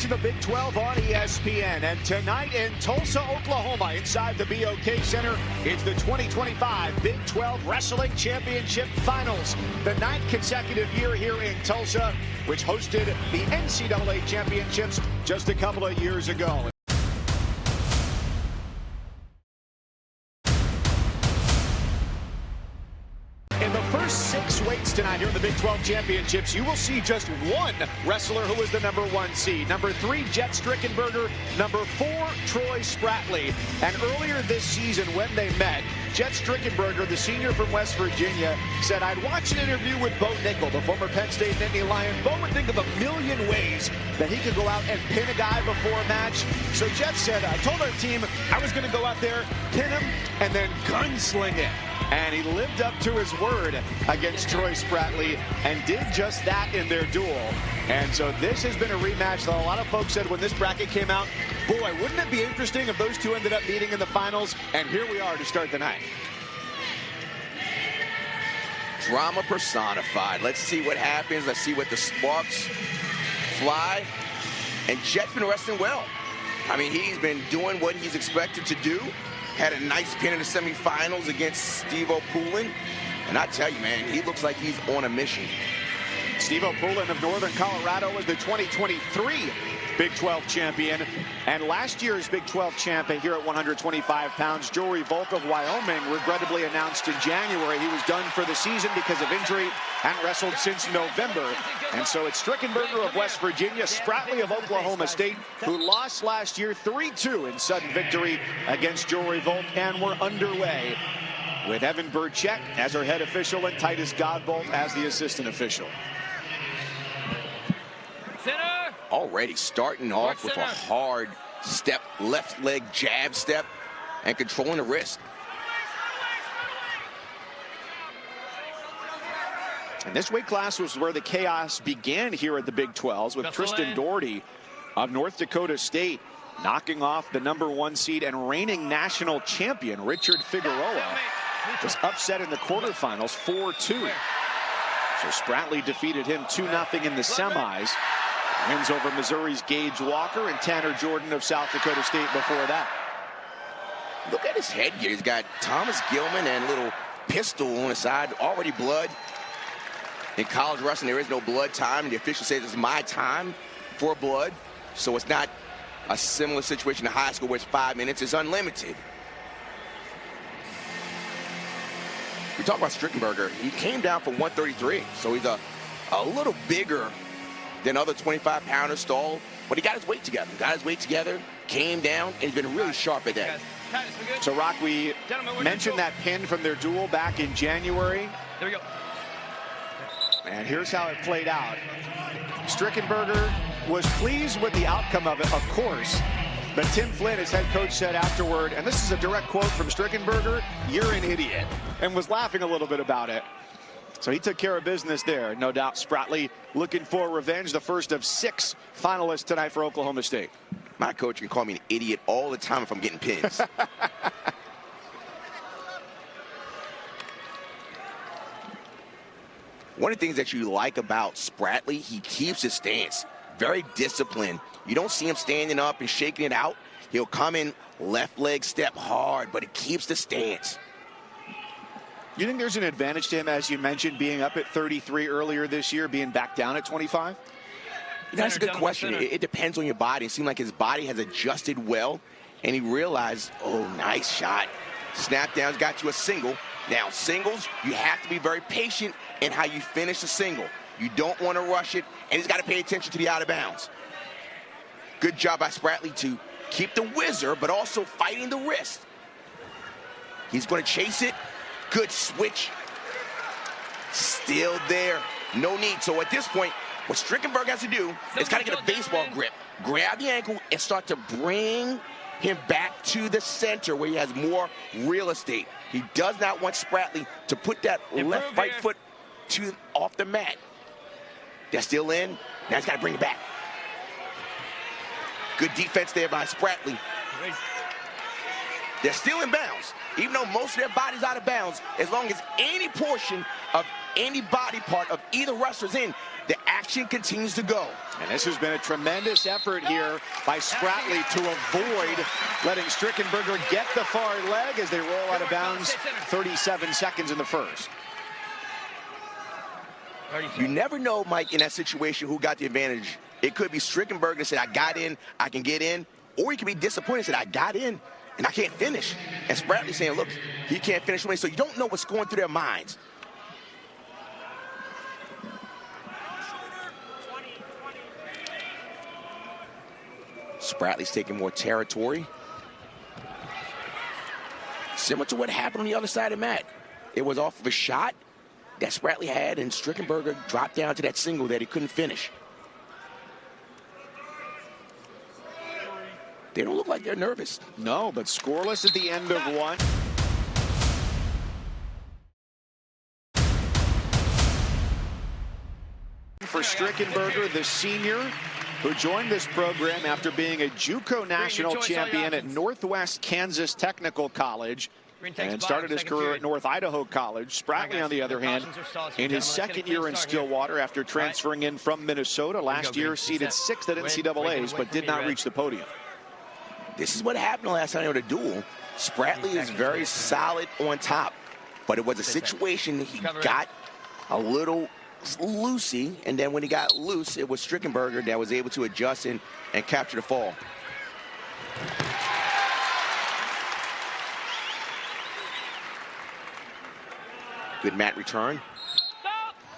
watching the Big 12 on ESPN. And tonight in Tulsa, Oklahoma, inside the BOK Center, it's the 2025 Big 12 Wrestling Championship Finals. The 9th consecutive year here in Tulsa, which hosted the NCAA Championships just a couple of years ago. In the first 6 weights tonight here in the Big 12 Championships, you will see just one wrestler who is the #1 seed. Number 3, Jet Strickenberger. Number 4, Troy Spratley. And earlier this season when they met, Jet Strickenberger, the senior from West Virginia, said, "I'd watch an interview with Bo Nickel, the former Penn State Nittany Lion. Bo would think of a million ways that he could go out and pin a guy before a match." So Jet said, "I told our team I was going to go out there, pin him, and then gunsling it." And he lived up to his word against Troy Spratley and did just that in their duel. And so this has been a rematch that a lot of folks said when this bracket came out, boy, wouldn't it be interesting if those two ended up meeting in the finals? And here we are to start the night. Drama personified. Let's see what happens. Let's see what the sparks fly. And Jet's been wrestling well. I mean, he's been doing what he's expected to do. Had a nice pin in the semifinals against Steve-O Poulin. And I tell you, man, he looks like he's on a mission. Steve-O Poulin of Northern Colorado was the 2023 Big 12 champion. And last year's Big 12 champion here at 125 pounds, Joey Volk of Wyoming, regrettably announced in January he was done for the season because of injury, hadn't wrestled since November. And so it's Strickenberger of West Virginia, Spratley of Oklahoma State, who lost last year 3-2 in sudden victory against Joey Volk. And we're underway with Evan Burchett as our head official and Titus Godbolt as the assistant official. Already starting off with a hard step, left leg jab step, and controlling the wrist. And this weight class was where the chaos began here at the Big 12s with Tristan Doherty of North Dakota State knocking off the #1 seed and reigning national champion Richard Figueroa. Was upset in the quarterfinals 4-2. So Spratley defeated him 2-0 in the semis. Wins over Missouri's Gage Walker and Tanner Jordan of South Dakota State before that. Look at his headgear. He's got Thomas Gilman and a little pistol on his side. Already blood. In college wrestling, there is no blood time. The official says it's my time for blood. So it's not a similar situation to high school where it's 5 minutes. It's unlimited. We talk about Strickenberger. He came down from 133. So he's a little bigger than other 25-pounders, stalled, but he got his weight together. Came down, and he's been really sharp at that. So, Rock, we mentioned that pin from their duel back in January. There we go. And here's how it played out. Strickenberger was pleased with the outcome of it, of course, but Tim Flynn, his head coach, said afterward, and this is a direct quote from Strickenberger, "You're an idiot," and was laughing a little bit about it. So he took care of business there. No doubt Spratley looking for revenge, the first of 6 finalists tonight for Oklahoma State. My coach can call me an idiot all the time if I'm getting pins. One of the things that you like about Spratley, he keeps his stance. Very disciplined. You don't see him standing up and shaking it out. He'll come in left leg step hard, but he keeps the stance. You think there's an advantage to him, as you mentioned, being up at 33 earlier this year, being back down at 25? That's a good question. It depends on your body. It seemed like his body has adjusted well, and he realized, oh, nice shot. Snap down's got you a single. Now, singles, you have to be very patient in how you finish the single. You don't want to rush it, and he's got to pay attention to the out of bounds. Good job by Spratley to keep the whizzer, but also fighting the wrist. He's going to chase it. Good switch. Still there. No need. So at this point, what Strickenberger has to do is kind of get a baseball grip. Grab the ankle and start to bring him back to the center where he has more real estate. He does not want Spratley to put that left right foot off the mat. They're still in. Now he's got to bring it back. Good defense there by Spratley. They're still in bounds. Even though most of their body's out of bounds, as long as any portion of any body part of either wrestler's in, the action continues to go. And this has been a tremendous effort here by Spratley to avoid letting Strickenberger get the far leg as they roll out of bounds. 37 seconds in the first. You never know, Mike, in that situation who got the advantage. It could be Strickenberger that said, I got in, I can get in. Or he could be disappointed and said, I got in and I can't finish. And Spratley saying, look, he can't finish with me. So you don't know what's going through their minds. Spratley's taking more territory. Similar to what happened on the other side of the mat. It was off of a shot that Spratley had, and Strickenberger dropped down to that single that he couldn't finish. They don't look like they're nervous. No, but scoreless at the end of one. For Strickenberger, the senior, who joined this program after being a JUCO national champion at Northwest Kansas Technical College and started his career at North Idaho College. Spratley, on the other hand, in his second year in Stillwater after transferring in from Minnesota last year, seeded 6th at NCAAs, but did not reach the podium. This is what happened last time they were in a duel. Spratley is very solid on top, but it was a situation he got a little loosey, and then when he got loose, it was Strickenberger that was able to adjust and capture the fall. Good mat return.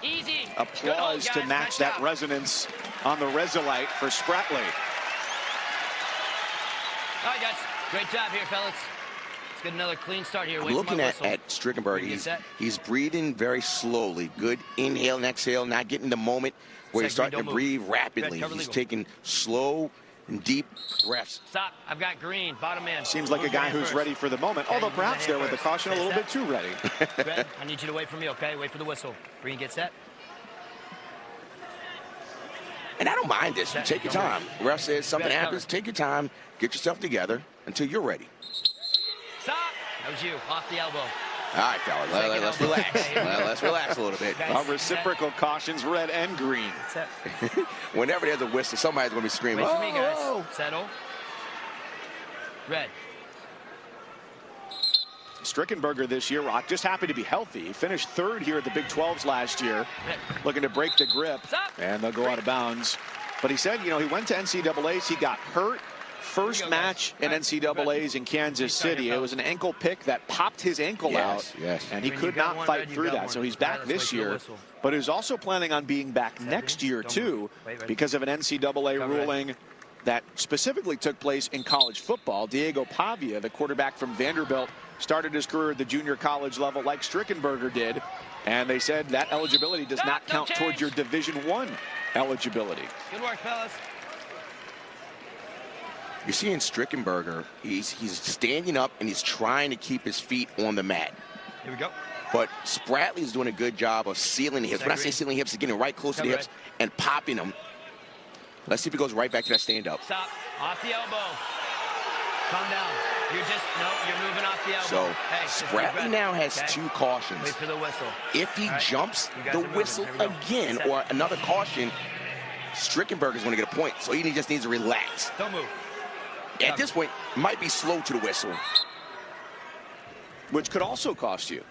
Easy. Applause to match that resonance on the Resolite for Spratley. All right, guys. Great job here, fellas. Let's get another clean start here. I'm looking at Strickenberger. He's breathing very slowly. Good inhale and exhale, not getting the moment where he's starting to breathe rapidly. He's taking slow and deep breaths. Stop. I've got green. Bottom man. Seems like a guy who's ready for the moment, although perhaps there with the caution a little bit too ready. Red, I need you to wait for me, okay? Wait for the whistle. Green, get set. And I don't mind this. You take your time. Ref says something happens, take your time, get yourself together until you're ready. Stop. That was you. Off the elbow. All right, fellas, let's relax. Let's relax a little bit. Reciprocal cautions, red and green. Whenever there's a whistle, somebody's going to be screaming. Wait for me, guys. Settle. Red. Strickenberger this year, Rock, just happy to be healthy. He finished 3rd here at the Big 12s last year, looking to break the grip, and they'll go out of bounds. But he said, you know, he went to NCAAs, he got hurt. First match in NCAAs in Kansas City. It was an ankle pick that popped his ankle out, and he could not fight through that. So he's back this year, but he's also planning on being back next year, too, because of an NCAA ruling that specifically took place in college football. Diego Pavia, the quarterback from Vanderbilt, started his career at the junior college level like Strickenberger did, and they said that eligibility does not count towards your Division I eligibility. Good work, fellas. You're seeing Strickenberger, he's standing up and he's trying to keep his feet on the mat. Here we go. But Spratley's doing a good job of sealing the hips. When I say sealing hips, getting right close to the hips and popping them. Let's see if he goes right back to that stand-up. Stop. Off the elbow. Calm down. You're moving off the elbow. So Spratley now has 2 cautions. Wait for the whistle. If he jumps the whistle again or another caution, Strickenberger's going to get a point. So he just needs to relax. Don't move. At this point, might be slow to the whistle. Which could also cost you.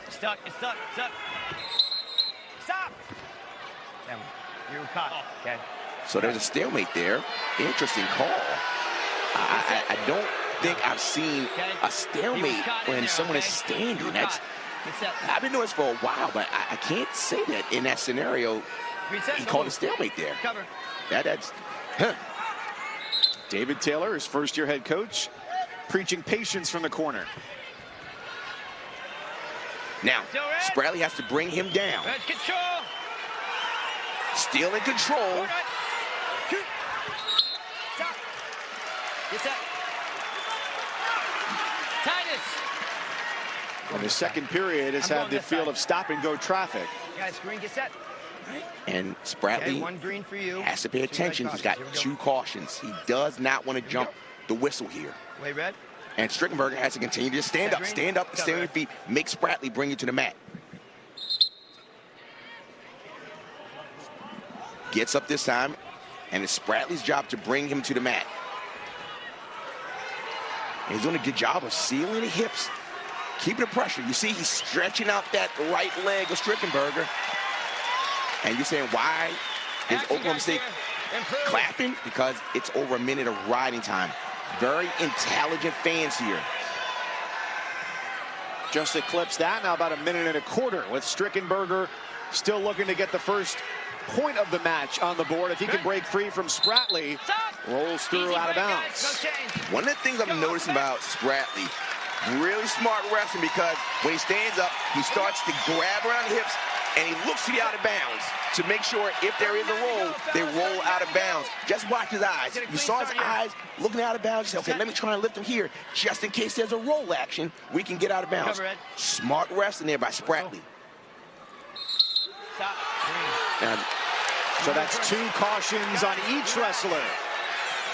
Stuck. Stop. Damn. You're caught. Okay. So there's a stalemate there. Interesting call. I don't think I've seen a stalemate when someone is standing. I've been doing this for a while, but I can't say that in that scenario. He called a stalemate there. Cover. That's. David Taylor, his first-year head coach, preaching patience from the corner. Now, Spratley has to bring him down. Control. Still in control. Stop. Get set. Titus. And the second period has had the feel of stop-and-go traffic. Guys, green, get set. And Spratley has to pay attention. He's got 2 cautions. He does not want to jump the whistle here. Wait, red. And Strickenberger has to continue to stand up, and stay on your feet. Make Spratley bring you to the mat. Gets up this time, and it's Spratley's job to bring him to the mat. And he's doing a good job of sealing the hips, keeping the pressure. You see he's stretching out that right leg of Strickenberger. And you're saying, why is Oklahoma State clapping? Because it's over a minute of riding time. Very intelligent fans here. Just eclipsed that, now about a minute and a quarter with Strickenberger still looking to get the first point of the match on the board. If he can break free from Spratley, rolls through out of bounds. One of the things I'm noticing about Spratley, really smart wrestling, because when he stands up, he starts to grab around the hips and he looks to the out of bounds to make sure if there is a roll, they roll out of bounds. Just watch his eyes. You saw his eyes looking out of bounds. You said, okay, let me try and lift him here just in case there's a roll action. We can get out of bounds. Smart wrestling there by Spratley. And so that's 2 cautions on each wrestler.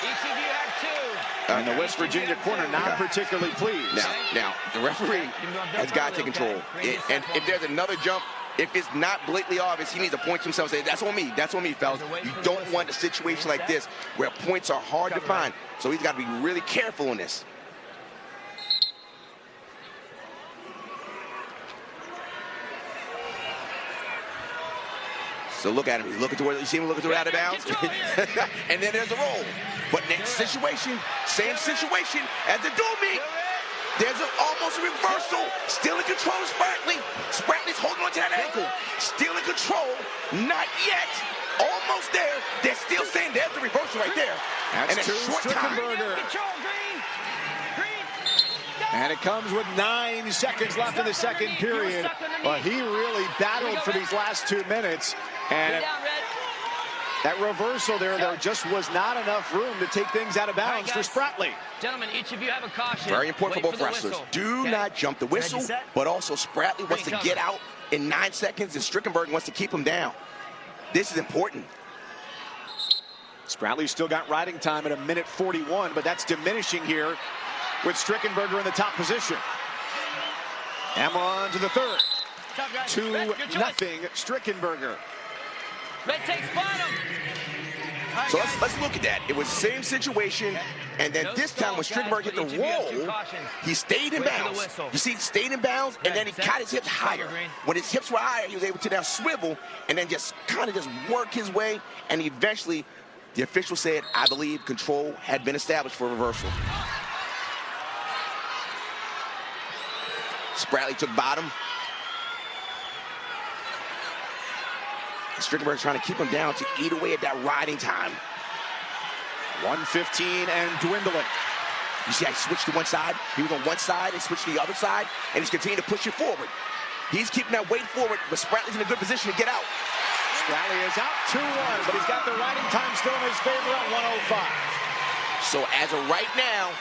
Each of you have 2. And the West Virginia corner not particularly pleased. Now, the referee has got to take control. And if there's another jump, if it's not blatantly obvious, he needs to point to himself and say, that's on me, fellas. You don't want a situation like this where points are hard to find. So he's got to be really careful in this. So look at him. He's looking toward. You see him looking toward out of bounds, and then there's a roll. But next situation, same situation as the dual meet. There's almost a reversal. Still in control of Spratley. Spratley's holding on to that ankle. Still in control. Not yet. Almost there. They're still saying there's the reversal right there. That's and a short time. And it comes with 9 seconds left in the second period. But he really battled for these last 2 minutes. And that reversal there just was not enough room to take things out of bounds for Spratley. Gentlemen, each of you have a caution. Very important for both wrestlers. Do not jump the whistle, but also Spratley wants to get out in 9 seconds, and Strickenberger wants to keep him down. This is important. Spratley's still got riding time at a minute 41, but that's diminishing here with Strickenberger in the top position. And we're on to the third. 2-0 Strickenberger. Red takes bottom. So let's look at that. It was the same situation, and then this time when Strickenberger hit the roll, he stayed in bounds. You see, he stayed in bounds, and then he got his hips higher. When his hips were higher, he was able to now swivel and then just kind of just work his way, and eventually the official said, I believe control had been established for reversal. Spratley took bottom. Strickenberger trying to keep him down to eat away at that riding time. 1:15 and dwindling. You see, I switched to one side. He was on one side and switched to the other side, and he's continuing to push it forward. He's keeping that weight forward, but Spratley's in a good position to get out. Spratley is out 2-1, but he's got the riding time still in his favor at 1:05. So as of right now,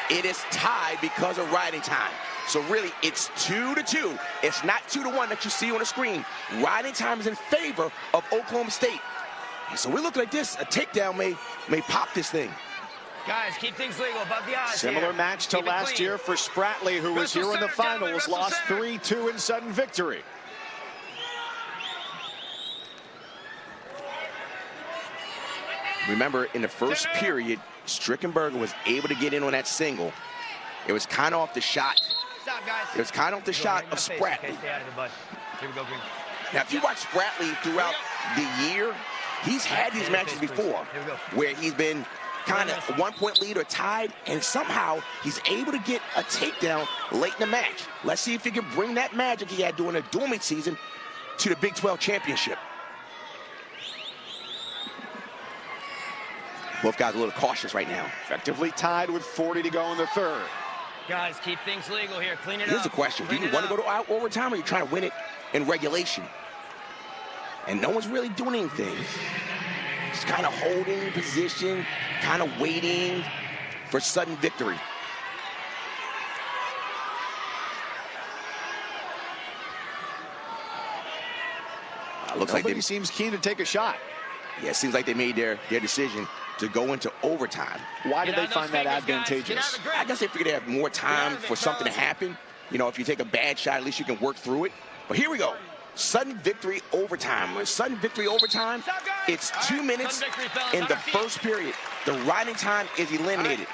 it is tied because of riding time. So really, it's 2-2. It's not 2-1 that you see on the screen. Riding time is in favor of Oklahoma State. And so we're looking at this. A takedown may pop this thing. Guys, keep things legal above the odds. Similar match to last year for Spratley, who was here in the finals, lost 3-2 in sudden victory. Remember, in the first period, Strickenberger was able to get in on that single. It was kind of off the shot. It was kind of the shot of Spratley. Now, if you watch Spratley throughout the year, he's had these matches before where he's been kind of 1-point lead or tied, and somehow he's able to get a takedown late in the match. Let's see if he can bring that magic he had during the dual meet season to the Big 12 championship. Both guys are a little cautious right now. Effectively tied with 40 to go in the third. Guys, keep things legal here. Clean it up. Here's the question. Do you want to go to overtime, or are you trying to win it in regulation? And no one's really doing anything. Just kind of holding position, kind of waiting for sudden victory. Looks like he seems keen to take a shot. Yeah, it seems like they made their decision to go into overtime. Why did they find that advantageous? I guess they figured they have more time for something to happen. You know, if you take a bad shot, at least you can work through it. But here we go. Sudden victory overtime. When sudden victory overtime, it's 2 minutes in the first period. The riding time is eliminated.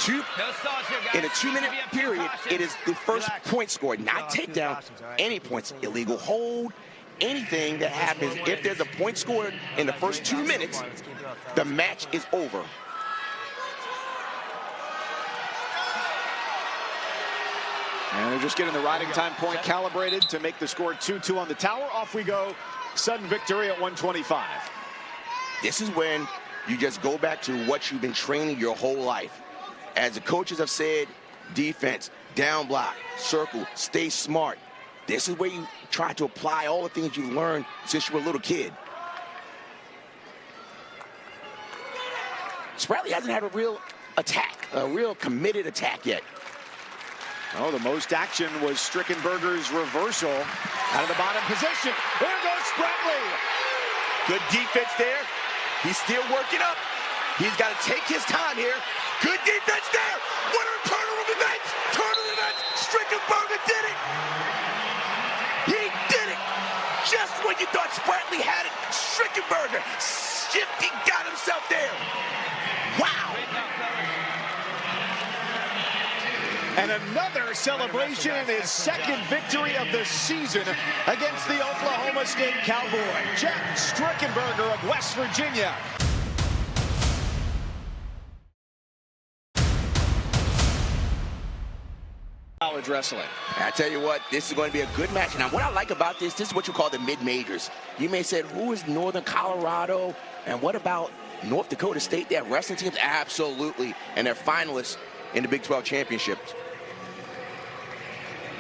In a 2-minute period, it is the first point scored, not takedown, any points, illegal hold, anything that happens. If there's a point scored in the first 2 minutes, the match is over. And they're just getting the riding time point calibrated to make the score 2-2 on the tower. Off we go. Sudden victory at 125. This is when you just go back to what you've been training your whole life. As the coaches have said, defense, down block, circle, stay smart. This is where you try to apply all the things you've learned since you were a little kid. Spratly hasn't had a real attack, a real committed attack yet. Oh, the most action was Strickenberger's reversal out of the bottom position. There goes Spratly. Good defense there. He's still working up. He's got to take his time here. Good defense there. What a turn of events. Turn of events. Strickenberger did it. He did it. Just when you thought Spratly had it, Strickenberger shifty got himself there. Wow. And another celebration in his second victory of the season against the Oklahoma State Cowboy, Jet Strickenberger of West Virginia. College wrestling. I tell you what, this is going to be a good match. Now, what I like about this is what you call the mid-majors. You may say, who is Northern Colorado? And what about North Dakota State? They have wrestling teams? Absolutely. And they're finalists in the Big 12 championships.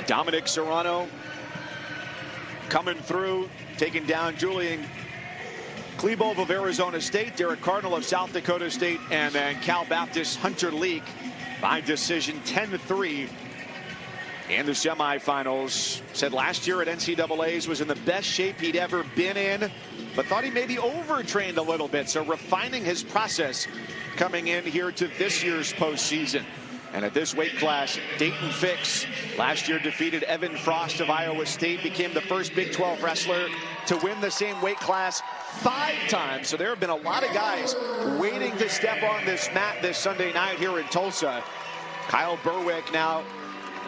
Dominic Serrano coming through, taking down Julian Klebov of Arizona State, Derek Cardinal of South Dakota State, and then Cal Baptist Hunter Leak by decision 10-3 in the semifinals. Said last year at NCAA's was in the best shape he'd ever been in, but thought he maybe overtrained a little bit, so refining his process coming in here to this year's postseason. And at this weight class, Dayton Fix last year defeated Evan Frost of Iowa State, became the first Big 12 wrestler to win the same weight class 5 times. So there have been a lot of guys waiting to step on this mat this Sunday night here in Tulsa. Kyle Berwick now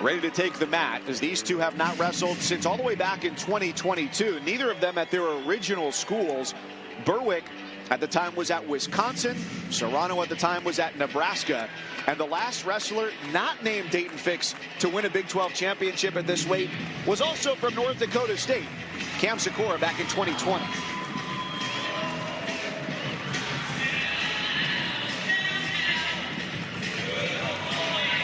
ready to take the mat, as these two have not wrestled since all the way back in 2022. Neither of them at their original schools. Berwick at the time was at Wisconsin. Serrano at the time was at Nebraska. And the last wrestler not named Dayton Fix to win a Big 12 championship at this weight was also from North Dakota State, Cam Sikora, back in 2020.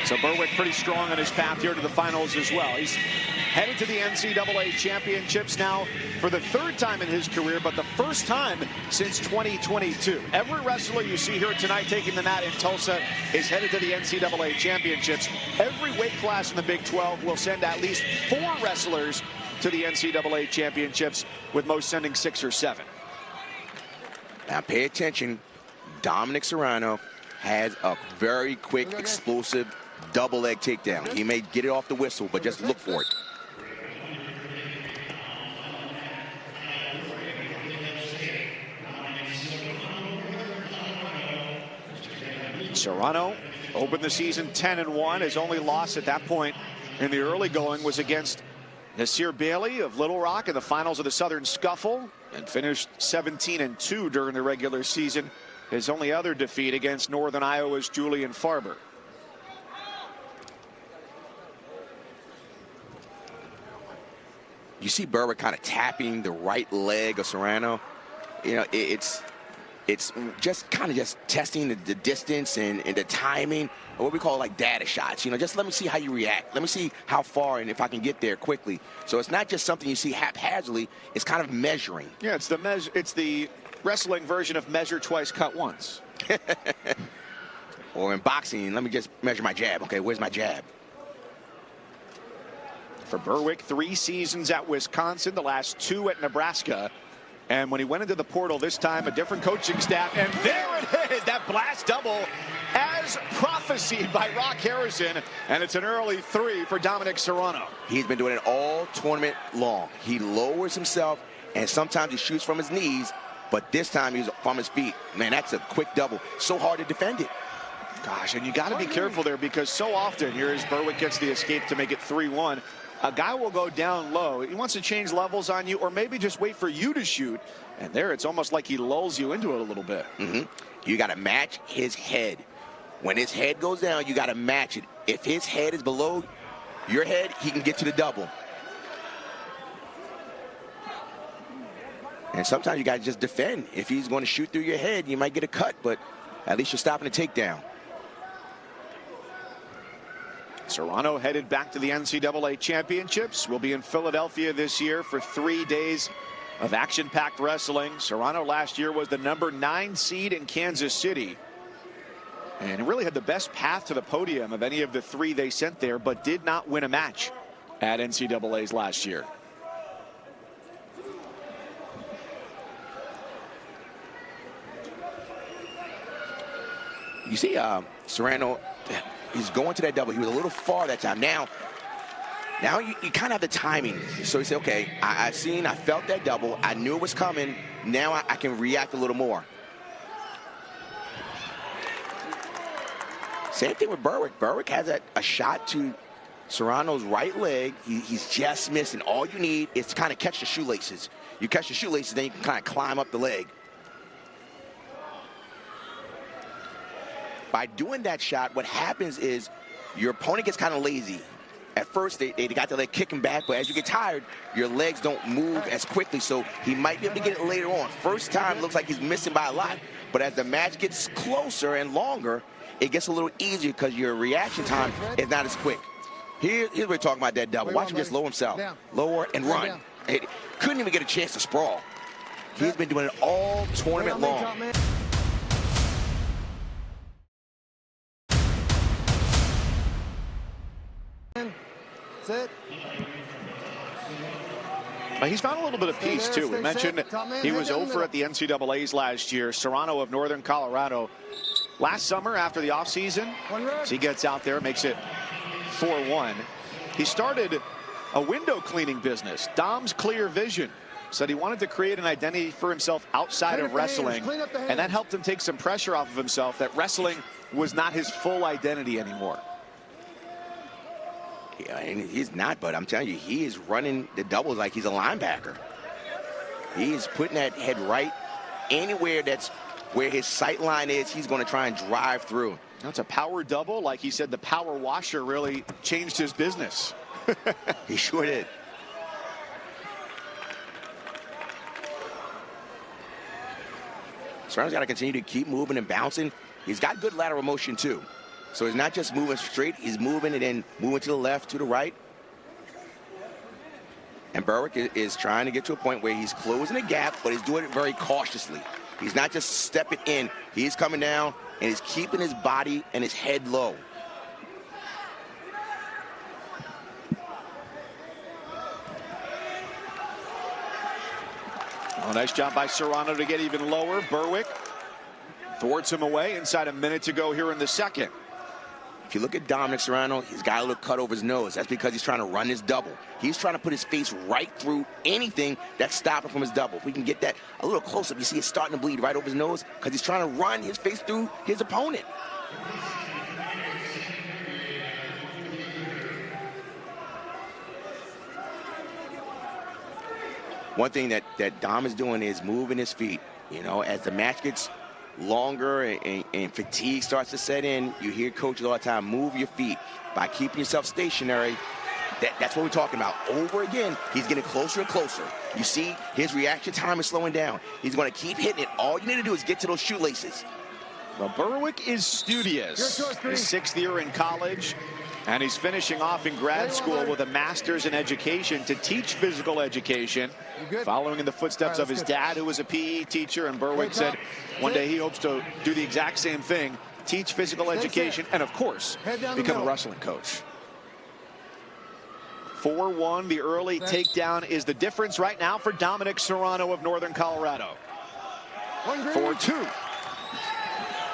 So Berwick pretty strong on his path here to the finals as well. He's headed to the NCAA championships now for the 3rd time in his career, but the first time since 2022. Every wrestler you see here tonight taking the mat in Tulsa is headed to the NCAA championships. Every weight class in the Big 12 will send at least 4 wrestlers to the NCAA championships, with most sending 6 or 7. Now pay attention. Dominic Serrano has a very quick, explosive double leg takedown. He may get it off the whistle, but just look for it. Serrano opened the season 10-1. His only loss at that point in the early going was against Nasir Bailey of Little Rock in the finals of the Southern Scuffle, and finished 17-2 during the regular season. His only other defeat against Northern Iowa's Julian Farber. You see Berwick kind of tapping the right leg of Serrano. You know, it's just kind of just testing the distance and the timing, or what we call like data shots. You know, just let me see how you react. Let me see how far and if I can get there quickly. So it's not just something you see haphazardly. It's kind of measuring. Yeah, it's the wrestling version of measure twice, cut once. Or in boxing, let me just measure my jab. Okay, where's my jab? For Berwick, 3 seasons at Wisconsin, the last 2 at Nebraska. And when he went into the portal this time, a different coaching staff. And there it is, that blast double as as prophesied by Rock Harrison, and it's an early 3 for Dominic Serrano. He's been doing it all tournament long. He lowers himself, and sometimes he shoots from his knees, but this time he's from his feet. Man, that's a quick double. So hard to defend it. Gosh, and you got to be careful there, because so often, here as Berwick gets the escape to make it 3-1, a guy will go down low. He wants to change levels on you, or maybe just wait for you to shoot. And there, it's almost like he lulls you into it a little bit. You got to match his head. When his head goes down, you got to match it. If his head is below your head, he can get to the double. And sometimes you got to just defend. If he's going to shoot through your head, you might get a cut, but at least you're stopping the takedown. Serrano headed back to the NCAA championships. Will be in Philadelphia this year for 3 days of action-packed wrestling. Serrano last year was the #9 seed in Kansas City, and really had the best path to the podium of any of the 3 they sent there, but did not win a match at NCAA's last year. You see Serrano, he's going to that double. He was a little far that time. Now you kind of have the timing. So you say, okay, I felt that double. I knew it was coming. Now I can react a little more. Same thing with Berwick. Berwick has a shot to Serrano's right leg. He's just missing. All you need is to kind of catch the shoelaces. You catch the shoelaces, then you can kind of climb up the leg. By doing that shot, what happens is your opponent gets kind of lazy. At first, they got the leg kicking back, but as you get tired, your legs don't move as quickly, so he might be able to get it later on. First time, looks like he's missing by a lot, but as the match gets closer and longer, it gets a little easier because your reaction time is not as quick. Here's what we're talking about, that double. Watch him just lower himself. Lower and run. Couldn't even get a chance to sprawl. He's been doing it all tournament long. That's it. He's found a little bit of peace, too. We mentioned he was over at the NCAAs last year. Serrano of Northern Colorado. Last summer, after the offseason, so he gets out there, makes it 4-1. He started a window cleaning business, Dom's Clear Vision. Said he wanted to create an identity for himself outside of wrestling, and that helped him take some pressure off of himself, that wrestling was not his full identity anymore. Yeah, and he's not, but I'm telling you, he is running the doubles like he's a linebacker. He's putting that head right anywhere that's where his sight line is. He's going to try and drive through. That's a power double. Like he said, the power washer really changed his business. He sure did. Serrano's got to continue to keep moving and bouncing. He's got good lateral motion, too. So he's not just moving straight, he's moving and then moving to the left, to the right. And Berwick is trying to get to a point where he's closing the gap, but he's doing it very cautiously. He's not just stepping in, he's coming down and he's keeping his body and his head low. Well, nice job by Serrano to get even lower. Berwick thwarts him away. Inside a minute to go here in the second. If you look at Dominic Serrano, he's got a little cut over his nose. That's because he's trying to run his double. He's trying to put his face right through anything that's stopping from his double. If we can get that a little closer, you see it's starting to bleed right over his nose because he's trying to run his face through his opponent. One thing that Dom is doing is moving his feet. You know, as the match gets longer and fatigue starts to set in, you hear coaches all the time, move your feet. By keeping yourself stationary, that's what we're talking about. Over again, he's getting closer and closer. You see his reaction time is slowing down. He's going to keep hitting it. All you need to do is get to those shoelaces. Well, Berwick is studious. His 6th year in college, and he's finishing off in grad school with a master's in education to teach physical education, following in the footsteps of his dad, who was a PE teacher. And Berwick said one day he hopes to do the exact same thing, teach physical education, and of course, become a wrestling coach. 4-1, the early takedown is the difference right now for Dominic Serrano of Northern Colorado. 4-2.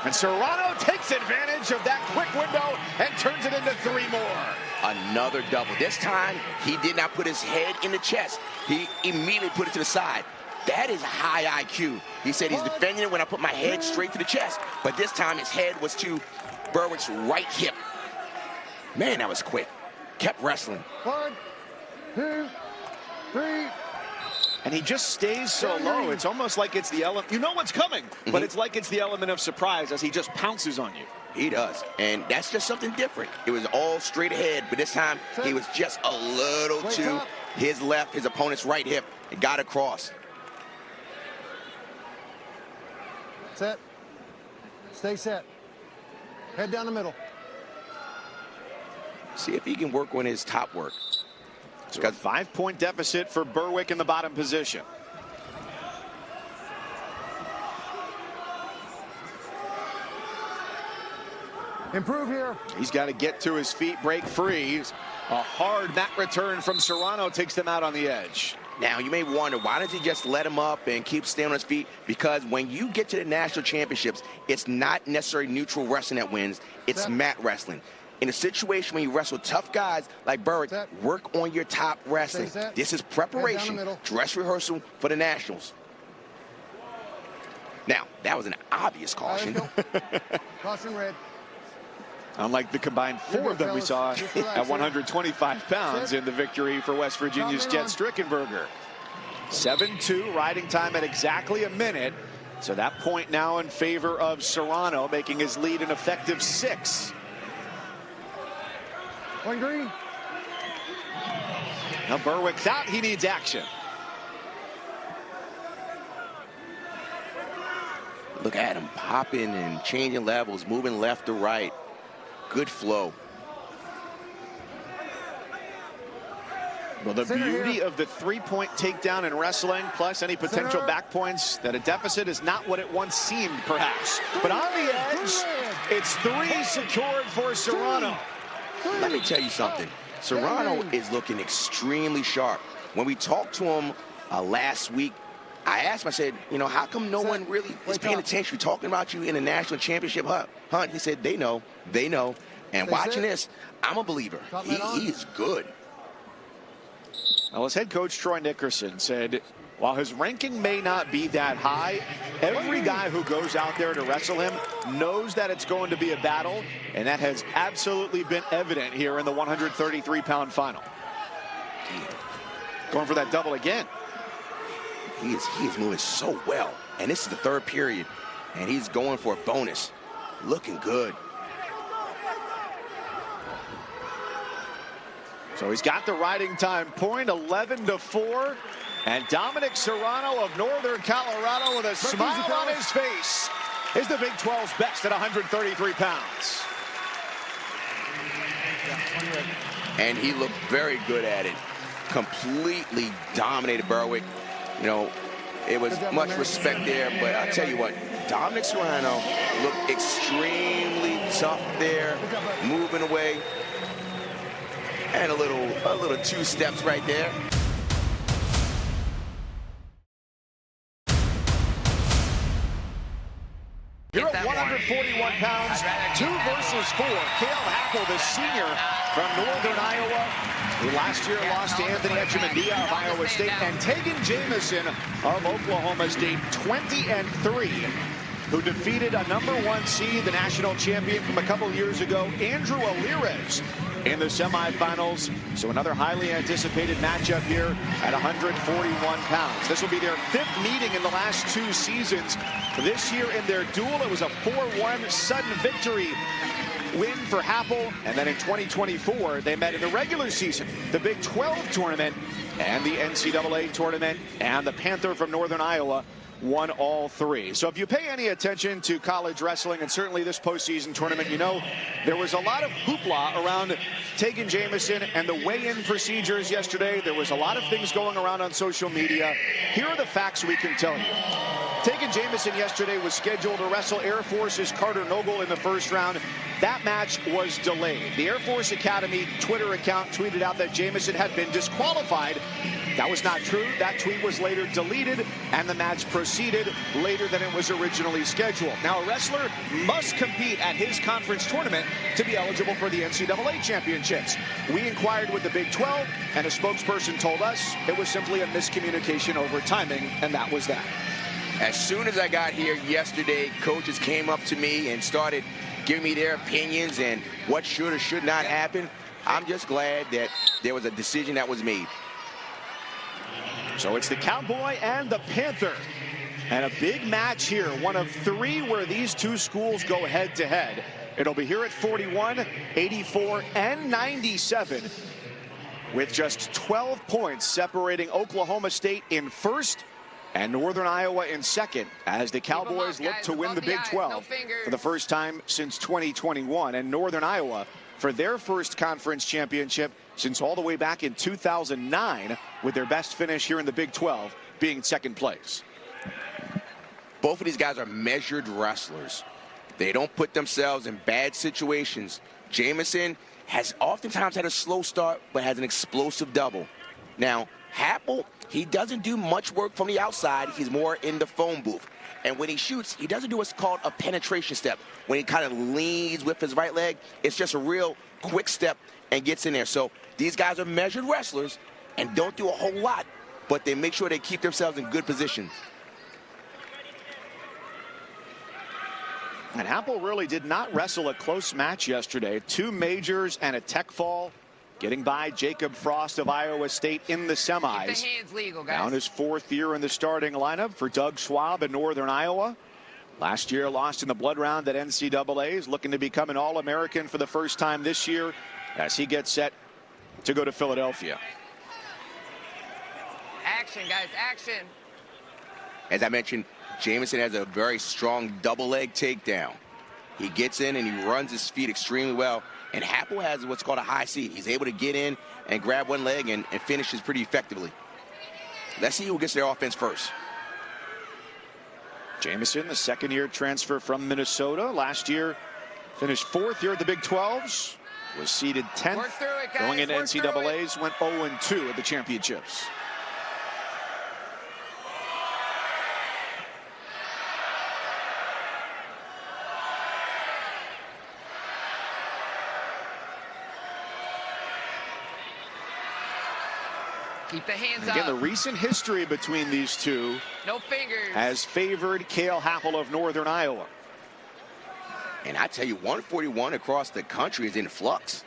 And Serrano takes advantage of that quick window and turns it into 3 more. Another double. This time, he did not put his head in the chest. He immediately put it to the side. That is high IQ. He said he's defending it when I put my head straight to the chest. But this time, his head was to Berwick's right hip. Man, that was quick. Kept wrestling. 1, 2, 3. And he just stays so low. It's almost like it's the element. You know what's coming, but it's like it's the element of surprise as he just pounces on you. He does. And that's just something different. It was all straight ahead, but this time he was just a little to his left, his opponent's right hip, and got across. Set. Stay set. Head down the middle. See if he can work on his top work. So a 5-point deficit for Berwick in the bottom position. Improve here. He's got to get to his feet, break free. A hard mat return from Serrano takes them out on the edge. Now, you may wonder, why doesn't he just let him up and keep staying on his feet? Because when you get to the national championships, it's not necessarily neutral wrestling that wins. It's mat wrestling. In a situation when you wrestle tough guys like Berwick, work on your top wrestling. This is preparation, dress rehearsal for the Nationals. Now, that was an obvious caution. Caution red. Unlike the combined 4 that we saw at 125 pounds in the victory for West Virginia's Jet Strickenberger. 7-2, riding time at exactly a minute. So that point now in favor of Serrano, making his lead an effective 6. 1 green. Now Berwick's out. He needs action. Look at him popping and changing levels, moving left to right. Good flow. Well, the beauty of the 3-point takedown in wrestling, plus any potential back points, that a deficit is not what it once seemed, perhaps. But on the edge, it's 3 secured for Serrano. Let me tell you something. Serrano is looking extremely sharp. When we talked to him last week, I asked him, I said, you know, how come no one really is paying attention? We're talking about you in the national championship hunt. He said, they know. They know. And watching this, I'm a believer. He is good. Well, his head coach, Troy Nickerson, said, while his ranking may not be that high, every guy who goes out there to wrestle him knows that it's going to be a battle, and that has absolutely been evident here in the 133-pound final. Going for that double again. He is moving so well. And this is the 3rd period, and he's going for a bonus. Looking good. So he's got the riding time point, 11-4. And Dominic Serrano of Northern Colorado with a smile on his face is the Big 12's best at 133 pounds. And he looked very good at it. Completely dominated Berwick. You know, it was much respect there, but I'll tell you what, Dominic Serrano looked extremely tough there, moving away. And a little 2 steps right there. Here at 141 pounds, 2 versus 4. Cale Happel, the senior from Northern Iowa, who last year lost to Anthony Echemendia of Iowa State, and Tegan Jamison of Oklahoma State, 20-3, who defeated a #1 seed, the national champion from a couple years ago, Andrew Alirez, in the semifinals. So another highly anticipated matchup here at 141 pounds. This will be their 5th meeting in the last 2 seasons. This year in their duel, it was a 4-1 sudden victory win for Happel. And then in 2024, they met in the regular season, the Big 12 tournament and the NCAA tournament, and the Panther from Northern Iowa won all 3. So if you pay any attention to college wrestling, and certainly this postseason tournament, you know there was a lot of hoopla around Tegan Jamison and the weigh-in procedures yesterday. There was a lot of things going around on social media. Here are the facts we can tell you. Tegan Jamison yesterday was scheduled to wrestle Air Force's Carter Nogle in the 1st round. That match was delayed. The Air Force Academy Twitter account tweeted out that Jamison had been disqualified That was not true. That tweet was later deleted, and the match proceeded later than it was originally scheduled. Now, a wrestler must compete at his conference tournament to be eligible for the NCAA championships. We inquired with the Big 12, and a spokesperson told us it was simply a miscommunication over timing, and that was that. As soon as I got here yesterday, coaches came up to me and started giving me their opinions and what should or should not happen. I'm just glad that there was a decision that was made. So it's the Cowboy and the Panther. And a big match here, one of three where these two schools go head-to-head. It'll be here at 41, 84, and 97, with just 12 points separating Oklahoma State in first and Northern Iowa in second, as the Cowboys look to win the Big 12 for the first time since 2021, and Northern Iowa for their first conference championship since all the way back in 2009, with their best finish here in the Big 12 being second place. Both of these guys are measured wrestlers. They don't put themselves in bad situations. Jamison has oftentimes had a slow start, but has an explosive double. Now, Happel, he doesn't do much work from the outside. He's more in the phone booth. And when he shoots, he doesn't do what's called a penetration step. When he kind of leans with his right leg, it's just a real quick step and gets in there. So these guys are measured wrestlers and don't do a whole lot, but they make sure they keep themselves in good positions. And Happel really did not wrestle a close match yesterday. 2 majors and a tech fall, getting by Jacob Frost of Iowa State in the semis. Keep the hands legal, guys. Now in his 4th year in the starting lineup for Doug Schwab in Northern Iowa. Last year lost in the blood round at NCAA. Is looking to become an All-American for the first time this year as he gets set to go to Philadelphia. Action, guys, action. As I mentioned, Jamison has a very strong double leg takedown. He gets in and he runs his feet extremely well. And Happel has what's called a high seat. He's able to get in and grab one leg and finishes pretty effectively. Let's see who gets their offense first. Jamison, the second-year transfer from Minnesota. Last year, finished 4th here at the Big 12s. Was seeded 10th. Work through it, guys. Going into Work through NCAAs, went 0-2 at the championships. Keep the hands Again, up. the recent history between these two No fingers. has favored Cale Happel of Northern Iowa. And I tell you, 141 across the country is in flux.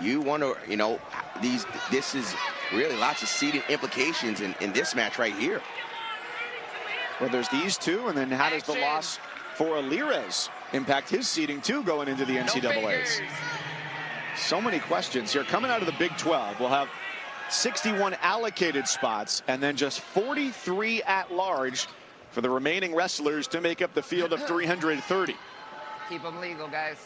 You wonder, you know, this is really lots of seeding implications in this match right here. Well, there's these two, and then how does the Action. loss for Alirez impact his seeding too going into the No NCAAs? fingers. So many questions here. Coming out of the Big 12, we'll have 61 allocated spots and then just 43 at large for the remaining wrestlers to make up the field of 330. Keep them legal, guys.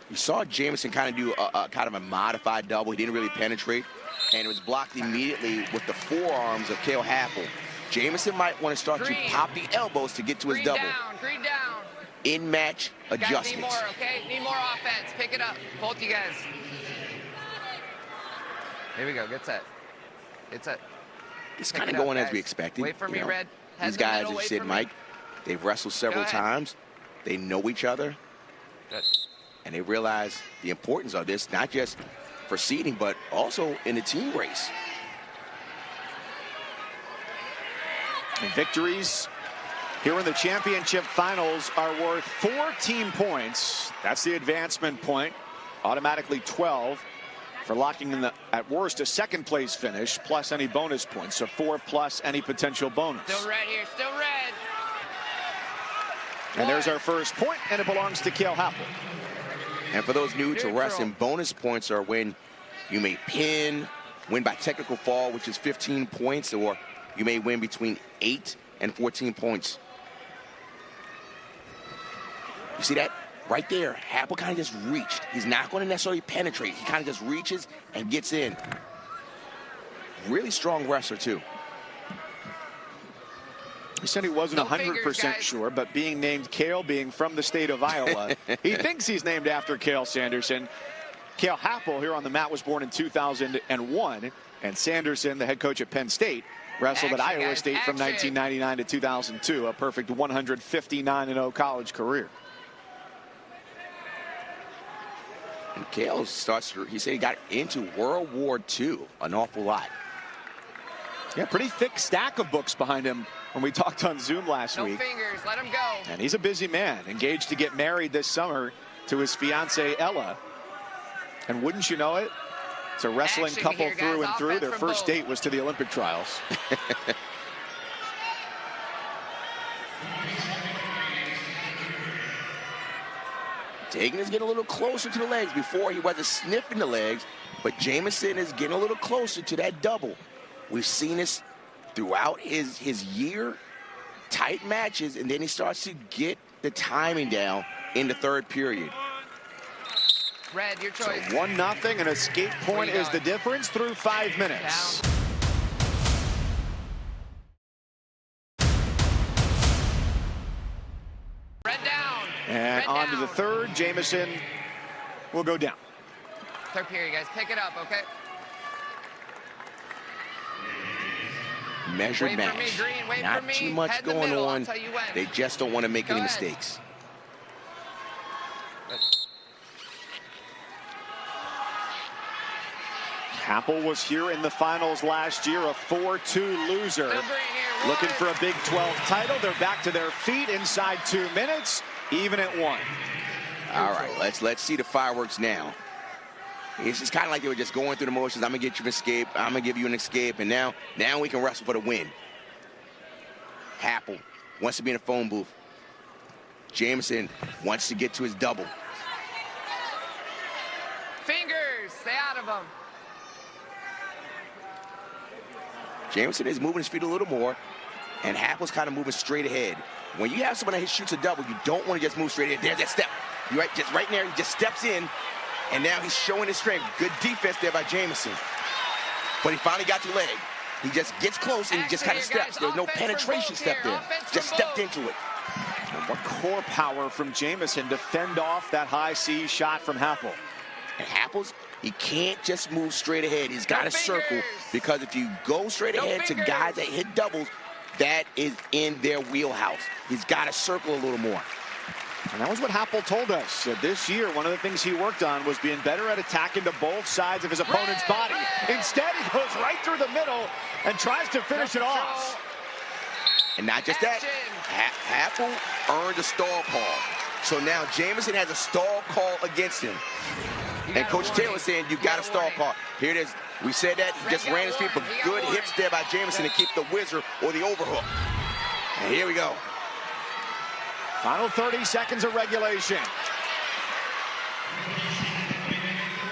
You saw Jamison kind of do a kind of a modified double. He didn't really penetrate, and it was blocked immediately with the forearms of Cale Happel. Jamison might want to start Green. to pop the elbows to get to his double. Green down. In-match Guys, need adjustments. more, okay? Need more offense. Pick it up. Both you guys. Here we go. Get set. Get set. It's Pick kind of it up, going as guys. we expected. Wait for you me, know. Red. Head These in the guys, middle, as wait you said, for me. Mike, they've wrestled several ahead. times. They know each other, Good. and they realize the importance of this, not just for seeding, but also in the team race. And victories here in the championship finals are worth 14 points. That's the advancement point. Automatically 12 for locking in the, at worst, a second place finish plus any bonus points. So 4 plus any potential bonus. Still red here. Still red. And there's our first point, and it belongs to Cale Happel. And for those new to Neutral. wrestling, bonus points are when you may pin, win by technical fall, which is 15 points, or you may win between 8 and 14 points. You see that? Right there, Happel kind of just reached. He's not going to necessarily penetrate. He kind of just reaches and gets in. Really strong wrestler, too. He said he wasn't No fingers, 100% guys. sure, but being named Cale, being from the state of Iowa, he thinks he's named after Cale Sanderson. Cale Happel here on the mat was born in 2001, and Sanderson, the head coach at Penn State, wrestled at Iowa State from 1999 to 2002, a perfect 159-0 college career. And Cale starts, he said he got into World War II an awful lot. Yeah, pretty thick stack of books behind him when we talked on Zoom last week. No fingers, let him go. And he's a busy man, engaged to get married this summer to his fiancée, Ella. And wouldn't you know it, it's a wrestling couple through and through. Their first date was to the Olympic trials. Dagan is getting a little closer to the legs. Before, he wasn't sniffing the legs, but Jamison is getting a little closer to that double. We've seen this throughout his year, tight matches, and then he starts to get the timing down in the third period. Red, your choice. So 1-0, an escape point is the difference through 5 minutes. Down. Red down. And Red on to down. the third. Jamison will go down. Third period, guys. Pick it up, okay? Measured Wait match. for me, Green. Wait Not for me. too much Head in the going middle. on. I'll tell you when. They just don't want to make Go any ahead. mistakes. Happel was here in the finals last year, a 4-2 loser. Looking for a Big 12 title. They're back to their feet inside 2 minutes, even at 1. All right, let's see the fireworks now. It's just kind of like they were just going through the motions. I'm gonna get you an escape. I'm gonna give you an escape, and now we can wrestle for the win. Happel wants to be in a phone booth. Jamison wants to get to his double. Fingers, stay out of them. Jamison is moving his feet a little more, and Happel's kind of moving straight ahead. When you have someone that shoots a double, you don't want to just move straight ahead. There's that step. You're right, just right there. He just steps in, and now he's showing his strength. Good defense there by Jamison. But he finally got the leg. He just gets close and he just kind of steps. There's no penetration step there. Just stepped into it. And what core power from Jamison to fend off that high C shot from Happel. And Happel's, he can't just move straight ahead. He's got to circle, because if you go straight ahead to guys that hit doubles, that is in their wheelhouse. He's got to circle a little more. And that was what Happel told us. This year, one of the things he worked on was being better at attacking to both sides of his opponent's body. Instead, he goes right through the middle and tries to finish it off. And not just that, Happel earned a stall call. So now Jamison has a stall call against him. And Coach Taylor saying you got a stall call. Here it is. We said that. He just ran his feet, but good hits there by Jamison to keep the whizzer or the overhook. And here we go. Final 30 seconds of regulation.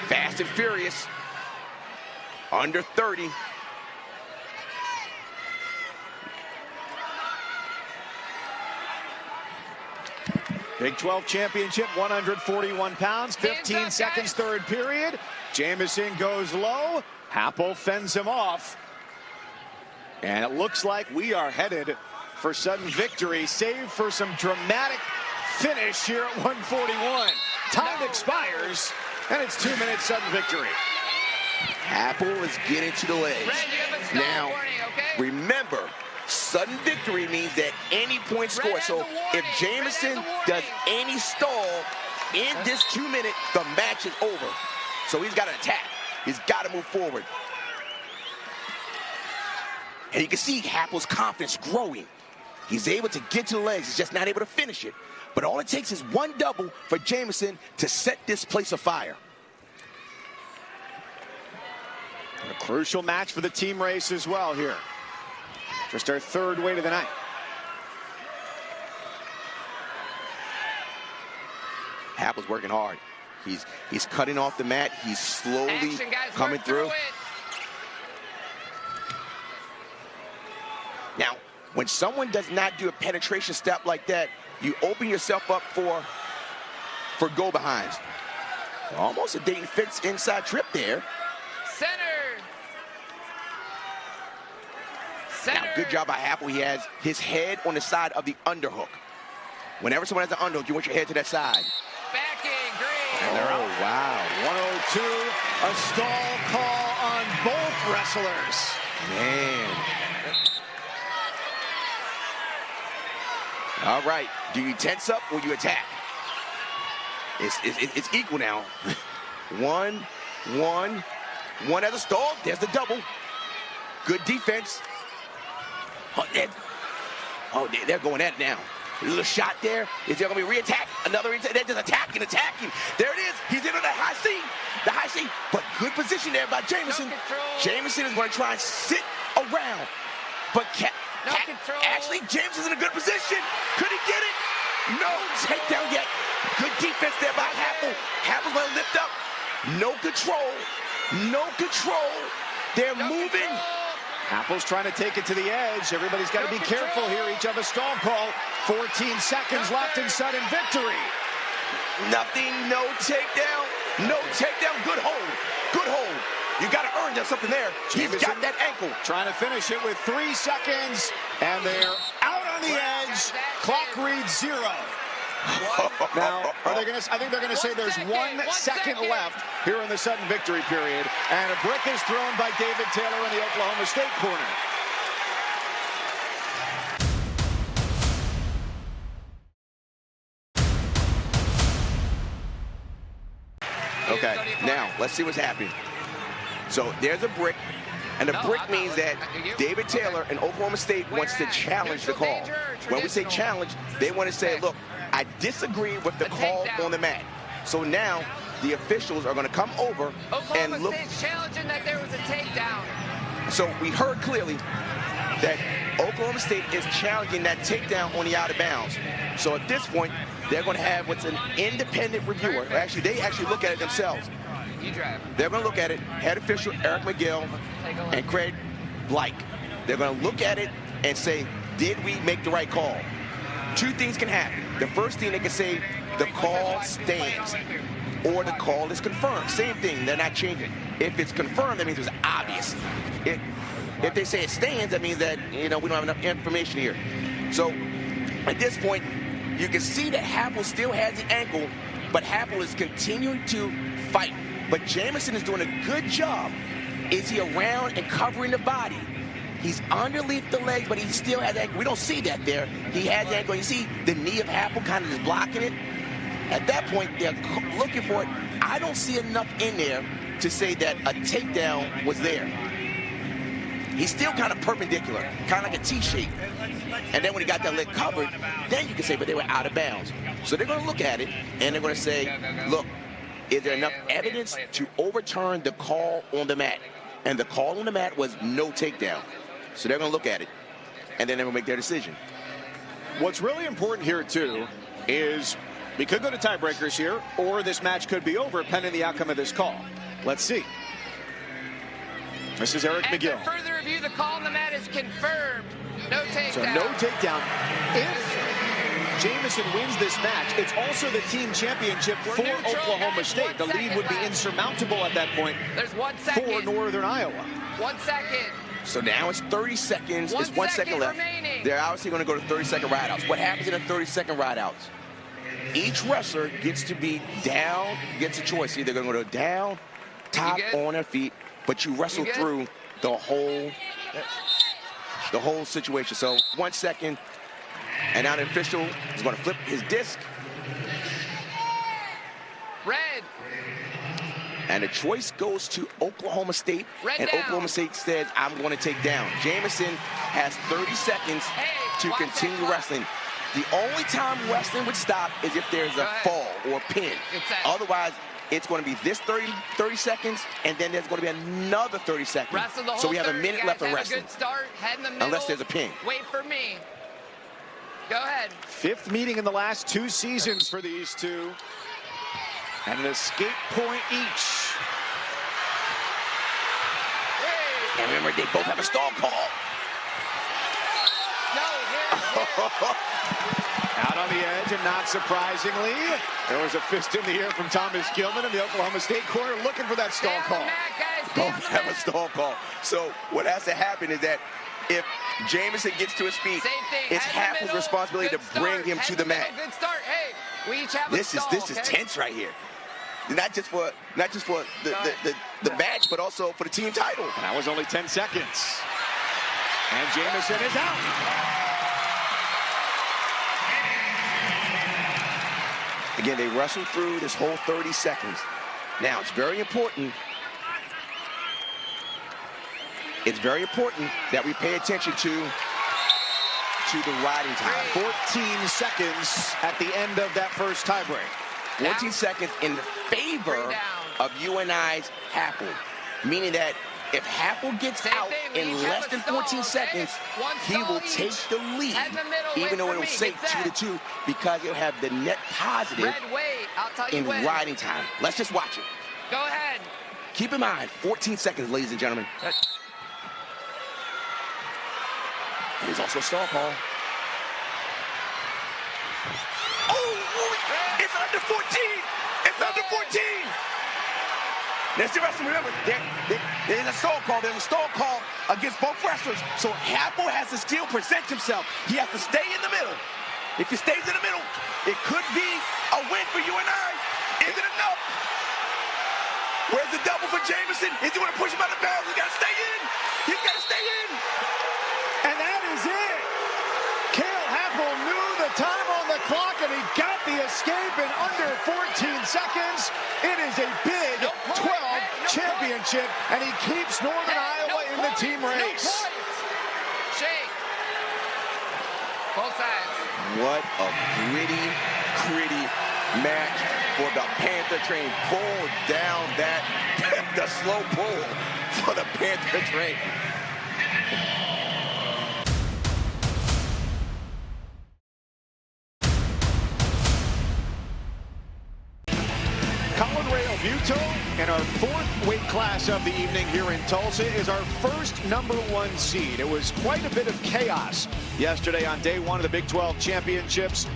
Fast and furious. Under 30. Big 12 championship, 141 pounds, 15 seconds, third period. Jamison goes low. Happel fends him off. And it looks like we are headed for sudden victory, save for some dramatic finish here at 141. Time expires, and it's 2 minutes sudden victory. Happel is getting to the legs. Now, remember, sudden victory means that any point scored. So if Jamison does any stall in this 2 minute, the match is over. So he's got to attack. He's got to move forward. And you can see Happel's confidence growing. He's able to get to the legs. He's just not able to finish it. But all it takes is one double for Jamison to set this place afire. A crucial match for the team race as well here. Just our third win of the night. Happel's working hard. He's cutting off the mat. He's slowly coming through. Now, when someone does not do a penetration step like that, you open yourself up for go-behinds. Almost a Dayton Fitz inside trip there. Center. Now, good job by Happel. He has his head on the side of the underhook. Whenever someone has an underhook, you want your head to that side. Backing, Green. out. Wow. 102, a stall call on both wrestlers. Man. All right. Do you tense up or you attack? It's equal now. One as a stall. There's the double. Good defense. They're going at it now. A little shot there. Is there going to be a re-attack? Another re-attack. They're just attacking. There it is. He's into the high C. But good position there by Jameson. Jameson is going to try and sit around. But actually, Jameson's in a good position. Could he get it? No takedown yet. Good defense there by Happel. Happel's going to lift up. No control. They're moving. Happel's trying to take it to the edge. Everybody's got to be careful here. Each of a stall call. 14 seconds left in sudden victory. Nothing, no takedown. Good hold. You got to earn something there. He's got that ankle. Trying to finish it with 3 seconds, and they're out on the edge. Clock reads 0. Now, I think they're going to say there's 1 second left here in the sudden victory period, and a brick is thrown by David Taylor in the Oklahoma State corner. Okay, now let's see what's happening. So there's a brick, and the brick means that David Taylor and Oklahoma State wants to challenge the call. When we say challenge, they want to say, look, I disagree with the call on the mat. So now the officials are going to come over and look. Oklahoma State's challenging that there was a takedown. So we heard clearly that Oklahoma State is challenging that takedown on the out of bounds. So at this point, they're going to have what's an independent reviewer. Actually, they look at it themselves. They're going to look at it. Head official Eric McGill and Craig Blake. They're going to look at it and say, did we make the right call? 2 things can happen. The first thing, they can say the call stands or the call is confirmed. Same thing, they're not changing. If it's confirmed, that means it's obvious. If they say it stands, that means that, we don't have enough information here. So at this point, you can see that Happel still has the ankle, but Happel is continuing to fight. But Jameson is doing a good job. Is he around and covering the body? He's underneath the legs, but he still has ankle. We don't see that there. He has the ankle. You see the knee of Happel kind of just blocking it. At that point, they're looking for it. I don't see enough in there to say that a takedown was there. He's still kind of perpendicular, kind of like a T shape. And then when he got that leg covered, then you can say, but they were out of bounds. So they're going to look at it, and they're going to say, look, is there enough evidence to overturn the call on the mat? And the call on the mat was no takedown. So they're going to look at it, and then they're going to make their decision. What's really important here, too, is we could go to tiebreakers here, or this match could be over pending the outcome of this call. Let's see. This is Eric McGill. For further review, the call on the mat is confirmed. No takedown. So no takedown. If Jameson wins this match, it's also the team championship for Oklahoma State. The lead would be insurmountable at that point. There's 1 second. For Northern Iowa. 1 second. So now it's 30 seconds. There's 1 second left. Remaining. They're obviously going to go to 30-second rideouts. What happens in the 30-second rideouts? Each wrestler gets to be down, gets a choice. Either they're going to go down, top, on their feet, but you wrestle through the whole situation. So 1 second, and now the official is going to flip his disc. Red. And the choice goes to Oklahoma State. And Oklahoma State says, I'm going to take down. Jameson has 30 seconds to continue wrestling. The only time wrestling would stop is if there's a fall or a pin. Otherwise, it's going to be this 30 seconds, and then there's going to be another 30 seconds. So we have a minute left of wrestling. Good start, head in the middle. Unless there's a pin. Wait for me. Go ahead. 5th meeting in the last 2 seasons for these two. And an escape point each. And remember, they both have a stall call. Out on the edge, and not surprisingly, there was a fist in the air from Thomas Gilman in the Oklahoma State corner looking for that stall call. Both have a stall call. So what has to happen is that if Jameson gets to his feet, it's Happel's responsibility to bring him to the mat. Good start. Hey, we each have a stall, This is tense right here. not just for the match, but also for the team title. That was only 10 seconds. And Jamison is out. Again, they wrestled through this whole 30 seconds. Now, it's very important. It's very important that we pay attention to the riding time. 14 seconds at the end of that first tiebreak. 14 seconds in favor of UNI's Happel, meaning that if Happel gets out in less than 14 seconds, he will take the lead, even though it will say 2-2, because he'll have the net positive in riding time. Let's just watch it. Go ahead. Keep in mind, 14 seconds, ladies and gentlemen. There's also a stall call. Oh, it's under 14. It's under 14. Let's the wrestling. Remember, there's a stall call. There's a stall call against both wrestlers. So Happel has to still present himself. He has to stay in the middle. If he stays in the middle, it could be a win for UNI. Is it enough? Where's the double for Jamison? Is he going to push him out of bounds? He's got to stay in. He's got to stay in. And that is it. Cale Happel knew the time on the clock, and he got the escape in under 14 seconds. It is a big 12 championship, and he keeps Northern Iowa in the team race. Shake. Both sides. What a gritty match for the Panther train. Pull down that, the slow pull for the Panther train. Colin Rail Buto in our fourth weight class of the evening here in Tulsa is our first #1 seed. It was quite a bit of chaos yesterday on day one of the Big 12 championships.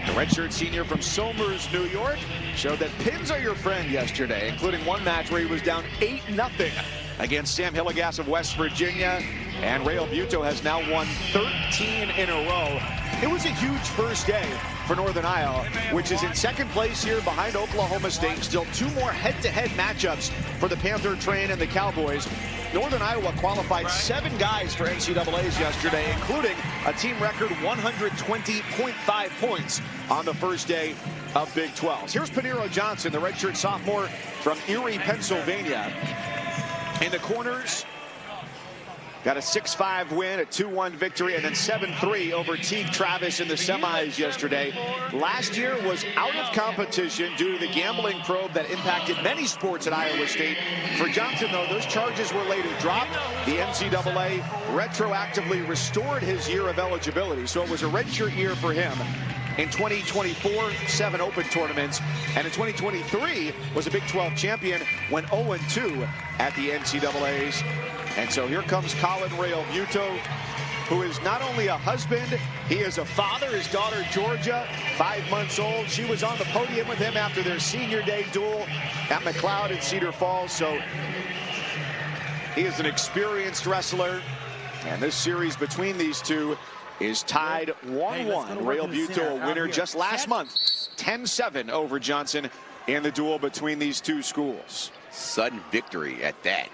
The redshirt senior from Somers, New York, showed that pins are your friend yesterday, including one match where he was down 8-0 against Sam Hillegas of West Virginia. And Rail Buto has now won 13 in a row. It was a huge first day for Northern Iowa, which is in second place here behind Oklahoma State. Still two more head-to-head matchups for the Panther train and the Cowboys. Northern Iowa qualified 7 guys for NCAAs yesterday, including a team record 120.5 points on the first day of Big 12s. Here's Paniro Johnson, the redshirt sophomore from Erie, Pennsylvania. In the corners, got a 6-5 win, a 2-1 victory, and then 7-3 over Teague Travis in the semis yesterday. Last year was out of competition due to the gambling probe that impacted many sports at Iowa State. For Johnson, though, those charges were later dropped. The NCAA retroactively restored his year of eligibility, so it was a redshirt year for him. In 2024, 7 open tournaments, and in 2023 was a Big 12 champion, went 0-2 at the NCAAs. And so here comes Colin Rail Buto, who is not only a husband, he is a father. His daughter, Georgia, 5 months old. She was on the podium with him after their senior day duel at McLeod in Cedar Falls. So he is an experienced wrestler. And this series between these two is tied 1-1. Rail Buto, a winner just last month, 10-7 over Johnson in the duel between these two schools. Sudden victory at that.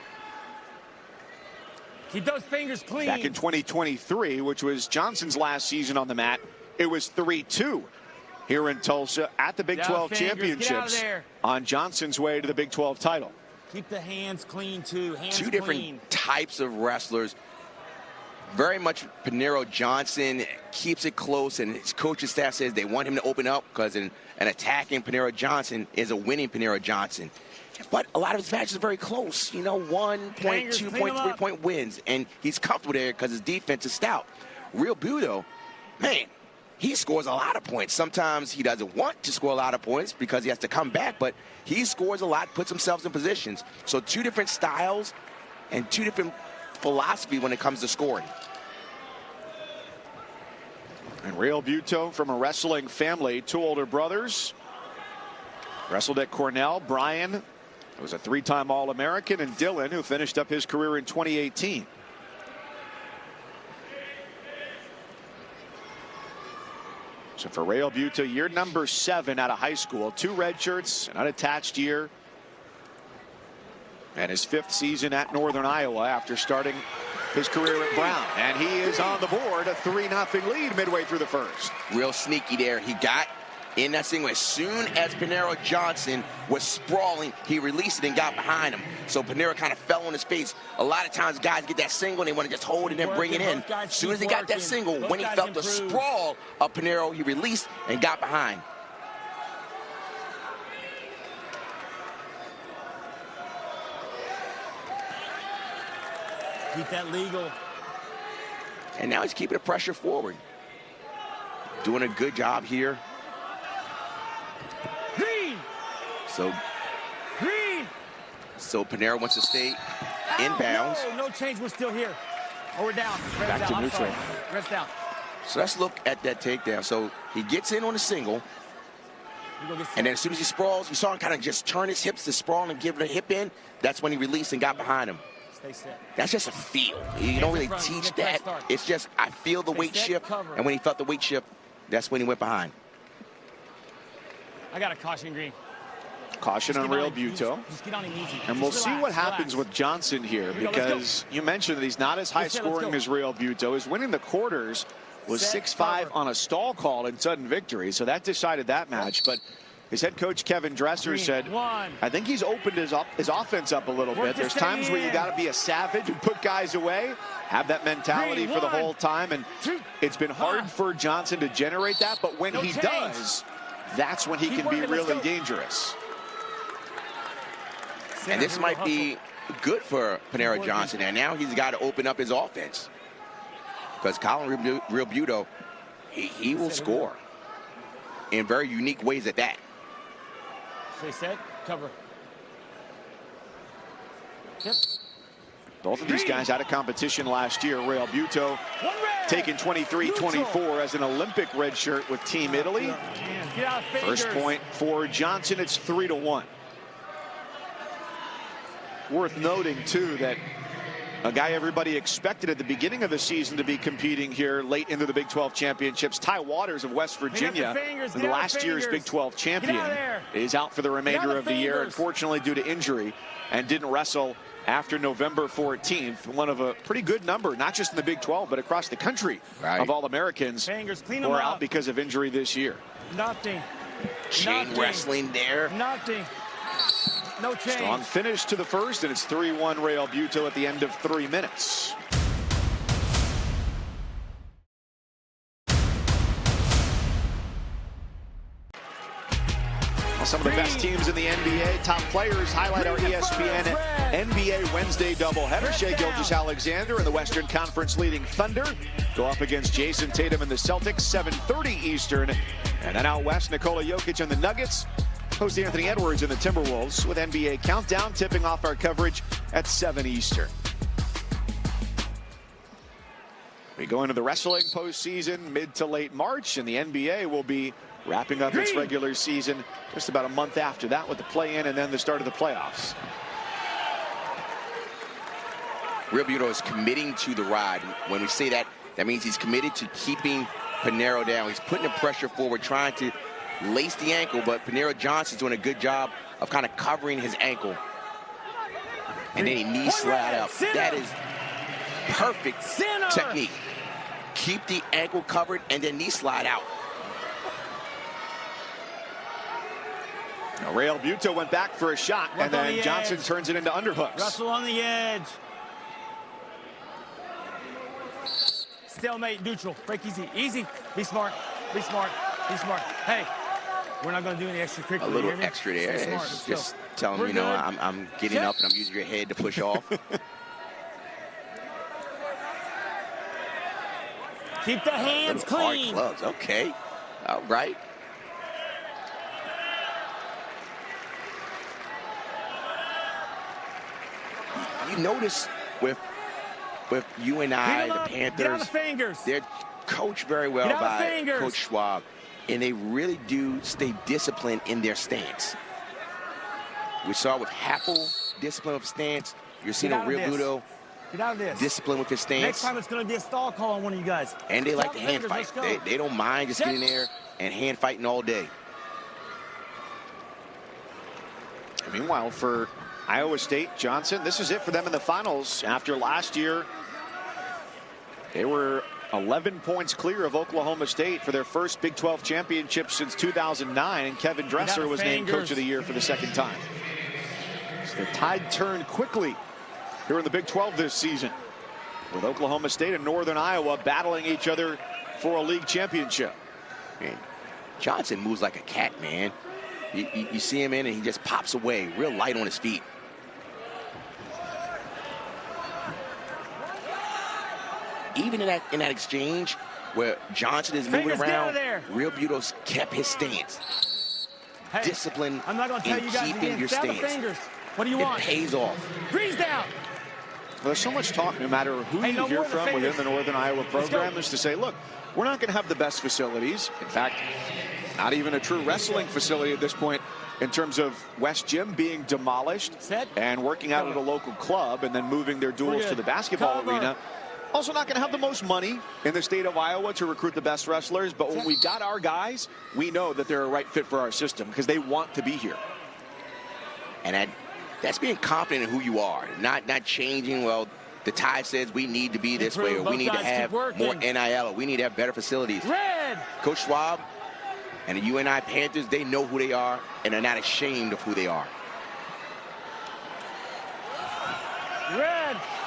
Keep those fingers clean. Back in 2023, which was Johnson's last season on the mat, it was 3-2 here in Tulsa at the Big 12 championships on Johnson's way to the Big 12 title. Keep the hands clean, too. Hands Two clean. different types of wrestlers. Very much Paniro Johnson keeps it close, and his coaching staff says they want him to open up because an attacking Paniro Johnson is a winning Paniro Johnson. But a lot of his matches are very close. You know, 1 point, 2 point, 3 point wins. And he's comfortable there because his defense is stout. Rail Buto, man, he scores a lot of points. Sometimes he doesn't want to score a lot of points because he has to come back. But he scores a lot, puts himself in positions. So 2 different styles and 2 different philosophy when it comes to scoring. And Rail Buto from a wrestling family, 2 older brothers. Wrestled at Cornell. Brian was a 3-time All-American, and Dylan, who finished up his career in 2018. So for Real Buto, year number 7 out of high school, 2 red shirts, an unattached year, and his 5th season at Northern Iowa after starting his career at Brown. And he is on the board, a 3-0 lead midway through the first. Real sneaky there. He got in that single. As soon as Panero Johnson was sprawling, he released it and got behind him. So Panero kind of fell on his face. A lot of times guys get that single and they want to just hold it and bring it in. As soon as he got that single, when he felt the sprawl of Panero, he released and got behind. Keep that legal. And now he's keeping the pressure forward. Doing a good job here. Green. So Panero wants to stay inbounds. No change. We're still here. Oh, we're down. Back to neutral. Rest down. So let's look at that takedown. So he gets in on a single. And then as soon as he sprawls, you saw him kind of just turn his hips to sprawl and give it a hip in. That's when he released and got behind him. Stay set. That's just a feel. You don't really teach that. It's just, I feel the weight shift. And when he felt the weight shift, that's when he went behind. I got a caution green. Caution on Real Buto. Just get on him easy. And we'll see what happens with Johnson here, because you mentioned that he's not as high scoring as Real Buto. His winning the quarters was 6-5 on a stall call in sudden victory, so that decided that match. But his head coach Kevin Dresser said, I think he's opened his offense up a little bit. There's times where you got to be a savage and put guys away, have that mentality for the whole time. And it's been hard for Johnson to generate that, but when he does, that's when he can be really dangerous. And this might be good for Panero Johnson. And now he's got to open up his offense. Because Colin Real Buto, he will score in very unique ways at that. Stay set, cover. Yep. Both of these guys out of competition last year. Real Buto taking 23-24 as an Olympic red shirt with Team Italy. First point for Johnson, it's 3-1. Worth noting, too, that a guy everybody expected at the beginning of the season to be competing here late into the Big 12 championships, Ty Waters of West Virginia, last year's Big 12 champion, is out for the remainder of the year, unfortunately due to injury, and didn't wrestle after November 14th. One of a pretty good number, not just in the Big 12, but across the country of All-Americans who are out because of injury this year. Nothing. Chain wrestling there. Nothing. No change. Strong finish to the first, and it's 3-1 Real Buto at the end of 3 minutes. Well, some of the best teams in the NBA, top players, highlight our ESPN NBA Wednesday doubleheader. Shai Gilgeous-Alexander and the Western Conference leading Thunder go up against Jason Tatum and the Celtics, 7:30 Eastern. And then out west, Nikola Jokic and the Nuggets host Anthony Edwards and the Timberwolves with NBA Countdown tipping off our coverage at 7 Eastern. We go into the wrestling postseason mid to late March, and the NBA will be wrapping up its regular season just about a month after that with the play-in and then the start of the playoffs. Real Buto is committing to the ride. When we say that, that means he's committed to keeping Panero down. He's putting the pressure forward, trying to lace the ankle, but Panero Johnson's doing a good job of kind of covering his ankle. And then he knee slide up. That is perfect technique. Keep the ankle covered and then knee slide out. Now, Real Buto went back for a shot, and then Johnson turns it into underhooks. Russell on the edge. Stalemate, neutral. Break easy. Easy. Be smart. Be smart. Be smart. Hey. We're not going to do any extracurricular. A little extra there. It's just telling me, you know, I'm getting up and I'm using your head to push off. Keep the hands clean. Hard gloves. Okay. All right. You notice with UNI, the Panthers, they're coached very well by Coach Schwab. And they really do stay disciplined in their stance. We saw with Happel, discipline of stance. You're seeing a Real Buto Get out of this. disciplined with his stance. Next time it's going to be a stall call on one of you guys. And they like Drop to hand fingers, fight. let's go. They don't mind just getting there and hand fighting all day. Meanwhile, for Iowa State, Johnson, this is it for them in the finals. After last year, they were 11 points clear of Oklahoma State for their first Big 12 championship since 2009, and Kevin Dresser was named Coach of the Year for the second time. So the tide turned quickly here in the Big 12 this season, with Oklahoma State and Northern Iowa battling each other for a league championship. Man, Johnson moves like a cat, man. You see him in and he just pops away, real light on his feet. Even in that exchange where Johnson is moving around, Real Buto's kept his stance. Hey, discipline I'm not going to tell in you guys keeping your stance. Fingers. What do you want? It pays off. Freeze down. Well, there's so much talk, no matter who you hear from within the Northern Iowa program, is to say, look, we're not going to have the best facilities. In fact, not even a true wrestling facility at this point, in terms of West Gym being demolished and working out at a local club and then moving their duels to the basketball arena. Also not going to have the most money in the state of Iowa to recruit the best wrestlers, but when we've got our guys, we know that they're a right fit for our system because they want to be here. And that's being confident in who you are, not changing. Well, the Tide says we need to be this way, or we need to have more NIL, or we need to have better facilities. Coach Schwab and the UNI Panthers, they know who they are, and they're not ashamed of who they are.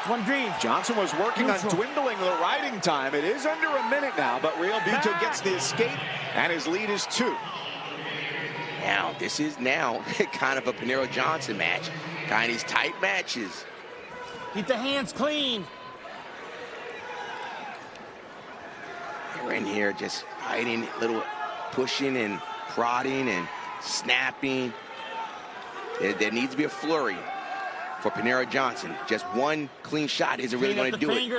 One green. Johnson was working on dwindling the riding time. It is under a minute now, but Real Buto gets the escape, and his lead is 2. Now, this is kind of a Paniro Johnson match. Kind of these tight matches. Keep the hands clean. They're in here just fighting, little pushing and prodding and snapping. There needs to be a flurry for Paniro Johnson. Just one clean shot isn't really going to do it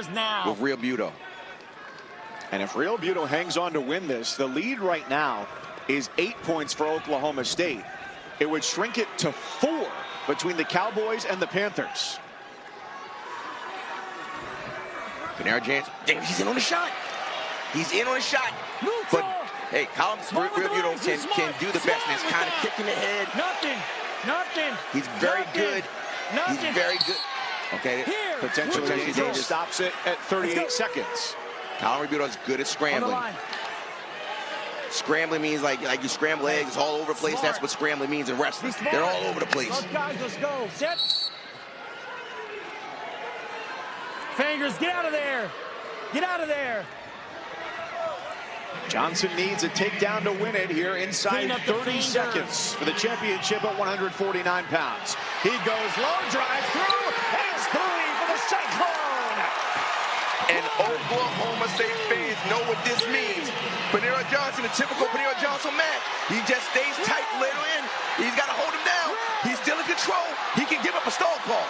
with Real Buto. And if Real Buto hangs on to win this, the lead right now is 8 points for Oklahoma State. It would shrink it to 4 between the Cowboys and the Panthers. Paniro Johnson, he's in on the shot. He's in on the shot. But hey, Real Buto can do the best, and it's kind of kicking the head. Nothing. He's very good. He's very good. Okay, potentially dangerous. Stops it at 38 seconds. Colin Real Buto is good at scrambling. Scrambling means like you scramble eggs, it's all over the place. That's what scrambling means in wrestling. They're all over the place. Guys, let's go. Set. Fingers, get out of there. Get out of there. Johnson needs a takedown to win it here inside 30 seconds for the championship at 149 pounds. He goes low, drive through, and it's 3 for the Cyclone. And Oklahoma State fans know what this means. Paniro Johnson, a typical Paniro Johnson match. He just stays tight, little in. He's got to hold him down. He's still in control. He can give up a stall call.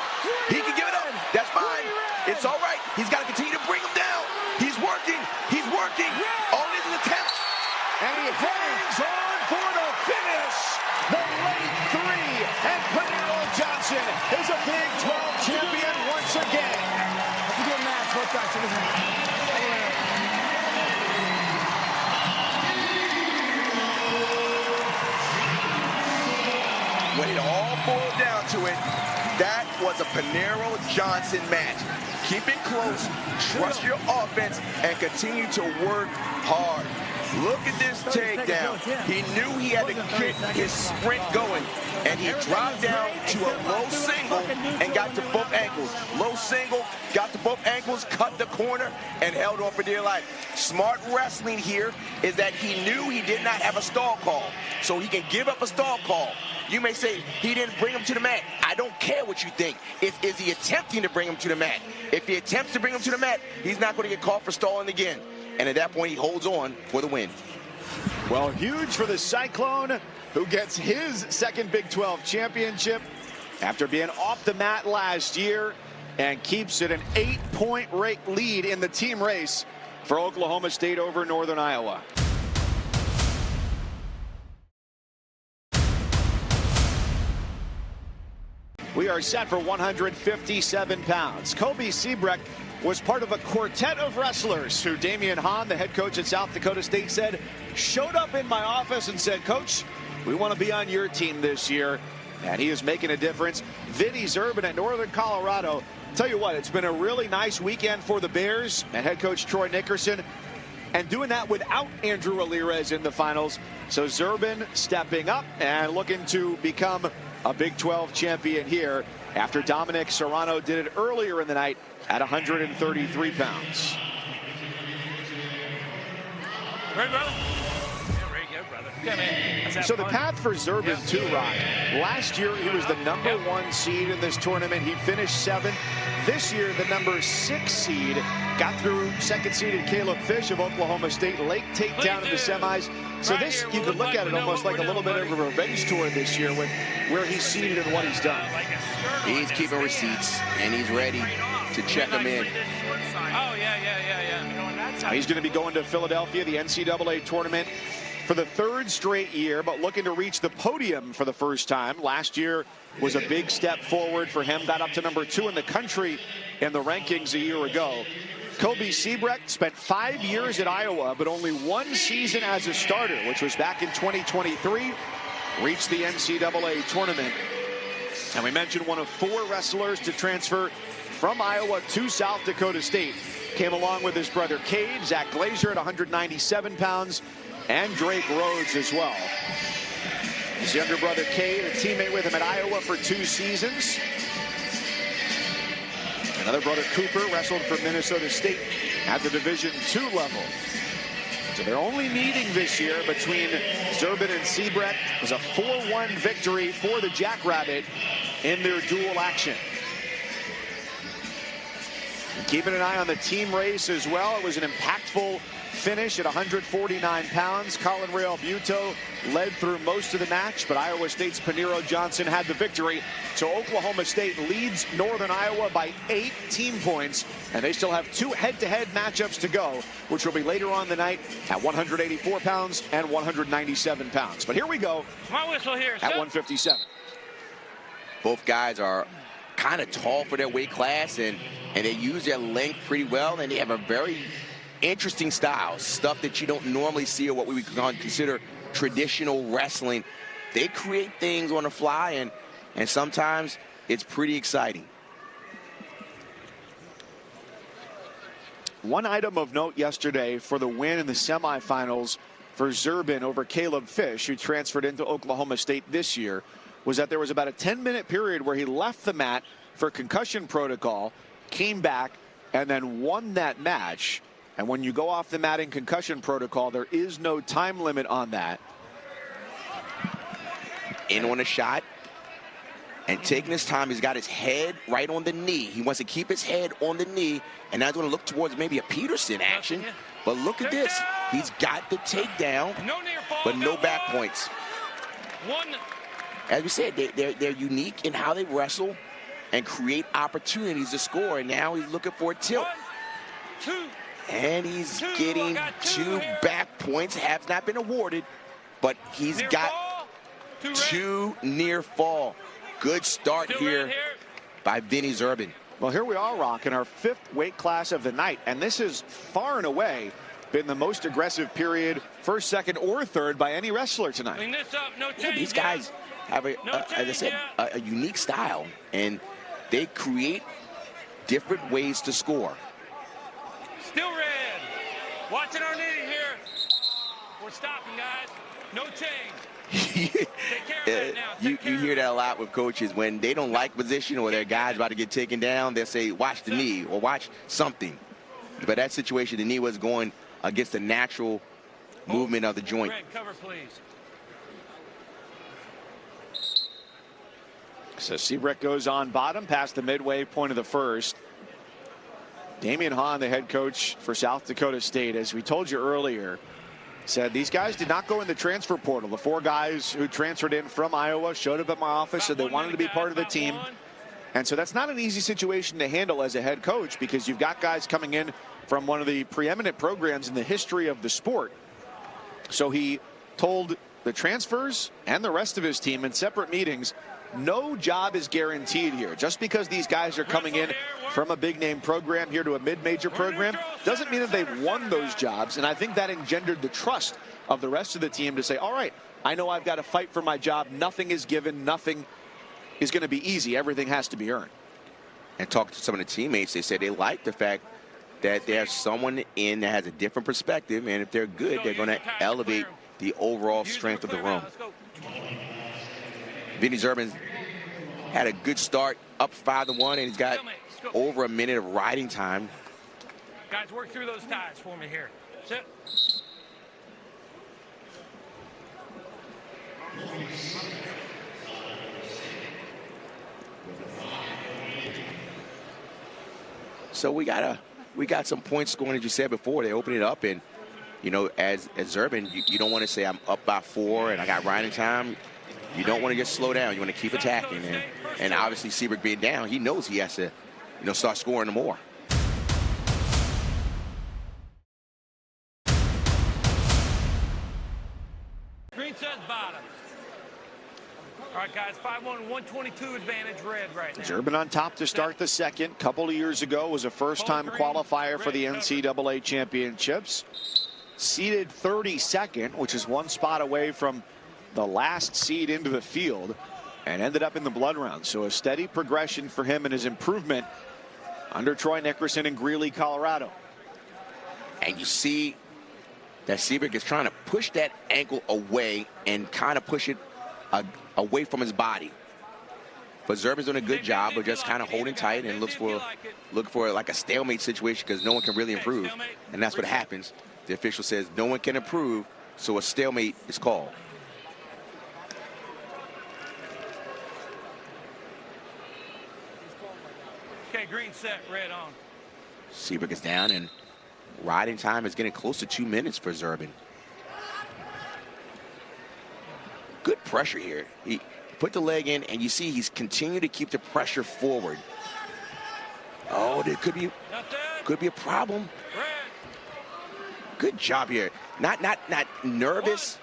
He can give it up. That's fine. It's all right. He's got to continue to bring him down. He's working. He's working. All it is an attempt. And he hangs on for the finish. The late 3. And Paniro Johnson is a Big 12 champion once again. That's a good match. Both guys. When it all boiled down to it, that was a Paniro Johnson match. Keep it close, trust your offense, and continue to work hard. Look at this takedown. He knew he had to get his sprint going, and he dropped down to a low single and got to both ankles. Low single, got to both ankles, cut the corner, and held on for dear life. Smart wrestling here is that he knew he did not have a stall call, so he can give up a stall call. You may say he didn't bring him to the mat. I don't care what you think. Is he attempting to bring him to the mat? If he attempts to bring him to the mat, he's not going to get caught for stalling again. And at that point, he holds on for the win. Well, huge for the Cyclone, who gets his second Big 12 championship after being off the mat last year, and keeps it an 8-point lead in the team race for Oklahoma State over Northern Iowa. We are set for 157 pounds. Kobe Siebrecht was part of a quartet of wrestlers who Damian Hahn, the head coach at South Dakota State, said showed up in my office and said, Coach, we want to be on your team this year. And he is making a difference. Vinny Zerbin at Northern Colorado. Tell you what, it's been a really nice weekend for the Bears and head coach Troy Nickerson. And doing that without Andrew Alirez in the finals. So Zerbin stepping up and looking to become a Big 12 champion here after Dominic Serrano did it earlier in the night at 133 pounds. Ready, brother? Yeah, ready, go, brother. Yeah, man. So the path for Zerbin too, Rock. Last year he was the number 1 seed in this tournament. He finished 7th. This year the number 6 seed got through second-seeded Caleb Fish of Oklahoma State. Late takedown in the semis. So this, you could look at it almost like a little bit of a revenge tour this year with where he's seated and what he's done. He's keeping receipts, and he's ready to check them in. Oh, yeah. He's going to be going to Philadelphia, the NCAA tournament, for the 3rd straight year, but looking to reach the podium for the first time. Last year was a big step forward for him. Got up to number 2 in the country in the rankings a year ago. Kobe Siebrecht spent 5 years at Iowa, but only 1 season as a starter, which was back in 2023. Reached the NCAA tournament. And we mentioned one of 4 wrestlers to transfer from Iowa to South Dakota State. Came along with his brother Cade, Zach Glazier at 197 pounds, and Drake Rhodes as well. His younger brother Cade, a teammate with him at Iowa for 2 seasons. Another brother Cooper wrestled for Minnesota State at the Division II level. So their only meeting this year between Zerbin and Siebrecht was a 4-1 victory for the Jackrabbit in their dual action. And keeping an eye on the team race as well. It was an impactful finish at 149 pounds. Colin Real Buto led through most of the match, but Iowa State's Paniro Johnson had the victory. So Oklahoma State leads Northern Iowa by 18 points, and they still have 2 head-to-head matchups to go, which will be later on the night at 184 pounds and 197 pounds. But here we go My whistle here, at 157. Both guys are kind of tall for their weight class, and they use their length pretty well, and they have a very interesting style, stuff that you don't normally see or what we would consider traditional wrestling. They create things on the fly, and sometimes it's pretty exciting. One item of note yesterday for the win in the semifinals for Zerbin over Caleb Fish, who transferred into Oklahoma State this year, was that there was about a 10-minute period where he left the mat for concussion protocol, came back, and then won that match. And when you go off the mat in concussion protocol, there is no time limit on that. In on a shot and taking his time. He's got his head right on the knee. He wants to keep his head on the knee, and now he's going to look towards maybe a Peterson action. But look at this. He's got the takedown, but no back points. As we said, they're unique in how they wrestle and create opportunities to score. And now he's looking for a tilt. And he's getting 2 back points. Have not been awarded, but he's got 2 near fall. Good start here by Vinny Zerbin. Well, here we are, Rock, in our 5th weight class of the night, and this is far and away been the most aggressive period, 1st, 2nd, or 3rd by any wrestler tonight. Yeah, these guys have, as I said, a unique style, and they create different ways to score. Still red. Watching our knee here. We're stopping, guys. No change. Take care of that now. You hear that a lot with coaches. When they don't like position or their guy's about to get taken down, they'll say, watch the knee or watch something. But that situation, the knee was going against the natural movement of the joint. Red, cover, please. So Siebrecht goes on bottom past the midway point of the 1st. Damian Hahn, the head coach for South Dakota State, as we told you earlier, said these guys did not go in the transfer portal. The 4 guys who transferred in from Iowa showed up at my office, said they wanted to be part of the team. And so that's not an easy situation to handle as a head coach, because you've got guys coming in from one of the preeminent programs in the history of the sport. So he told the transfers and the rest of his team in separate meetings, no job is guaranteed here. Just because these guys are coming in from a big name program here to a mid-major program doesn't mean that they've won those jobs. And I think that engendered the trust of the rest of the team to say, all right, I know I've got to fight for my job. Nothing is given. Nothing is going to be easy. Everything has to be earned. And talking to some of the teammates, they said they like the fact that there's someone in that has a different perspective, and if they're good, they're going to elevate the overall strength of the room. Vinny Zurban had a good start, up 5-1, and he's got over a minute of riding time. Guys, work through those ties for me here. Sit. So we got some points scoring, as you said before. They open it up, and you know, as Zurban, you don't want to say I'm up by 4 and I got riding time. You don't want to just slow down. You want to keep attacking, and obviously Seabrook being down, he knows he has to, you know, start scoring more. Green says bottom. All right, guys, 5-1, 122 advantage red right now. Zurban on top to start the second. Couple of years ago was a first-time qualifier for the NCAA championships. Seeded 32nd, which is 1 spot away from the last seed into the field, and ended up in the blood round. So a steady progression for him and his improvement under Troy Nickerson in Greeley, Colorado. And you see that Seabrook is trying to push that ankle away and kind of push it away from his body. But Zurban's doing a good job of just kind of holding tight and look for like a stalemate situation, because no one can really improve. And that's what happens. The official says no one can improve, so a stalemate is called. Okay, green set, red on. Seabrook is down, and riding time is getting close to 2 minutes for Zurban. Good pressure here. He put the leg in, and you see he's continued to keep the pressure forward. Oh, there could be a problem. Red. Good job here. Not nervous.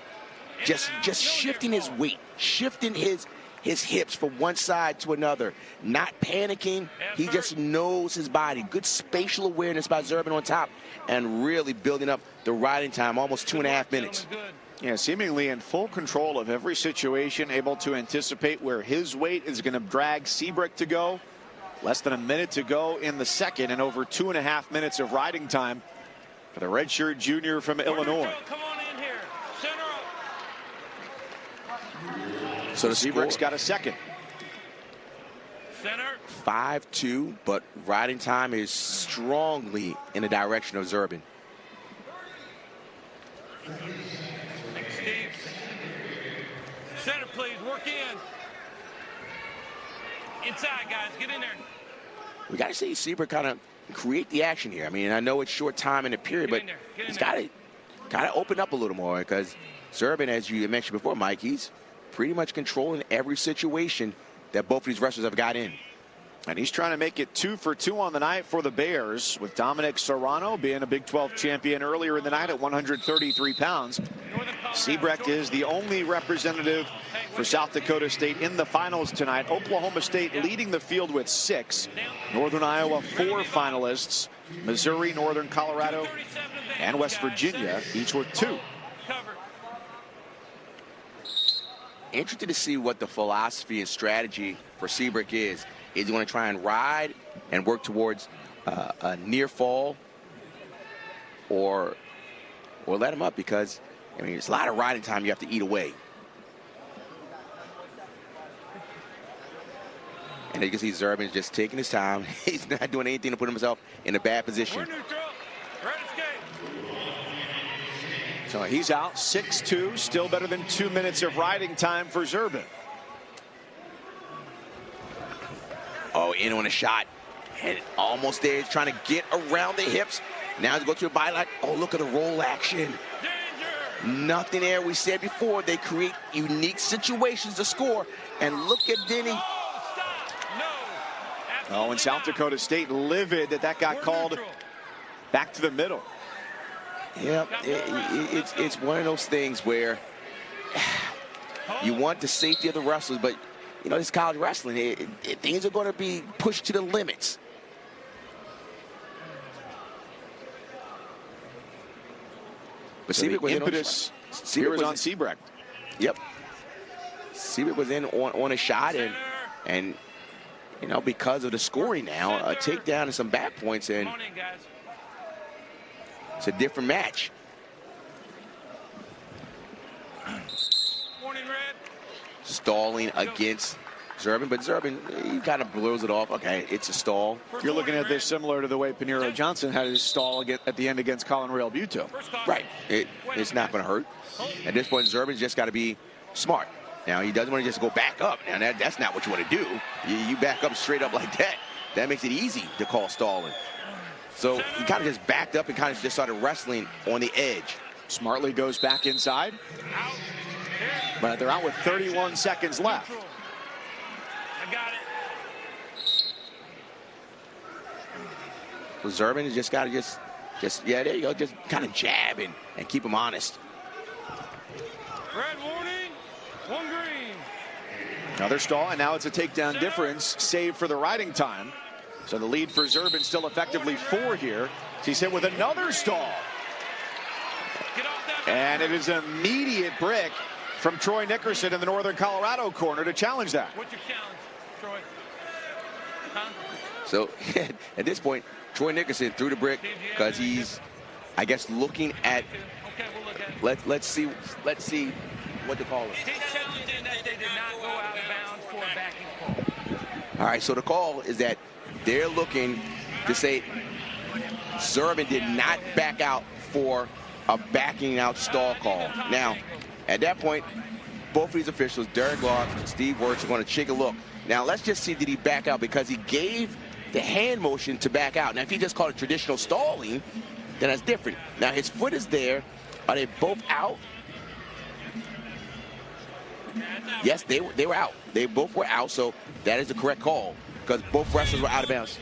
Just shifting his weight, shifting his hips from one side to another. Not panicking. He just knows his body. Good spatial awareness by Zurban on top, and really building up the riding time, almost 2.5 minutes. Yeah, seemingly in full control of every situation, able to anticipate where his weight is going to drag Seabrook to go. Less than a minute to go in the second, and over 2.5 minutes of riding time for the redshirt junior from Illinois. Come on in here. Center up. So the Seabrook's score, got a second. Center. 5-2, but riding time is strongly in the direction of Zurban. Thanks, Steve. Center, please. Work in. Inside, guys. Get in there. We got to see Seabrook kind of create the action here. I mean, I know it's short time in the period, but he's got to open up a little more, because Zurban, as you mentioned before, Mike, he's pretty much controlling every situation that both of these wrestlers have got in. And he's trying to make it 2 for 2 on the night for the Bears, with Dominic Serrano being a Big 12 champion earlier in the night at 133 pounds. Seabrook is the only representative for South Dakota State in the finals tonight. Oklahoma State leading the field with 6. Northern Iowa 4 finalists. Missouri, Northern Colorado, and West Virginia each with 2. Interested to see what the philosophy and strategy for Seabrook is. Is he going to try and ride and work towards a near fall, or let him up? Because, I mean, it's a lot of riding time you have to eat away. And you can see Zurban's just taking his time. He's not doing anything to put himself in a bad position. We're neutral. Red escape. So he's out 6-2, still better than 2 minutes of riding time for Zurban. Oh, in on a shot, and almost there. He's trying to get around the hips. Now he's going to a body lock. Oh, look at the roll action. Danger. Nothing there. We said before, they create unique situations to score. And look at Vinny. Oh, stop. No. Oh, and South Dakota State livid that got called back to the middle. Yep, it's one of those things where you want the safety of the wrestlers, but you know, this college wrestling, things are going to be pushed to the limits. But So Seabrook the was impetus in here is on Seabrook. Yep. Seabrook was in on a shot, and you know, because of the scoring now, a takedown and some back points, and Come on in, guys. it's a different match. Warning, red. Stalling against Zurban, but Zurban, he kind of blows it off. Okay, it's a stall. You're looking at this similar to the way Paniro Johnson had his stall at the end against Colin Real Buto. Right. It's not going to hurt. At this point, Zurban's just got to be smart. Now, he doesn't want to just go back up. Now, that's not what you want to do. You back up straight up like that. That makes it easy to call stalling. So he kind of just backed up and kind of just started wrestling on the edge. Smartly goes back inside. But they're out with 31 seconds left. I got it. Zurban has just got to just yeah, there you go, just kind of jab and keep him honest. Red warning. One green. Another stall, and now it's a takedown difference, save for the riding time. So the lead for Zurban still effectively 4 here. He's hit with another stall. Get off that. And it is an immediate brick from Troy Nickerson in the Northern Colorado corner to challenge that. What's your challenge, Troy? Huh? So at this point, Troy Nickerson threw the brick because he's, I guess, looking at. Okay, we'll look at it. Let's see what to call it. He's challenging that they did not go out of bounds for a backing call. All right, so the call is that they're looking to say Zurban did not back out for a backing out stall call. Now, at that point, both of these officials, Derek Law and Steve Wirtz, are going to take a look. Now, let's just see, did he back out? Because he gave the hand motion to back out. Now, if he just called it traditional stalling, then that's different. Now, his foot is there. Are they both out? Yes, they were out. They both were out, so that is the correct call because both wrestlers were out of bounds.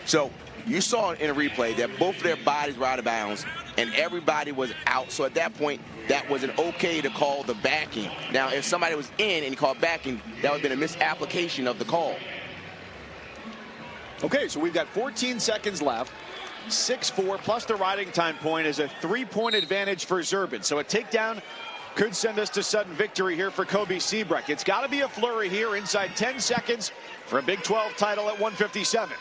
So you saw in a replay that both of their bodies were out of bounds and everybody was out. So at that point, that was an okay to call the backing. Now, if somebody was in and he called backing, that would have been a misapplication of the call. Okay, so we've got 14 seconds left. 6-4 plus the riding time point is a 3-point advantage for Zurban. So a takedown could send us to sudden victory here for Kobe Seabrook. It's got to be a flurry here inside 10 seconds for a Big 12 title at 157.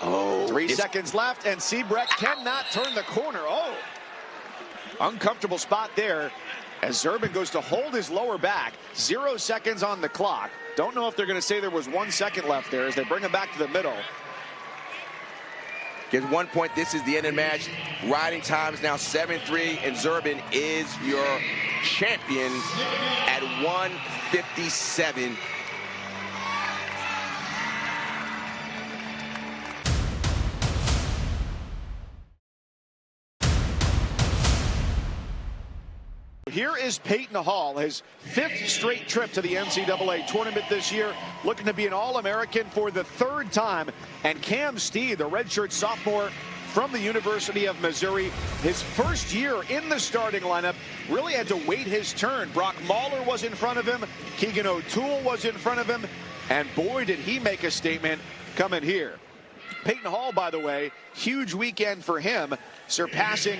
Oh, 3 seconds left, and Seabrook cannot turn the corner. Oh, uncomfortable spot there as Zurban goes to hold his lower back. 0 seconds on the clock. Don't know if they're going to say there was 1 second left there as they bring him back to the middle. Gets 1 point. This is the end of the match. Riding time is now 7-3, and Zurban is your champion at 157. Here is Peyton Hall, his 5th straight trip to the NCAA tournament this year, looking to be an All-American for the 3rd time. And Cam Steed, the redshirt sophomore from the University of Missouri, his first year in the starting lineup, really had to wait his turn. Brock Mahler was in front of him, Keegan O'Toole was in front of him, and boy, did he make a statement coming here. Peyton Hall, by the way, huge weekend for him, surpassing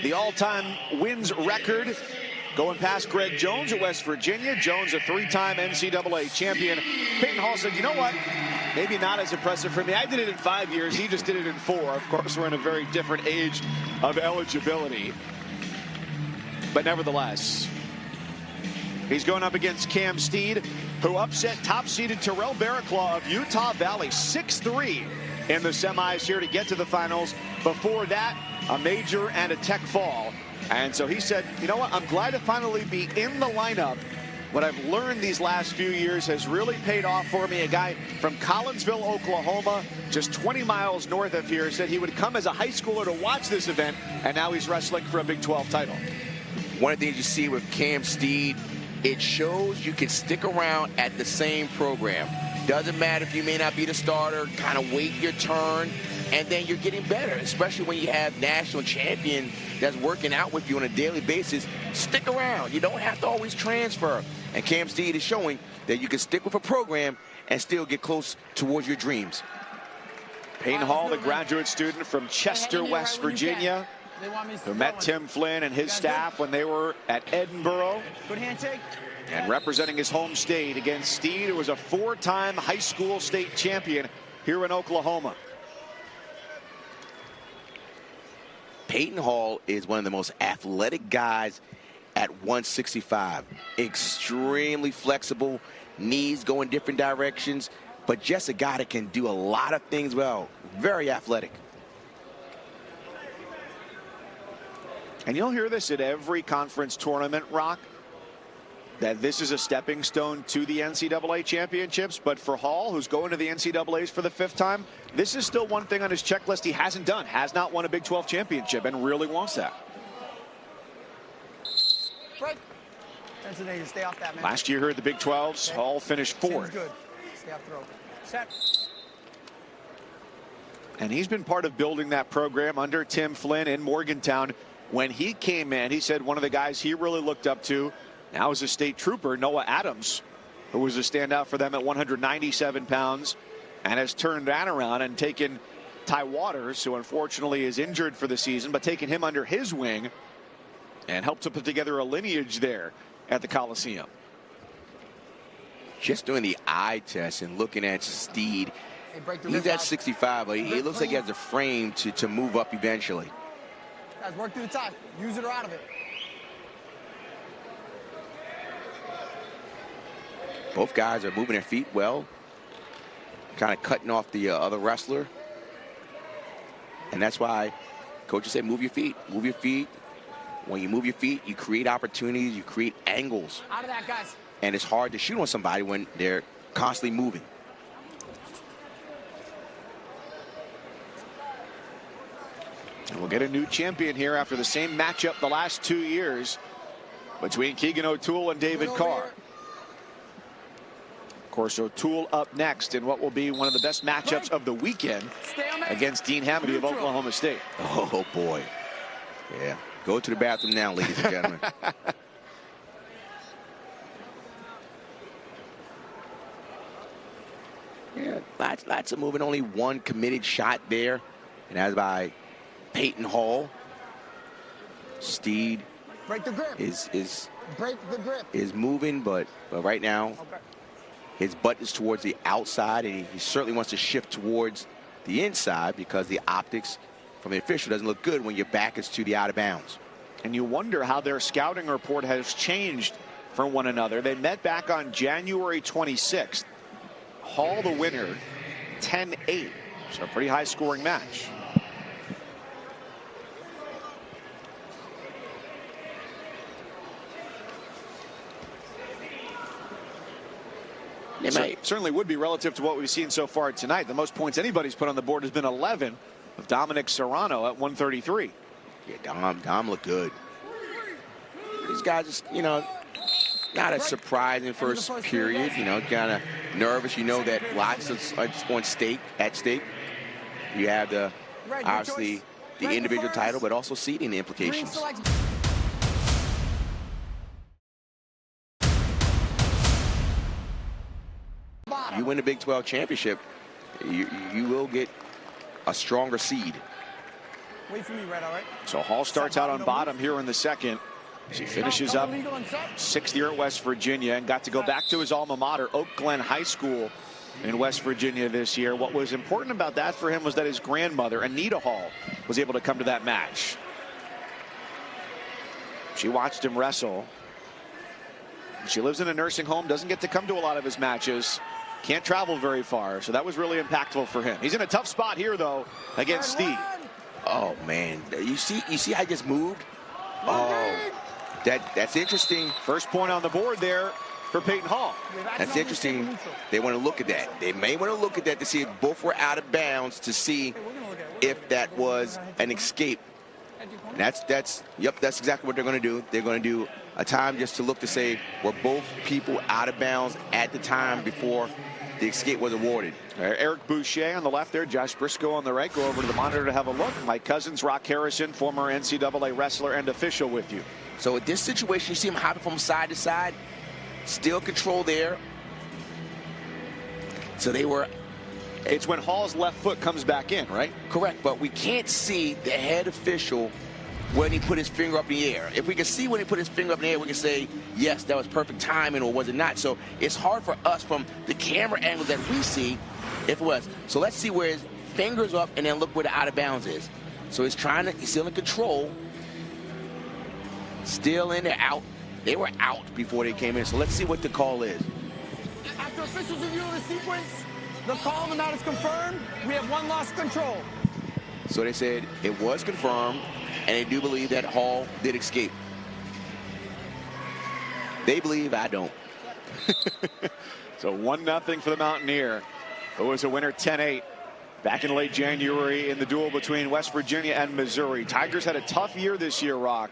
the all-time wins record, going past Greg Jones at West Virginia. Jones, a 3-time NCAA champion. Peyton Hall said, you know what? Maybe not as impressive for me. I did it in 5 years. He just did it in 4. Of course, we're in a very different age of eligibility. But nevertheless, he's going up against Cam Steed, who upset top-seeded Terrell Barraclaw of Utah Valley 6-3 in the semis here to get to the finals. Before that, a major and a tech fall. And so he said, you know what, I'm glad to finally be in the lineup. What I've learned these last few years has really paid off for me. A guy from Collinsville, Oklahoma, just 20 miles north of here, said he would come as a high schooler to watch this event, and now he's wrestling for a Big 12 title. One of the things you see with Cam Steed, it shows you can stick around at the same program. Doesn't matter if you may not be the starter, kind of wait your turn, and then you're getting better, especially when you have national champion that's working out with you on a daily basis. Stick around. You don't have to always transfer. And Cam Steed is showing that you can stick with a program and still get close towards your dreams. Peyton Hall, the graduate student from Chester, West Virginia, who met Tim Flynn and his staff when they were at Edinburgh. Good handshake. And representing his home state against Steed, who was a 4-time high school state champion here in Oklahoma. Peyton Hall is one of the most athletic guys at 165. Extremely flexible, knees go in different directions, but just a guy that can do a lot of things well. Very athletic. And you'll hear this at every conference tournament, Rock, that this is a stepping stone to the NCAA championships. But for Hall, who's going to the NCAAs for the 5th time, this is still one thing on his checklist he hasn't done. Has not won a Big 12 championship and really wants that. Right. Stay off that, man. Last year here at the Big 12s, okay. Hall finished 4th. Good. Stay off throw. Set. And he's been part of building that program under Tim Flynn in Morgantown. When he came in, he said one of the guys he really looked up to now is a state trooper, Noah Adams, who was a standout for them at 197 pounds and has turned that around and taken Ty Waters, who unfortunately is injured for the season, but taken him under his wing and helped to put together a lineage there at the Coliseum. Just doing the eye test and looking at Steed, he's at 65, but he looks like he has a frame to move up eventually. Guys, work through the top. Use it or out of it. Both guys are moving their feet well, kind of cutting off the other wrestler. And that's why coaches say move your feet, move your feet. When you move your feet, you create opportunities, you create angles. Out of that, guys. And it's hard to shoot on somebody when they're constantly moving. And we'll get a new champion here after the same matchup the last 2 years between Keegan O'Toole and David Carr. Of course, O'Toole up next in what will be one of the best matchups of the weekend against Dean Hamady of Oklahoma State. Oh, boy. Yeah. Go to the bathroom now, ladies and gentlemen. Yeah, lots of moving. Only one committed shot there. And that's by Peyton Hall. Steed break the grip. is moving, but right now his butt is towards the outside, and he certainly wants to shift towards the inside because the optics from the official doesn't look good when your back is to the out of bounds. And you wonder how their scouting report has changed from one another. They met back on January 26th. Hall the winner, 10-8. So a pretty high scoring match. Certainly would be relative to what we've seen so far tonight. The most points anybody's put on the board has been 11 of Dominic Serrano at 133. Yeah, Dom looked good. These guys, just, you know, not a surprising first period. You know, kind of nervous. You know that lots of at stake. You have the obviously the individual title, but also seeding implications. You win the Big 12 championship, you will get a stronger seed. Wait for me, Red, all right? So Hall starts out on bottom here in the second. He finishes up 6th year at West Virginia and got to go back to his alma mater, Oak Glen High School in West Virginia this year. What was important about that for him was that his grandmother, Anita Hall, was able to come to that match. She watched him wrestle. She lives in a nursing home, doesn't get to come to a lot of his matches. Can't travel very far, so that was really impactful for him. He's in a tough spot here, though, against Steve. Oh, man. You see how I just moved? Oh, that's interesting. First point on the board there for Peyton Hall. That's interesting. They want to look at that. They may want to look at that to see if both were out of bounds, to see if that was an escape. And that's exactly what they're going to do. They're going to do a time just to look to say, were both people out of bounds at the time before the escape was awarded. Eric Boucher on the left there, Josh Briscoe on the right. Go over to the monitor to have a look. Mike Cousins, Rock Harrison, former NCAA wrestler and official with you. So in this situation, you see him hopping from side to side. Still control there. So they were... It's when Hall's left foot comes back in, right? Correct, but we can't see the head official when he put his finger up in the air. If we can see when he put his finger up in the air, we can say, yes, that was perfect timing, or was it not? So it's hard for us from the camera angle that we see if it was. So let's see where his finger's up, and then look where the out of bounds is. So he's still in control. Still in there, out. They were out before they came in. So let's see what the call is. After officials review the sequence, the call on the mat is confirmed. We have one lost control. So they said it was confirmed, and they do believe that Hall did escape. They believe, I don't. So 1-0 for the Mountaineer, who was a winner 10-8 back in late January in the duel between West Virginia and Missouri. Tigers had a tough year this year, Rock.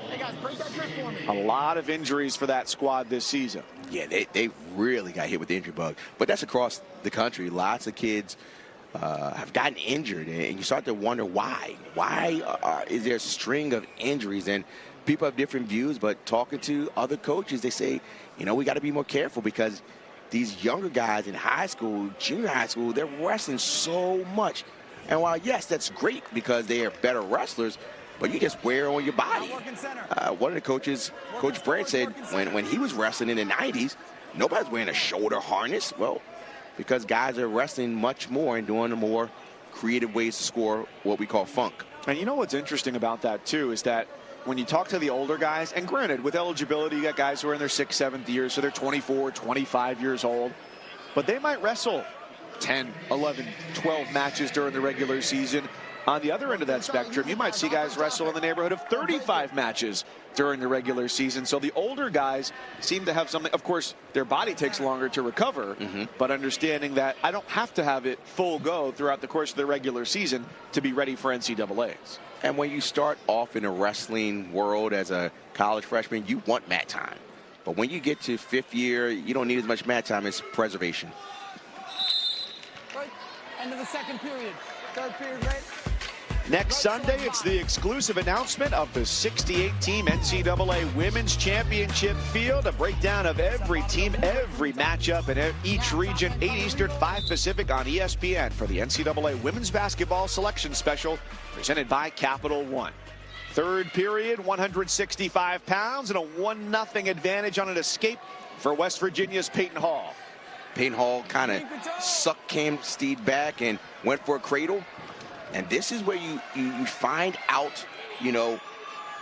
Hey guys, break that grip for me. A lot of injuries for that squad this season. Yeah, they really got hit with the injury bug. But that's across the country. Lots of kids have gotten injured, and you start to wonder why. Why is there a string of injuries? And people have different views, but talking to other coaches, they say, you know, we got to be more careful because these younger guys in high school, junior high school, they're wrestling so much. And while, yes, that's great because they are better wrestlers, but you just wear on your body. One of the coaches, Coach Brand, said when he was wrestling in the 90s, nobody's wearing a shoulder harness. Well, because guys are wrestling much more and doing the more creative ways to score what we call funk. And you know what's interesting about that, too, is that when you talk to the older guys, and granted, with eligibility, you got guys who are in their 6th, 7th year, so they're 24, 25 years old, but they might wrestle 10, 11, 12 matches during the regular season. On the other end of that spectrum, you might see guys wrestle in the neighborhood of 35 matches during the regular season. So the older guys seem to have something. Of course, their body takes longer to recover, but understanding that I don't have to have it full go throughout the course of the regular season to be ready for NCAAs. And when you start off in the wrestling world as a college freshman, you want mat time. But when you get to 5th year, you don't need as much mat time as preservation. Right. End of the second period. Third period, right? Next Sunday, it's the exclusive announcement of the 68-team NCAA Women's Championship field. A breakdown of every team, every matchup in each region, 8 Eastern, 5 Pacific on ESPN for the NCAA Women's Basketball Selection Special presented by Capital One. Third period, 165 pounds and a 1-0 advantage on an escape for West Virginia's Peyton Hall. Peyton Hall kind of sucked Cam Steed back and went for a cradle. And this is where you find out, you know,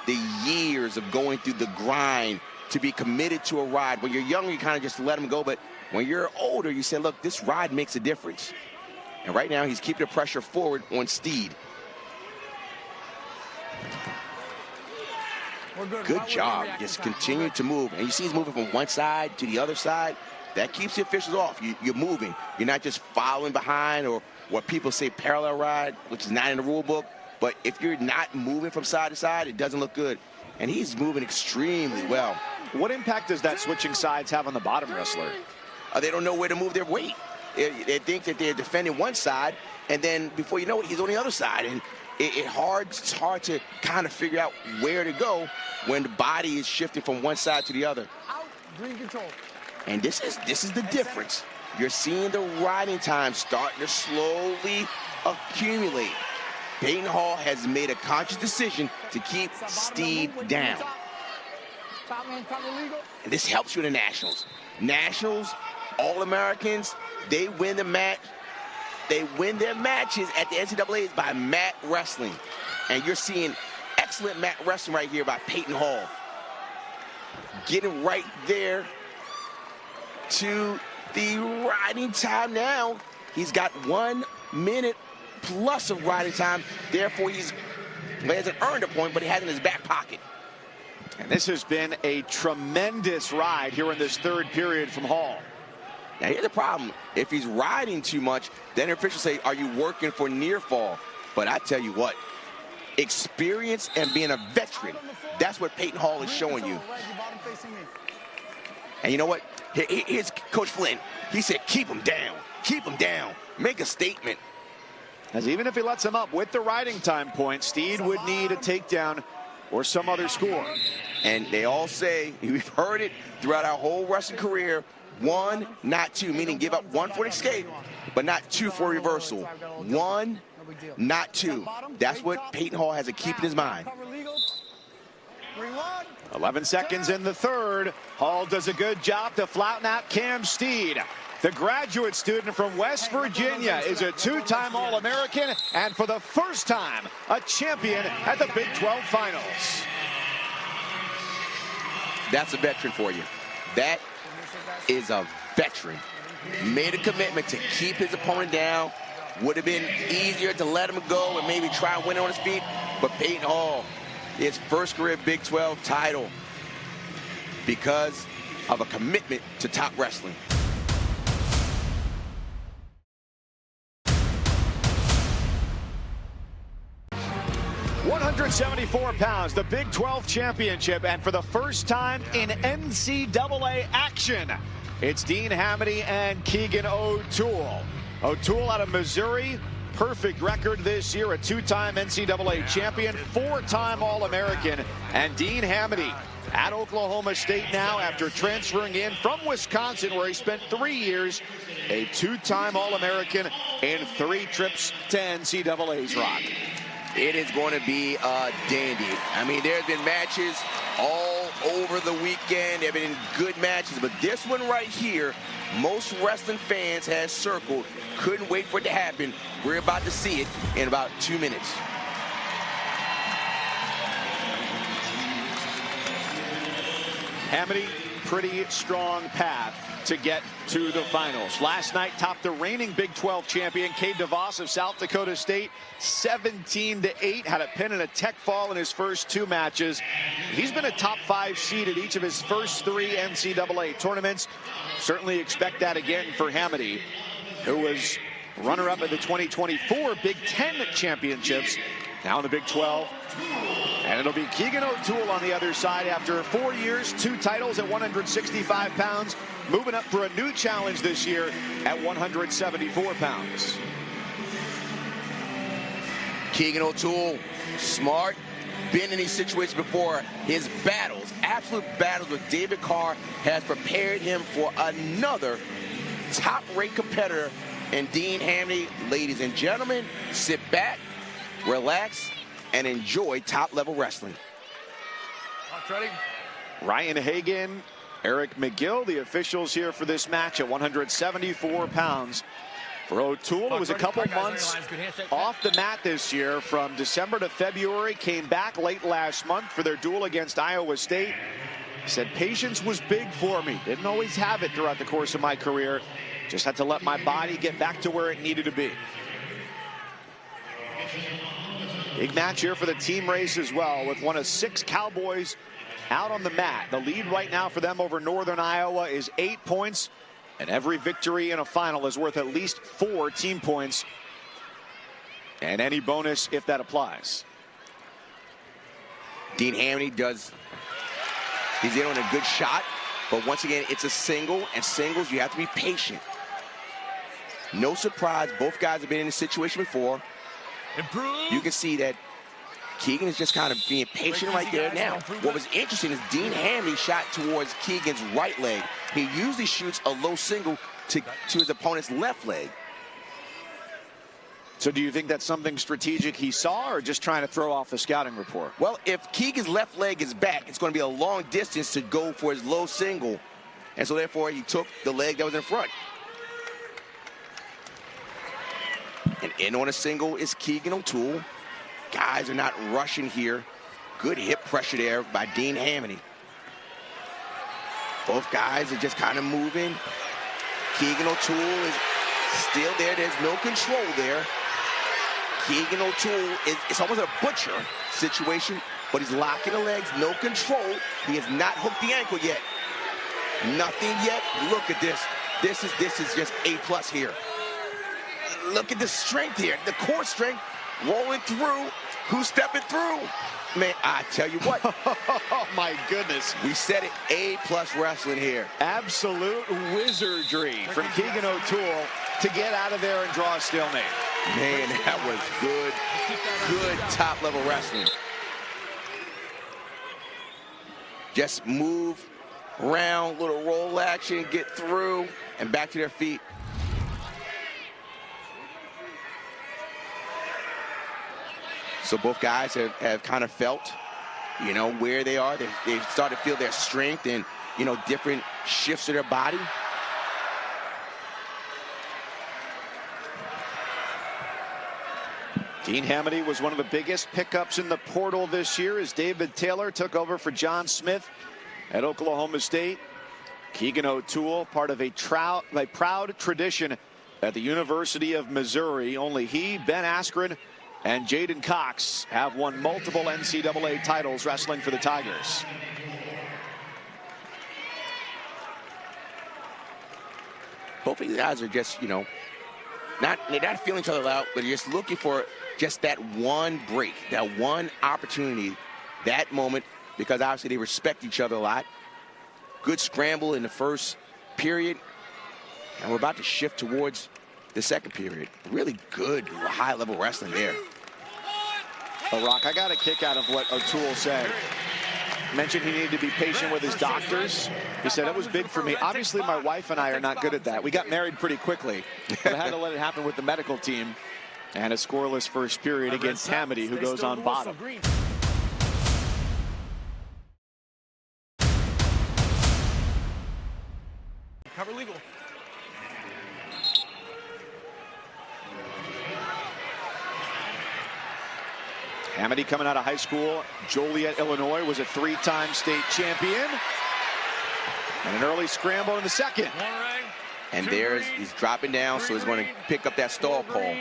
the years of going through the grind to be committed to a ride. When you're younger, you kind of just let them go. But when you're older, you say, look, this ride makes a difference. And right now, he's keeping the pressure forward on Steed. Good job. Just continue to move. And you see he's moving from one side to the other side. That keeps the officials off. You're moving. You're not just following behind or what people say parallel ride, which is not in the rule book. But if you're not moving from side to side, it doesn't look good. And he's moving extremely well. What impact does that switching sides have on the bottom wrestler? They don't know where to move their weight. They think that they're defending one side, and then before you know it, he's on the other side. And it's hard to kind of figure out where to go when the body is shifting from one side to the other. Out, green control. And this is the difference. You're seeing the riding time starting to slowly accumulate. Peyton Hall has made a conscious decision to keep Steed down. And this helps you in the Nationals. Nationals, All-Americans, they win the match. They win their matches at the NCAAs by mat wrestling. And you're seeing excellent mat wrestling right here by Peyton Hall. Getting right there to the riding time now. He's got 1 minute plus of riding time. Therefore, he hasn't earned a point, but he has it in his back pocket. And this has been a tremendous ride here in this third period from Hall. Now, here's the problem. If he's riding too much, then officials say, are you working for near fall? But I tell you what, experience and being a veteran, that's what Peyton Hall is showing you. And you know what? Here's Coach Flynn. He said, keep him down. Keep him down. Make a statement. As even if he lets him up with the riding time point, Steed would need a takedown or some other score. And they all say, we've heard it throughout our whole wrestling career, 1, not 2, meaning give up 1 for an escape, but not 2 for a reversal. 1, not 2. That's what Peyton Hall has to keep in his mind. 11 seconds in the third. Hall does a good job to flatten out Cam Steed. The graduate student from West Virginia is a 2-time All-American and for the first time a champion at the Big 12 Finals. That's a veteran for you. That is a veteran. Made a commitment to keep his opponent down. Would have been easier to let him go and maybe try and win on his feet. But Peyton Hall, his first career Big 12 title because of a commitment to top wrestling. 174 pounds, the Big 12 championship, and for the first time in NCAA action, it's Dean Hamady and Keegan O'Toole. O'Toole out of Missouri, perfect record this year, a 2-time NCAA champion, 4-time All-American, and Dean Hamady at Oklahoma State now after transferring in from Wisconsin, where he spent 3 years, a 2-time All-American and 3 trips to NCAA's Rock. It is going to be a dandy. I mean, there's been matches all over the weekend. There have been good matches, but this one right here, most wrestling fans have circled. Couldn't wait for it to happen. We're about to see it in about 2 minutes. Hamady, pretty strong path to get to the finals. Last night topped the reigning Big 12 champion Cade DeVos of South Dakota State 17-8, had a pin and a tech fall in his first 2 matches. He's been a top 5 seed at each of his first 3 NCAA tournaments. Certainly expect that again for Hamady, who was runner-up at the 2024 Big 10 championships, now in the Big 12. And it'll be Keegan O'Toole on the other side after 4 years, 2 titles at 165 pounds, moving up for a new challenge this year at 174 pounds. Keegan O'Toole, smart, been in these situations before. His battles, absolute battles with David Carr, has prepared him for another top-rate competitor in Dean Hamady. Ladies and gentlemen, sit back, relax, and enjoy top-level wrestling. Ready? Ryan Hagan, Eric McGill, the officials here for this match at 174 pounds. For O'Toole, it was a couple months off the mat this year from December to February, came back late last month for their duel against Iowa State. He said, patience was big for me. Didn't always have it throughout the course of my career. Just had to let my body get back to where it needed to be. Big match here for the team race as well, with one of 6 Cowboys out on the mat. The lead right now for them over Northern Iowa is 8 points, and every victory in a final is worth at least 4 team points, and any bonus if that applies. Dean Hamady he's in on a good shot, but once again, it's a single, and singles, you have to be patient. No surprise, both guys have been in this situation before. Improve. You can see that Keegan is just kind of being patient right there now. What was interesting is Dean Hamady shot towards Keegan's right leg. He usually shoots a low single to his opponent's left leg. So do you think that's something strategic he saw, or just trying to throw off the scouting report? Well, if Keegan's left leg is back, it's going to be a long distance to go for his low single. And so therefore he took the leg that was in front. And in on a single is Keegan O'Toole. Guys are not rushing here. Good hip pressure there by Dean Hamady. Both guys are just kind of moving. Keegan O'Toole is still there. There's no control there. Keegan O'Toole it's almost a butcher situation, but he's locking the legs, no control. He has not hooked the ankle yet. Nothing yet. Look at this. This is just A+ here. Look at the strength here, the core strength rolling through. Who's stepping through? Man, I tell you what. Oh, my goodness. We said it, A+ wrestling here. Absolute wizardry from Keegan O'Toole to get out of there and draw a stalemate. Man, that was good top-level wrestling. Just move around, little roll action, get through, and back to their feet. So both guys have kind of felt, you know, where they are. They've started to feel their strength and, you know, different shifts of their body. Dean Hamady was one of the biggest pickups in the portal this year as David Taylor took over for John Smith at Oklahoma State. Keegan O'Toole, part of a proud tradition at the University of Missouri. Only he, Ben Askren, and Jaden Cox have won multiple NCAA titles wrestling for the Tigers. Both of these guys are just, you know, they're not feeling each other out, but they're just looking for just that one break, that one opportunity, that moment, because obviously they respect each other a lot. Good scramble in the first period, and we're about to shift towards the second period. Really good high-level wrestling there. Rock, I got a kick out of what O'Toole said. Mentioned he needed to be patient with his doctors. He said, it was big for me. Obviously, my wife and I are not good at that. We got married pretty quickly, but I had to let it happen with the medical team. And a scoreless first period against Hamady, who goes on bottom. Cover legal. Hamady coming out of high school, Joliet, Illinois, was a 3-time state champion. And an early scramble in the second. And he's dropping down, so he's going to pick up that stall call.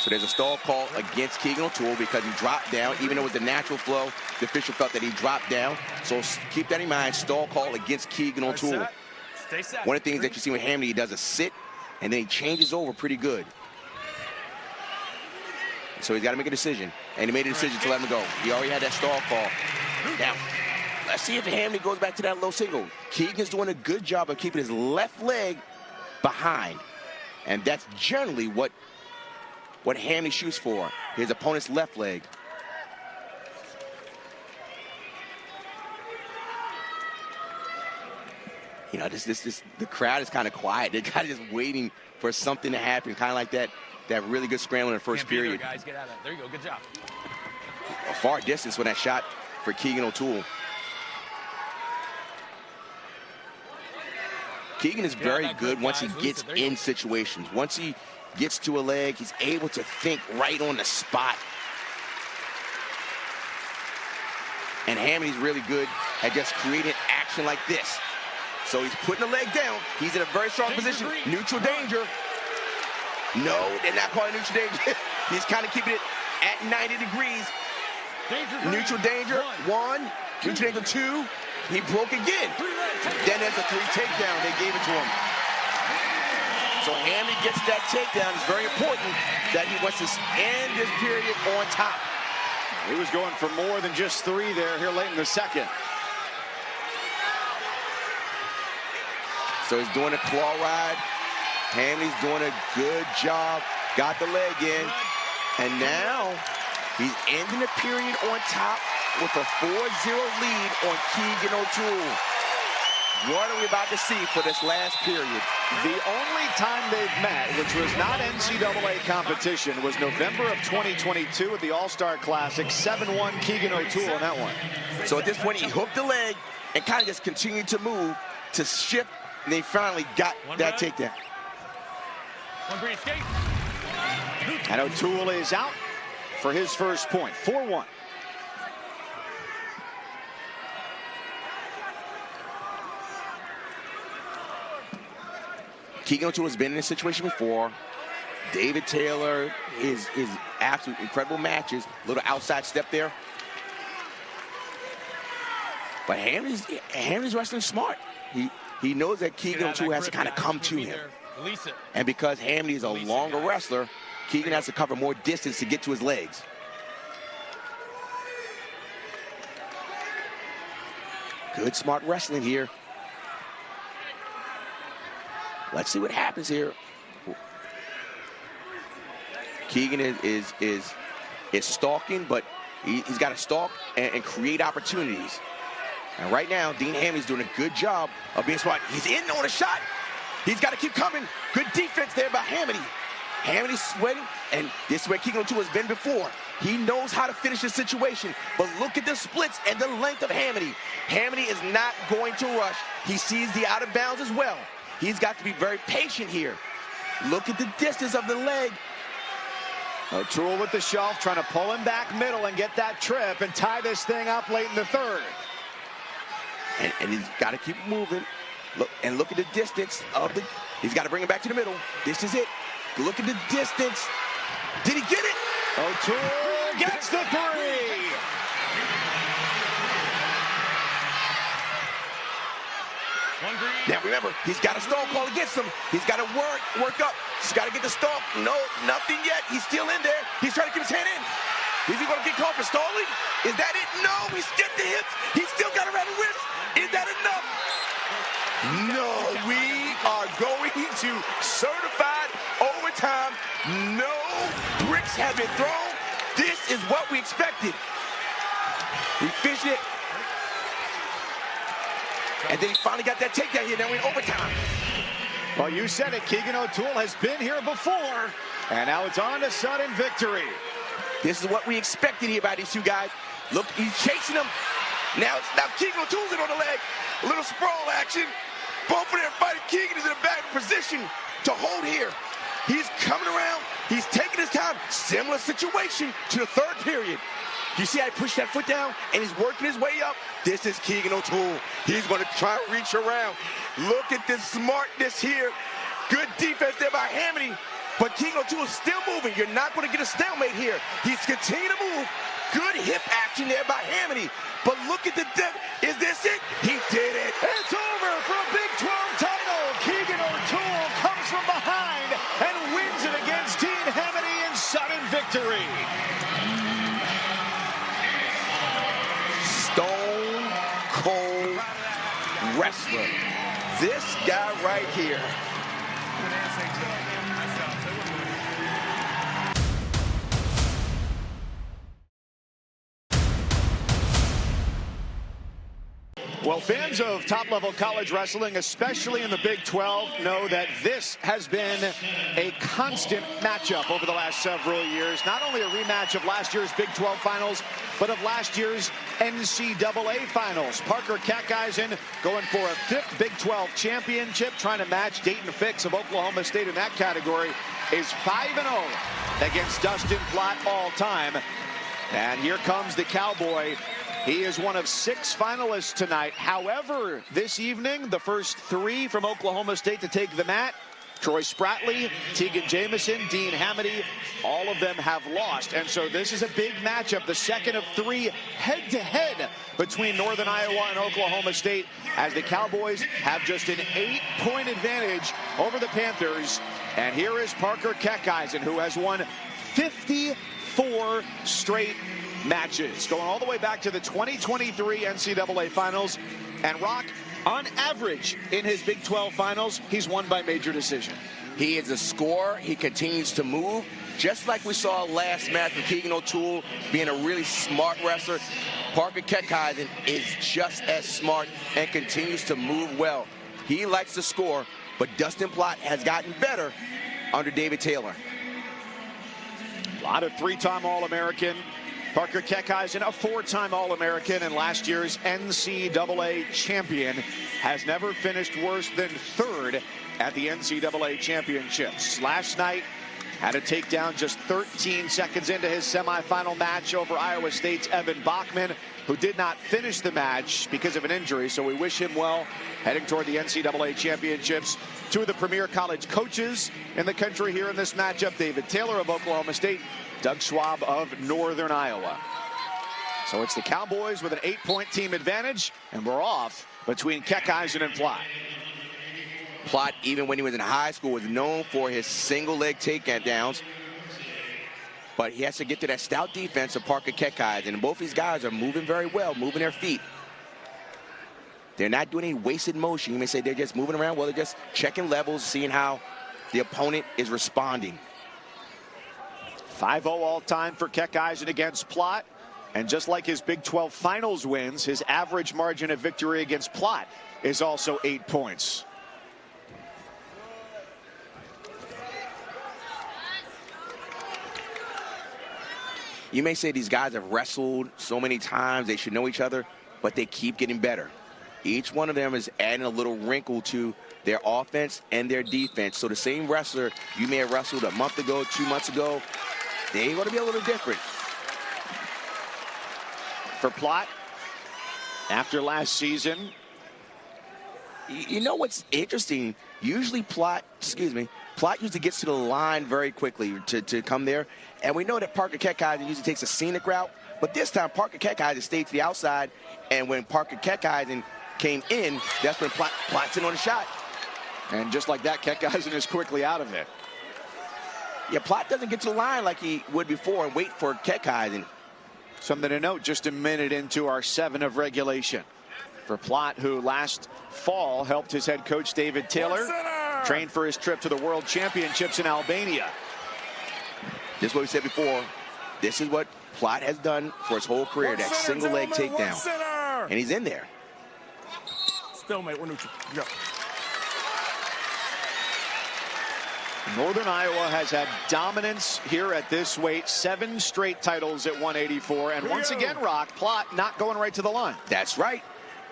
So there's a stall call against Keegan O'Toole because he dropped down. Even though it was the natural flow, the official felt that he dropped down. So keep that in mind, stall call against Keegan O'Toole. One of the things that you see with Hamady, he does a sit, and then he changes over pretty good. So he's got to make a decision, and he made a decision to let him go. He already had that stall call. Now, let's see if Hamady goes back to that low single. Keegan's doing a good job of keeping his left leg behind, and that's generally what Hamady shoots for, his opponent's left leg. You know, the crowd is kind of quiet. They're kind of just waiting for something to happen, kind of like that really good scramble in the first period. There, guys, get out of that. There you go, good job. A far distance with that shot for Keegan O'Toole. Keegan is very good once he gets in situations. Once he gets to a leg, he's able to think right on the spot. And Hamady's really good at just creating action like this. So he's putting the leg down. He's in a very strong position. Neutral danger. No, they're not calling neutral danger. He's kind of keeping it at 90 degrees. Neutral danger, 1. Neutral danger, 2. He broke again. Then there's a 3 takedown. They gave it to him. So Hamady gets that takedown. It's very important that he wants to end this period on top. He was going for more than just 3 there here late in the second. So he's doing a claw ride. Hamady's doing a good job. Got the leg in. And now he's ending the period on top with a 4-0 lead on Keegan O'Toole. What are we about to see for this last period? The only time they've met, which was not NCAA competition, was November of 2022 at the All-Star Classic. 7-1 Keegan O'Toole in that one. So at this point, he hooked the leg and kind of just continued to move to shift, and they finally got that takedown. And O'Toole is out for his first point. 4-1. Keegan O'Toole has been in this situation before. David Taylor, his absolute incredible matches. Little outside step there. But Hamady's wrestling smart. He knows that Keegan O'Toole has to kind of come to him. And because Hamady is a longer wrestler, Keegan has to cover more distance to get to his legs. Good, smart wrestling here. Let's see what happens here. Keegan is stalking, but he's got to stalk and create opportunities. And right now, Dean Hammoney's doing a good job of being smart. He's in on a shot. He's got to keep coming. Good defense there by Hammoney. Hammoney's sweating, and this is where Keegan O'Toole has been before. He knows how to finish the situation, but look at the splits and the length of Hammoney. Hammoney is not going to rush. He sees the out of bounds as well. He's got to be very patient here. Look at the distance of the leg. O'Toole with the shove, trying to pull him back middle and get that trip and tie this thing up late in the third. And he's got to keep moving. Look at the distance of the... He's got to bring it back to the middle. This is it. Look at the distance. Did he get it? O'Toole gets the three. Now remember, he's got a stall call against him. He's got to work up. He's got to get the stall. No, nothing yet. He's still in there. He's trying to keep his hand in. Is he going to get called for stalling? Is that it? No, he skipped the hips. He's still got a right wrist. Is that enough? No, we are going to certified overtime. No bricks have been thrown. This is what we expected. We fished it. And then he finally got that takedown here. Now we're in overtime. Well, you said it. Keegan O'Toole has been here before. And now it's on to sudden victory. This is what we expected here by these two guys. Look, he's chasing them. Now Keegan O'Toole's in on the leg. A little sprawl action. Both of them fighting. Keegan is in a bad position to hold here. He's coming around. He's taking his time. Similar situation to the third period. You see how he pushed that foot down and he's working his way up? This is Keegan O'Toole. He's going to try to reach around. Look at this smartness here. Good defense there by Hammoney. But Keegan O'Toole is still moving. You're not going to get a stalemate here. He's continuing to move. Good hip action there by Hammoney. But look at the depth. Is this it? He did it. It's over for a Big 12 title. Keegan O'Toole comes from behind and wins it against Dean Hammoney in sudden victory. Stone cold wrestler. This guy right here. Well, fans of top-level college wrestling, especially in the Big 12, know that this has been a constant matchup over the last several years. Not only a rematch of last year's Big 12 finals, but of last year's NCAA finals. Parker Keckeisen going for a 5th Big 12 championship, trying to match Dayton Fix of Oklahoma State in that category, is 5-0 against Dustin Plott all-time. And here comes the Cowboy. He is one of 6 finalists tonight. However, this evening, the first 3 from Oklahoma State to take the mat, Troy Spratley, Tegan Jamison, Dean Hammoney, all of them have lost. And so this is a big matchup, the second of 3 head-to-head between Northern Iowa and Oklahoma State, as the Cowboys have just an 8-point advantage over the Panthers. And here is Parker Keckeisen, who has won 54 straight matches, going all the way back to the 2023 NCAA finals. And Rock, on average in his Big 12 finals, he's won by major decision. He is a scorer. He continues to move, just like we saw last match with Keegan O'Toole being a really smart wrestler. Parker Keckeisen is just as smart and continues to move well. He likes to score, but Dustin Plott has gotten better under David Taylor. A lot of 3-time All-American. Parker Keckeisen, a 4-time All-American and last year's NCAA champion, has never finished worse than 3rd at the NCAA championships. Last night, had a takedown just 13 seconds into his semifinal match over Iowa State's Evan Bachman, who did not finish the match because of an injury, so we wish him well heading toward the NCAA championships. 2 of the premier college coaches in the country here in this matchup, David Taylor of Oklahoma State, Doug Schwab of Northern Iowa. So it's the Cowboys with an 8-point team advantage, and we're off between Keckeisen and Plott. Plott, even when he was in high school, was known for his single-leg takedowns. But he has to get to that stout defense of Parker Keckeisen. And both these guys are moving very well, moving their feet. They're not doing any wasted motion. You may say they're just moving around. Well, they're just checking levels, seeing how the opponent is responding. 5-0 all-time for Keckeisen against Plott. And just like his Big 12 Finals wins, his average margin of victory against Plott is also 8 points. You may say these guys have wrestled so many times, they should know each other, but they keep getting better. Each one of them is adding a little wrinkle to their offense and their defense. So the same wrestler you may have wrestled a month ago, 2 months ago, they're going to be a little different. For Plott, after last season, you know what's interesting? Usually Plott usually gets to the line very quickly to come there. And we know that Parker Keckeisen usually takes a scenic route. But this time, Parker Keckeisen stayed to the outside. And when Parker Keckeisen came in, that's when Plott's in on the shot. And just like that, Keckeisen is quickly out of it. Yeah, Plott doesn't get to the line like he would before and wait for Keckeisen. Something to note just a minute into our 7 of regulation. For Plott, who last fall helped his head coach David Taylor train for his trip to the World Championships in Albania. This is what we said before. This is what Plott has done for his whole career, that single leg takedown. And he's in there. Still, mate, we're neutral. Go. Northern Iowa has had dominance here at this weight, 7 straight titles at 184. And once again, Rock, Plott not going right to the line. That's right.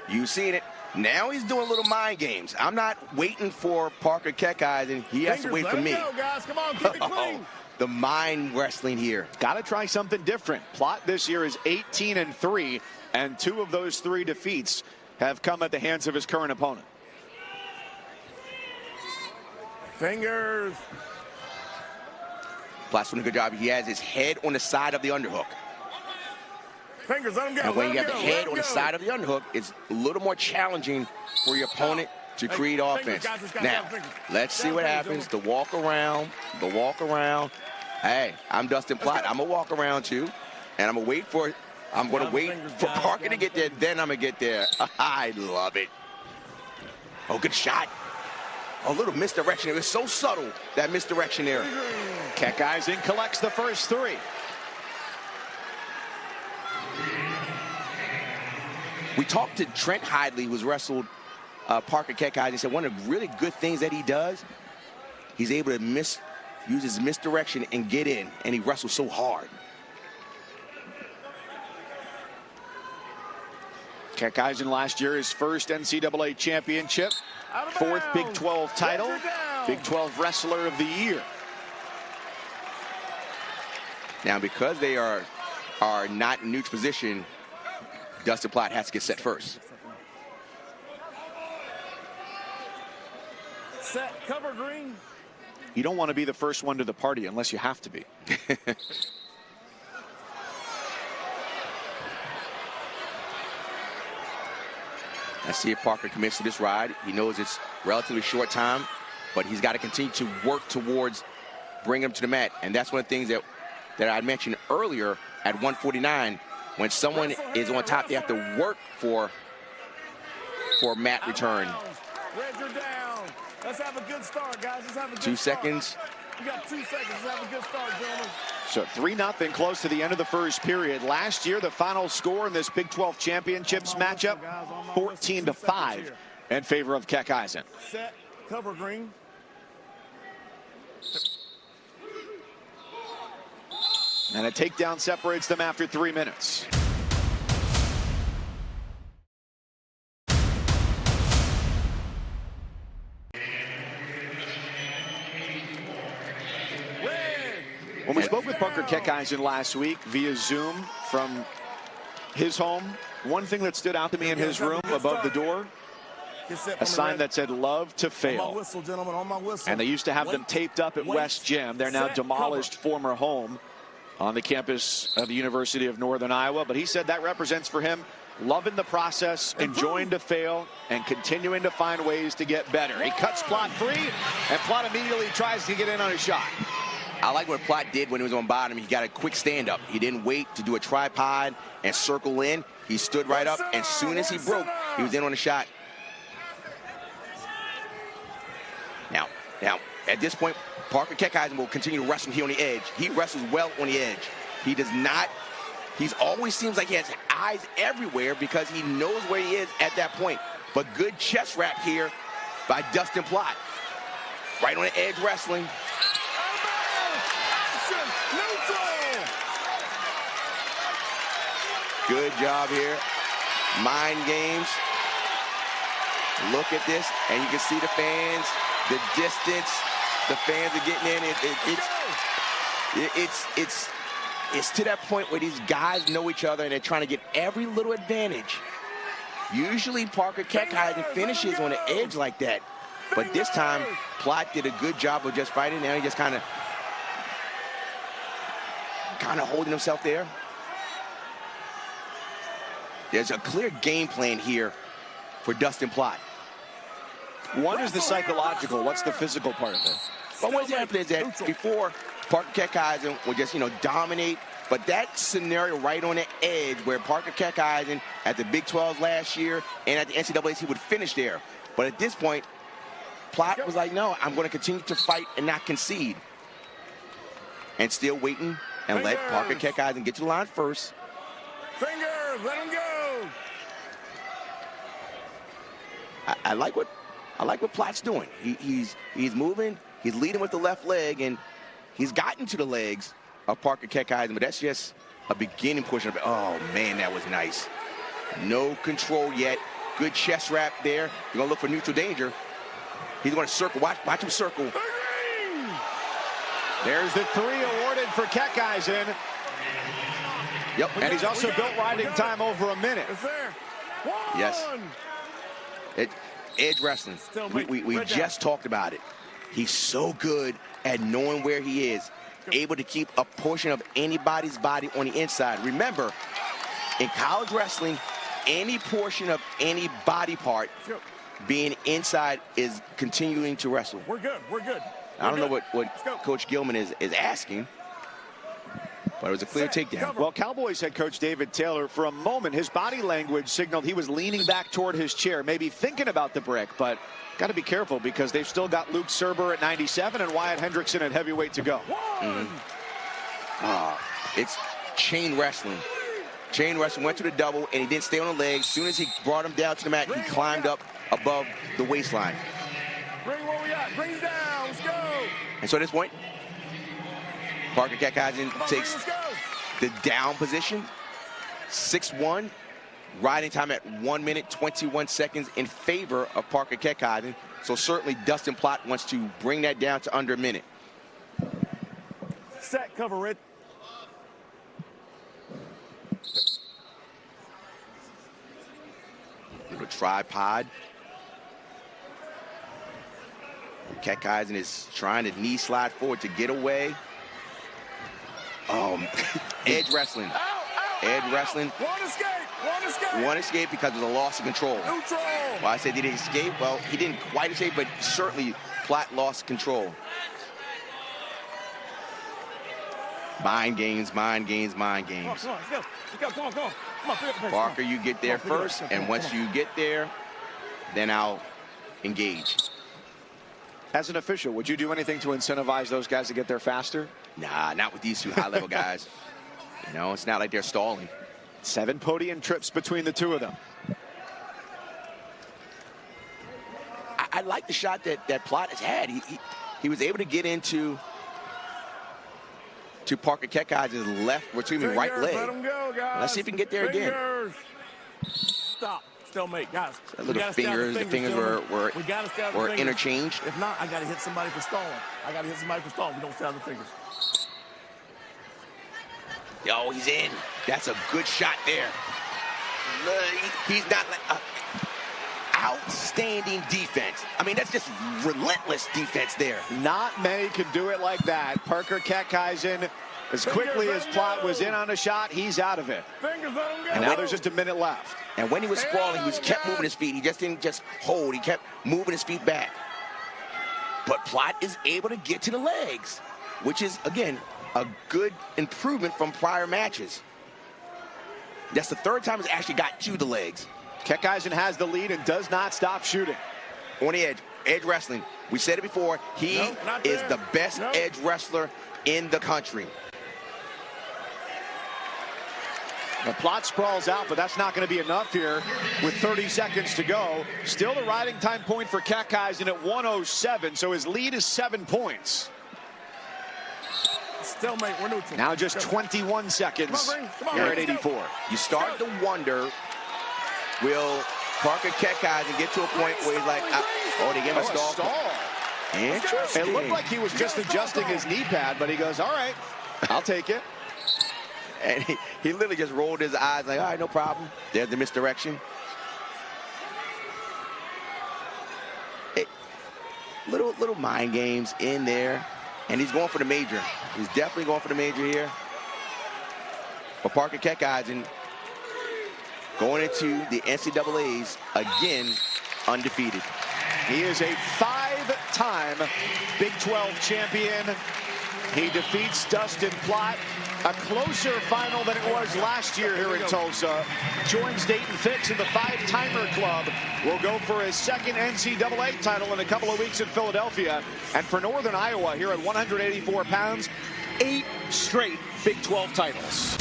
You've seen it. Now he's doing little mind games. I'm not waiting for Parker Keckeisen. He has to wait for me. Go, guys. Come on, keep it clean. The mind wrestling here. Got to try something different. Plott this year is 18-3, and 2 of those 3 defeats have come at the hands of his current opponent. Fingers. Plott's doing a good job. He has his head on the side of the underhook. Fingers, let him go. And when you have the head on the side of the underhook, it's a little more challenging for your opponent to create offense. Now, let's see what happens. The walk around. Hey, I'm Dustin Plott. I'm going to walk around too, and I'm going to wait for it. I'm going to wait for Parker to get there, then I'm going to get there. I love it. Oh, good shot. A little misdirection. It was so subtle, that misdirection there. Keckeisen collects the first 3. We talked to Trent Hidley, who's wrestled Parker Keckeisen. He said one of the really good things that he does, he's able to use his misdirection and get in, and he wrestles so hard. Keckeisen last year, his first NCAA championship, 4th Big 12 title, Big 12 Wrestler of the Year. Now, because they are not in neutral position, Dustin Plott has to get set first. Set, cover, green. You don't want to be the first one to the party unless you have to be. Let's see if Parker commits to this ride. He knows it's relatively short time, but he's got to continue to work towards bringing him to the mat. And that's one of the things that I mentioned earlier at 149. When someone is on top, they have to work for mat return. Reds are down. Let's have a good start, guys. Let's have a good 2 seconds. We got 2 seconds. Let's have a good start, gentlemen. So 3-0 close to the end of the first period. Last year, the final score in this Big 12 Championships matchup, 14-5 in favor of Keckeisen. Set, cover, green. And a takedown separates them after 3 minutes. When we spoke with Parker Keckeisen last week via Zoom from his home, one thing that stood out to me in his room above the door, a sign that said "Love to Fail." On my whistle, gentlemen, on my whistle. And they used to have them taped up at West Gym. They're now demolished former home on the campus of the University of Northern Iowa. But he said that represents for him loving the process, enjoying to fail, and continuing to find ways to get better. He cuts Plott free, and Plott immediately tries to get in on a shot. I like what Plott did when he was on bottom. He got a quick stand-up. He didn't wait to do a tripod and circle in. He stood right up, and as soon as he broke, He was in on the shot. Now, at this point, Parker Keckheisen will continue to wrestle here on the edge. He wrestles well on the edge. He does not, he's always seems like he has eyes everywhere because he knows where he is at that point. But good chest wrap here by Dustin Plott. Right on the edge wrestling. Good job here. Mind games. Look at this, and you can see the fans, the distance. The fans are getting in. It's to that point where these guys know each other and they're trying to get every little advantage. Usually Parker Keckheisen finishes on the edge like that, but this time Plott did a good job of just fighting. Now he just kind of holding himself there. There's a clear game plan here for Dustin Plott. One is the psychological. What's the physical part of it? But what's happening is that before, Parker Keckheisen would just, dominate. But that scenario right on the edge where Parker Keckheisen at the Big 12 last year and at the NCAAs, he would finish there. But at this point, Plott was like, no, I'm going to continue to fight and not concede. And still waiting and let Parker Keckheisen get to the line first. Fingers, let him go. I like what Plott's doing. He's moving. He's leading with the left leg, and he's gotten to the legs of Parker Keckheisen, but that's just a beginning portion of it. Oh, man, that was nice. No control yet. Good chest wrap there. You're going to look for neutral danger. He's going to circle. Watch him circle. There's the 3 awarded for Keckheisen. Yep. And he's also built riding time over a minute. It's there. Yes. Edge wrestling. We just talked about it. He's so good at knowing where he is, able to keep a portion of anybody's body on the inside. Remember, in college wrestling, any portion of any body part being inside is continuing to wrestle. We're good. I don't know what Coach Gilman is asking, but it was a clear takedown. Well, Cowboys head coach David Taylor, for a moment, his body language signaled he was leaning back toward his chair, maybe thinking about the brick, but got to be careful because they've still got Luke Serber at 97 and Wyatt Hendrickson at heavyweight to go. It's chain wrestling. Chain wrestling, went to the double, and he didn't stay on the legs. As soon as he brought him down to the mat, he climbed up above the waistline. Bring what we got. Bring it down. Let's go. And so at this point, Parker Keckheisen takes the down position, 6-1, riding time at 1 minute, 21 seconds in favor of Parker Keckheisen. So certainly Dustin Plott wants to bring that down to under a minute. Set, cover, Red. Little tripod. Keckheisen is trying to knee slide forward to get away. Edge wrestling. Edge wrestling. One escape because of the loss of control. Neutral. Well, I said did he escape? Well, he didn't quite escape, but certainly Plott lost control. Mind games, mind games, mind games. Come on, let's go. Come on. Parker, you get there first, and once you get there, then I'll engage. As an official, would you do anything to incentivize those guys to get there faster? Nah, not with these two high-level guys. It's not like they're stalling. 7 podium trips between the two of them. I like the shot that Plott has had. He was able to get into Parker Keckheisen's left, right leg. Let him go, guys. Let's see if he can get there again. Stop. Still make, guys. The fingers were interchanged. If not, I got to hit somebody for stalling. We don't stay on the fingers. Oh, he's in. That's a good shot there. He's not like outstanding defense. I mean, that's just relentless defense there. Not many can do it like that. Parker Keckheisen, as quickly as Plott was in on a shot, he's out of it. And now there's just a minute left. And when he was sprawling, he kept moving his feet. He just didn't just hold. He kept moving his feet back. But Plott is able to get to the legs, which is, again, a good improvement from prior matches. That's the third time he's actually got to the legs. Keckeisen has the lead and does not stop shooting. On the edge wrestling. We said it before. He is the best edge wrestler in the country. The plot sprawls out, but that's not going to be enough here with 30 seconds to go. Still the riding time point for Keckeisen at 107, so his lead is 7 points. Stalemate, we're neutral. Now just 21 seconds here at 84. You start to wonder, will Parker Keckeisen get to a point where he's like, oh, they gave him a stall. Interesting. It looked like he was just adjusting his knee pad, but he goes, all right, I'll take it. And he literally just rolled his eyes like, all right, no problem. There's the misdirection. Little mind games in there. And he's going for the major. He's definitely going for the major here. But Parker Keckeisen going into the NCAAs again undefeated. He is a 5-time Big 12 champion. He defeats Dustin Plott. A closer final than it was last year here in Tulsa. Joins Dayton Fix in the 5-timer club. Will go for his second NCAA title in a couple of weeks in Philadelphia. And for Northern Iowa here at 184 pounds, 8 straight Big 12 titles.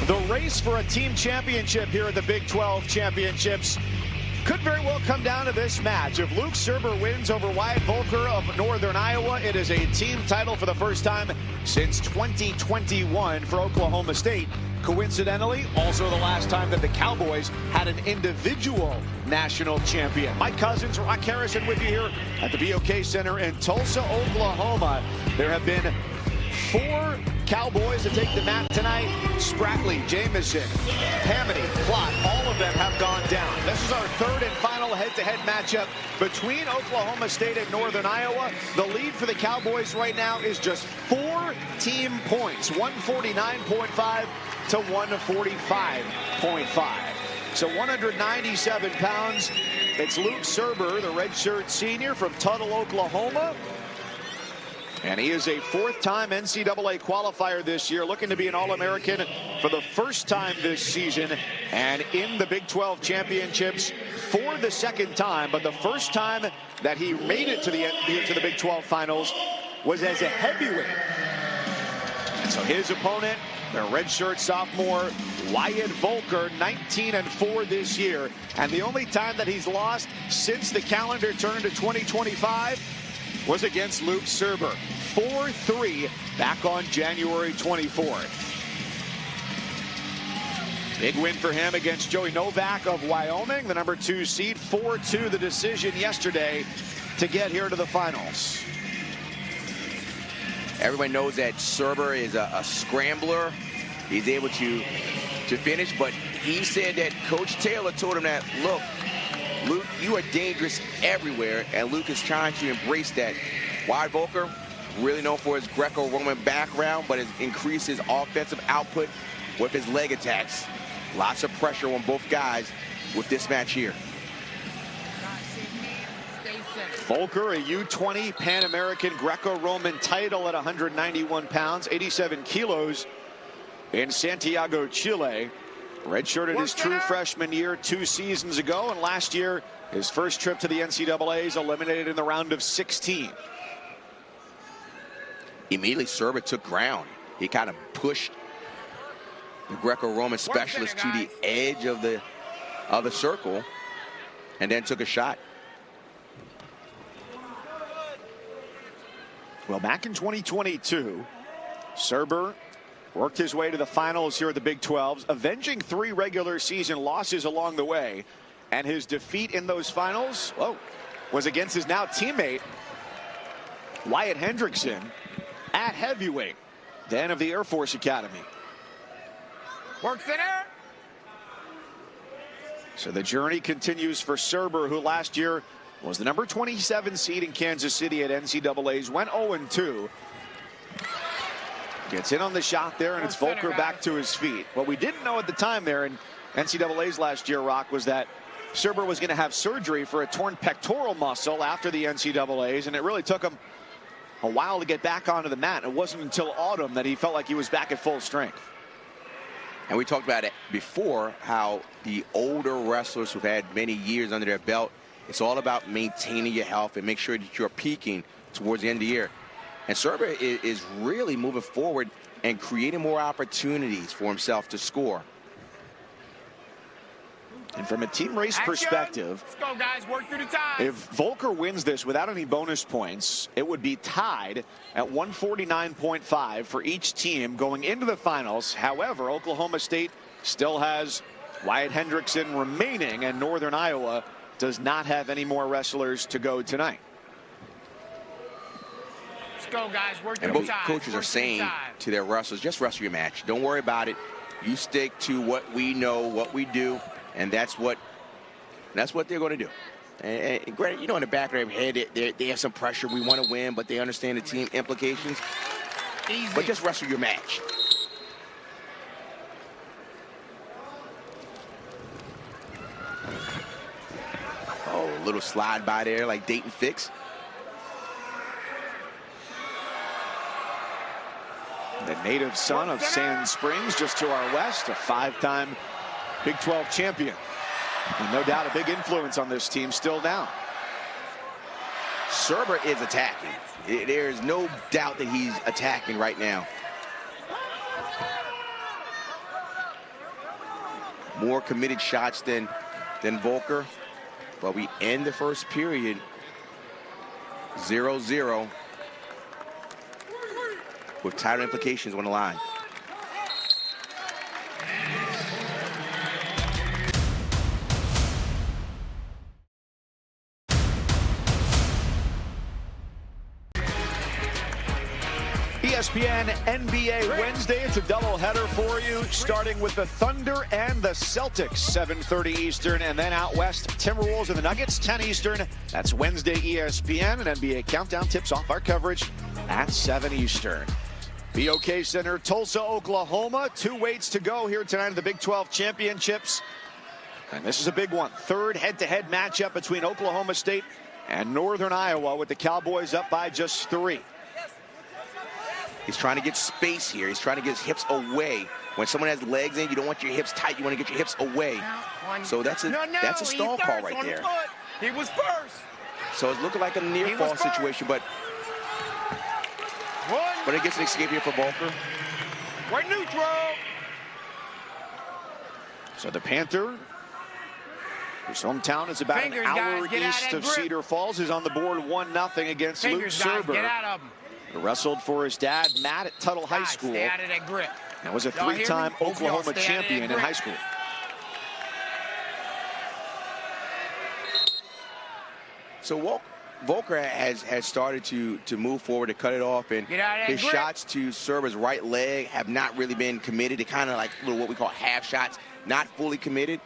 The race for a team championship here at the Big 12 Championships could very well come down to this match. If Luke Surber wins over Wyatt Volker of Northern Iowa, it is a team title for the first time since 2021 for Oklahoma State. Coincidentally, also the last time that the Cowboys had an individual national champion. Mike Cousins, Rock Harrison with you here at the BOK Center in Tulsa, Oklahoma. There have been 4 Cowboys to take the mat tonight. Spratley, Jamison, Hamity, Plott, all of them have gone down. This is our third and final head-to-head matchup between Oklahoma State and Northern Iowa. The lead for the Cowboys right now is just 4 team points, 149.5 to 145.5. So 197 pounds. It's Luke Surber, the redshirt senior from Tuttle, Oklahoma. And he is a 4th-time NCAA qualifier this year, looking to be an All-American for the first time this season, and in the Big 12 Championships for the 2nd time. But the first time that he made it to the Big 12 Finals was as a heavyweight. And so his opponent, the redshirt sophomore Wyatt Volker, 19-4 this year, and the only time that he's lost since the calendar turned to 2025 was against Luke Surber. 4-3 back on January 24th. Big win for him against Joey Novak of Wyoming, the number 2 seed. 4-2 the decision yesterday to get here to the finals. Everyone knows that Surber is a scrambler. He's able to finish, but he said that Coach Taylor told him that, look, Luke, you are dangerous everywhere, and Luke is trying to embrace that. Wyatt Volker, really known for his Greco-Roman background, but has increased his offensive output with his leg attacks. Lots of pressure on both guys with this match here. Volker, a U20 Pan American Greco-Roman title at 191 pounds, 87 kilos in Santiago, Chile. Redshirted his true freshman year 2 seasons ago, and last year his first trip to the NCAAs, eliminated in the round of 16. Immediately Surber took ground. He kind of pushed the Greco-Roman specialist to the edge of the circle and then took a shot. Well, back in 2022, Surber worked his way to the finals here at the Big 12s, avenging 3 regular season losses along the way. And his defeat in those finals, was against his now teammate, Wyatt Hendrickson, at heavyweight, then of the Air Force Academy. Work center. So the journey continues for Surber, who last year was the number 27 seed in Kansas City at NCAAs, went 0-2. Gets in on the shot there, and it's Volker back to his feet. What we didn't know at the time there in NCAAs last year, Rock, was that Surber was going to have surgery for a torn pectoral muscle after the NCAAs, and it really took him a while to get back onto the mat. It wasn't until autumn that he felt like he was back at full strength. And we talked about it before, how the older wrestlers who've had many years under their belt, it's all about maintaining your health and make sure that you're peaking towards the end of the year. And Surber is really moving forward and creating more opportunities for himself to score. And from a team race perspective, Let's go, guys. Work through the time. if Volker wins this without any bonus points, it would be tied at 149.5 for each team going into the finals. However, Oklahoma State still has Wyatt Hendrickson remaining, and Northern Iowa does not have any more wrestlers to go tonight. Let's go, guys. Work through And the both time. coaches are saying to their wrestlers, just wrestle your match. Don't worry about it. You stick to what we know, what we do, and that's what they're going to do. And granted, you know, in the back of their head, they have some pressure. We want to win, but they understand the team implications. Easy. But just wrestle your match. Oh, a little slide by there like Dayton Fix. The native son of Sand Springs, just to our west, a 5-time Big 12 champion. And no doubt a big influence on this team still now. Surber is attacking. There is no doubt that he's attacking right now. More committed shots than Volker. But we end the first period 0-0 with title implications on the line. ESPN NBA Wednesday. It's a doubleheader for you, starting with the Thunder and the Celtics, 7:30 Eastern, and then out west, Timberwolves and the Nuggets, 10 Eastern. That's Wednesday ESPN, and NBA Countdown tips off our coverage at 7 Eastern. BOK Center, Tulsa, Oklahoma. 2 weights to go here tonight in the Big 12 Championships. And this is a big one. Third head-to-head matchup between Oklahoma State and Northern Iowa, with the Cowboys up by just 3. He's trying to get space here. He's trying to get his hips away. When someone has legs in, you don't want your hips tight. You want to get your hips away. So that's a stall call right there. He was first. So it's looking like a near fall situation, but it gets an escape here for Volker. We're neutral. So the Panther, whose hometown is about an hour east of Cedar Falls, is on the board 1-0 against Luke Surber. Get out of him. He wrestled for his dad, Matt, at Tuttle High School. Stay out of that grip. And was a 3-time Oklahoma champion in high school. So Volker has started to move forward, to cut it off, and his shots to Surber's right leg have not really been committed. They're kind of like little what we call half shots, not fully committed.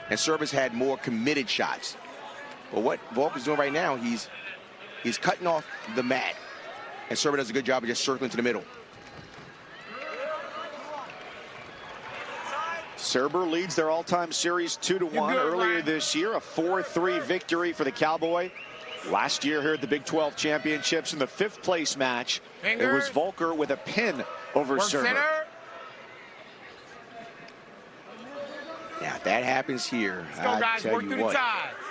And Surber's had more committed shots. But what Volker's doing right now, he's cutting off the mat. And Surber does a good job of just circling to the middle. Surber leads their all-time series 2-1 earlier this year, a 4-3 victory for the Cowboy. Last year here at the Big 12 Championships in the 5th place match, it was Volker with a pin over Surber. Yeah, if that happens here, I tell you what,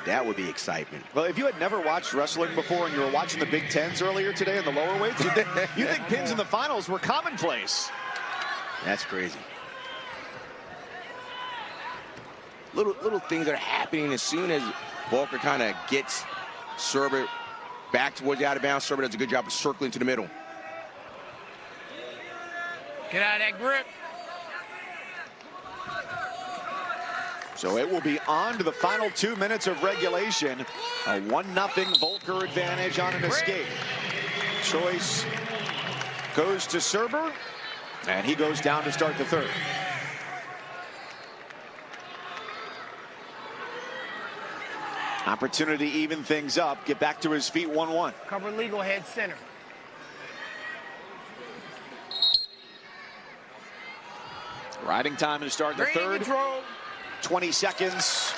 that would be excitement. Well, if you had never watched wrestling before and you were watching the Big Tens earlier today in the lower weights, you think pins in the finals were commonplace. That's crazy. Little things that are happening as soon as Volker kind of gets Surber back towards the out of bounds. Surber does a good job of circling to the middle. Get out of that grip. So it will be on to the final 2 minutes of regulation. A 1-0 Volker advantage on an escape. Choice goes to Surber, and he goes down to start the third. Opportunity to even things up, get back to his feet, 1-1. Cover legal head center. Riding time to start the third. 20 seconds.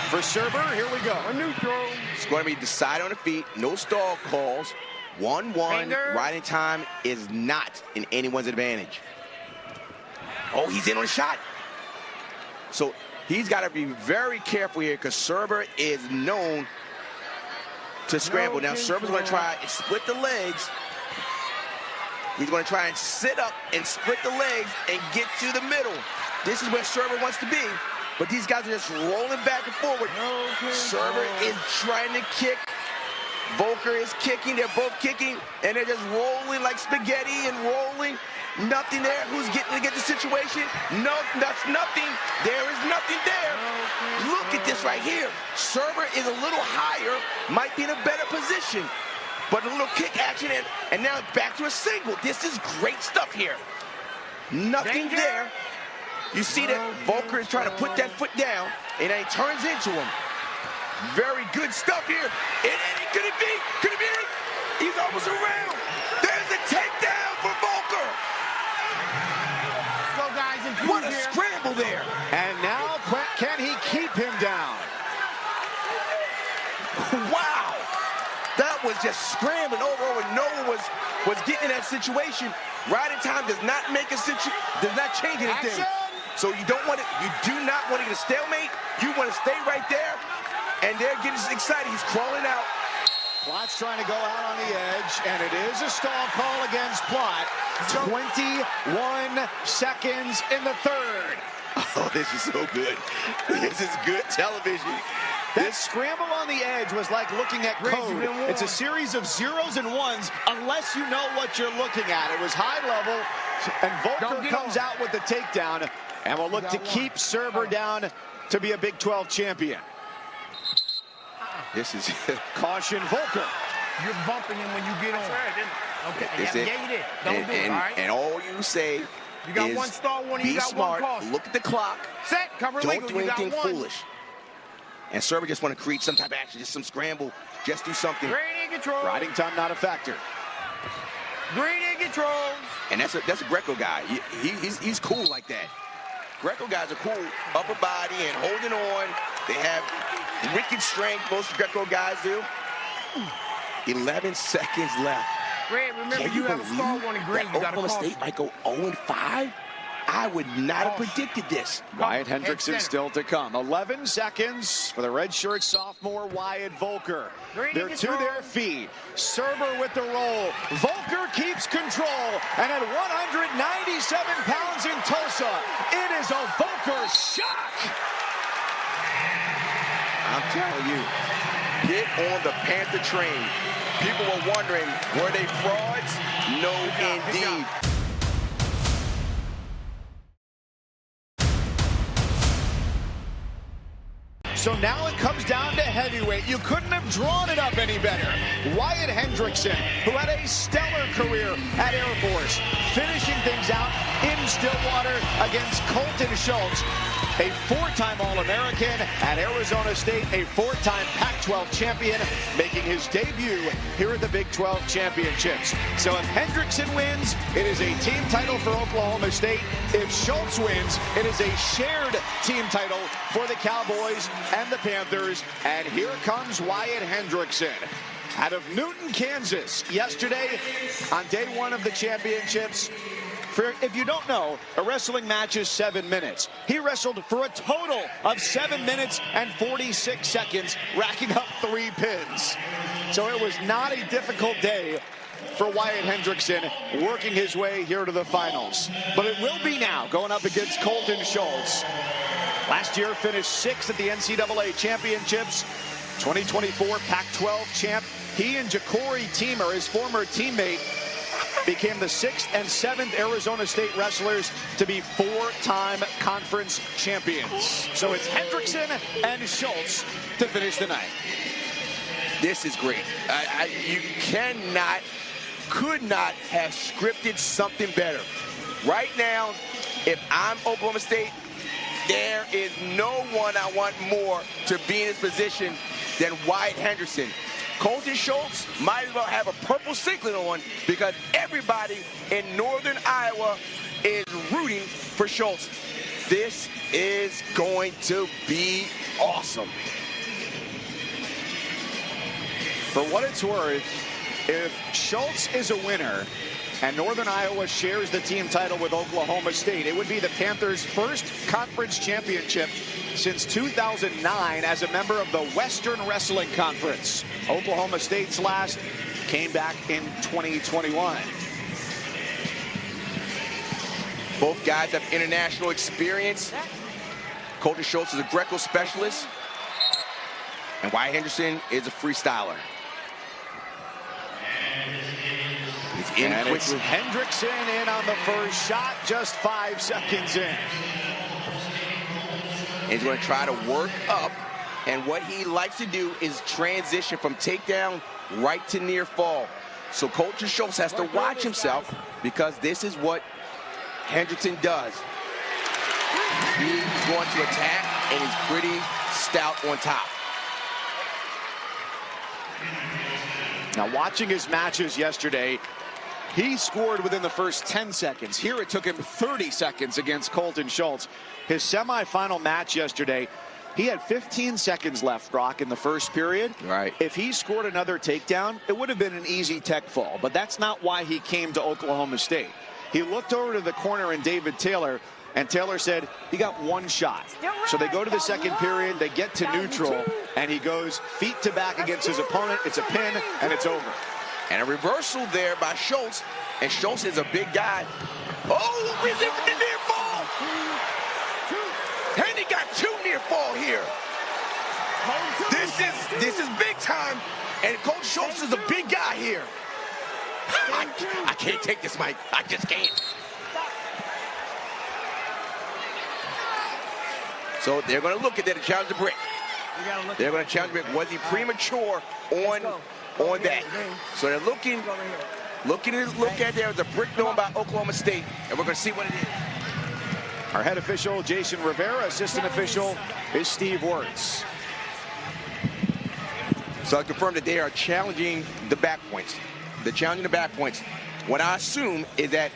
For Surber, here we go. We're neutral. It's going to be decided on the feet, no stall calls. 1-1, riding time is not in anyone's advantage. Oh, he's in on a shot. So he's got to be very careful here because Surber is known to scramble. Now Surber's going to try and split the legs. He's going to try and sit up and split the legs and get to the middle. This is where Surber wants to be. But these guys are just rolling back and forward. Surber is trying to kick. Volker is kicking. They're both kicking. And they're just rolling like spaghetti and rolling. Nothing there. Who's getting to get the situation? No, that's nothing. There is nothing there. Look at this right here. Surber is a little higher. Might be in a better position. But a little kick action and now back to a single. This is great stuff here. Nothing there. You see that Volker is trying to put that foot down, and then he turns into him. Very good stuff here. Could it be? Could it be? He's almost around. There's a takedown for Volker. Let's go, guys. What a scramble there. And now, can he keep him down? Wow. That was just scrambling over. No one was getting in that situation. Riding time does not make a does not change anything. Action. So you do not want to get a stalemate. You want to stay right there. And they're getting excited. He's crawling out. Plot's trying to go out on the edge, and it is a stall call against Plot. 21 seconds in the third. Oh, this is so good. This is good television. That scramble on the edge was like looking at code. It's a series of zeros and ones unless you know what you're looking at. It was high level, and Volker comes out with the takedown, and will look to keep Surber down to be a Big 12 champion. This is caution, Volker. You're bumping him when you get on. Okay, yeah, you did. Don't do it, all right? And all you say you got is one star warning, be you got smart, one caution. look at the clock, set, cover don't legal, do anything you got one. foolish. And Surber just want to create some type of action, just some scramble, just do something. Green in control. Riding time not a factor. Green in control. And that's a Greco guy. He's cool like that. Greco guys are cool, upper body and holding on. They have wicked strength, most Greco guys do. 11 seconds left. Red, remember you have a star warning green. You got a Oklahoma caution. State might go 0-5? I would not have predicted this. Wyatt Hendrickson still to come. 11 seconds for the redshirt sophomore Wyatt Volker. They're to their feet. Surber with the roll. Volker keeps control. And at 197 pounds in Tulsa, it is a Volker shock. I'm telling you, get on the Panther train. People were wondering, were they frauds? No, indeed. So now it comes down to heavyweight. You couldn't have drawn it up any better. Wyatt Hendrickson, who had a stellar career at Air Force, finishing things out in Stillwater against Colton Schultz, a four-time All-American at Arizona State, a four-time Pac-12 champion, making his debut here at the Big 12 Championships. So if Hendrickson wins, it is a team title for Oklahoma State. If Schultz wins, it is a shared team title for the Cowboys and the Panthers. And here comes Wyatt Hendrickson out of Newton, Kansas, yesterday on day one of the championships. If you don't know, a wrestling match is 7 minutes. He wrestled for a total of 7 minutes and 46 seconds, racking up 3 pins. So it was not a difficult day for Wyatt Hendrickson, working his way here to the finals. But it will be now, going up against Colton Schultz. Last year finished 6th at the NCAA Championships. 2024 Pac-12 champ. He and Ja'Cory Teamer, his former teammate, became the 6th and 7th Arizona State wrestlers to be 4-time conference champions. So it's Hendrickson and Schultz to finish the night. This is great. You could not have scripted something better. Right now, if I'm Oklahoma State, there is no one I want more to be in this position than Wyatt Hendrickson. Colton Schultz might as well have a purple singlet on because everybody in northern Iowa is rooting for Schultz. This is going to be awesome. For what it's worth, If Schultz is a winner and Northern Iowa shares the team title with Oklahoma State, it would be the Panthers' first conference championship since 2009 as a member of the Western Wrestling Conference. Oklahoma State's last came back in 2021. Both guys have international experience. Colton Schultz is a Greco specialist, and Wyatt Henderson is a freestyler. He's in and quickly. it's Hendrickson in on the first shot, just 5 seconds in. And he's going to try to work up, and what he likes to do is transition from takedown right to near fall. So Colton Schultz has to watch himself, because this is what Hendrickson does. He's going to attack, and he's pretty stout on top. Now, watching his matches yesterday, he scored within the first 10 seconds. Here it took him 30 seconds against Colton Schultz. His semifinal match yesterday, he had 15 seconds left, Brock, in the first period. Right. If he scored another takedown, it would have been an easy tech fall, but that's not why he came to Oklahoma State. He looked over to the corner in David Taylor, and Taylor said he got one shot. So they go to the second period, they get to neutral, and he goes feet to back against his opponent. It's a pin, and it's over. And a reversal there by Schultz, and Schultz is a big guy. Oh, resisted the near fall. And he got 2 near fall here. This is big time, and Coach Schultz is a big guy here. I can't take this, Mike. I just can't. So they're going to look at that and challenge the brick. They're going to challenge the brick. Was he premature on that? So they're looking at there was a brick thrown by Oklahoma State, and we're going to see what it is. Our head official, Jason Rivera. Assistant official is Steve Wirtz. So I confirm that they are challenging the back points. They're challenging the back points. What I assume is that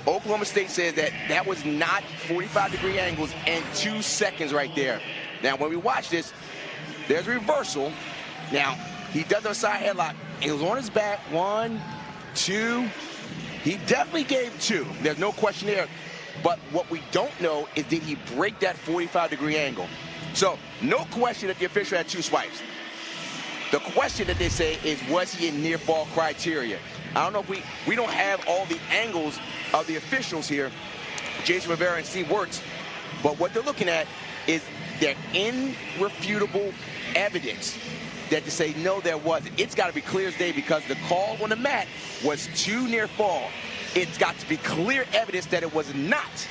Oklahoma State says that that was not 45-degree angles and 2 seconds right there. Now, when we watch this, there's a reversal. Now, he does a side headlock. He was on his back. 1, 2. He definitely gave 2. There's no question there. But what we don't know is, did he break that 45-degree angle? So, no question that the official had 2 swipes. The question that they say is, was he in near fall criteria? I don't know if we don't have all the angles of the officials here, Jason Rivera and Steve Wirtz, but what they're looking at is their irrefutable evidence that to say, no, there wasn't. It's got to be clear as day, because the call on the mat was 2 near fall. It's got to be clear evidence that it was not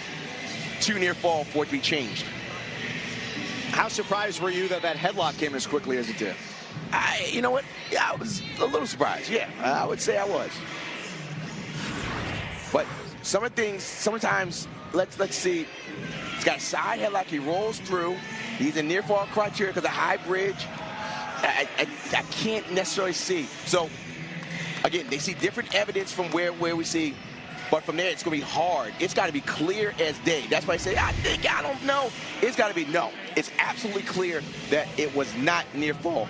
2 near fall for it to be changed. How surprised were you that that headlock came as quickly as it did? You know what? I was a little surprised. Yeah, I would say I was. But some of the things, sometimes, let's see. He's got a side headlock. He rolls through. He's in near fall criteria because of high bridge. I can't necessarily see. So, again, they see different evidence from where we see. But from there, it's going to be hard. It's got to be clear as day. That's why I say, I don't know. It's got to be no. It's absolutely clear that it was not near fall.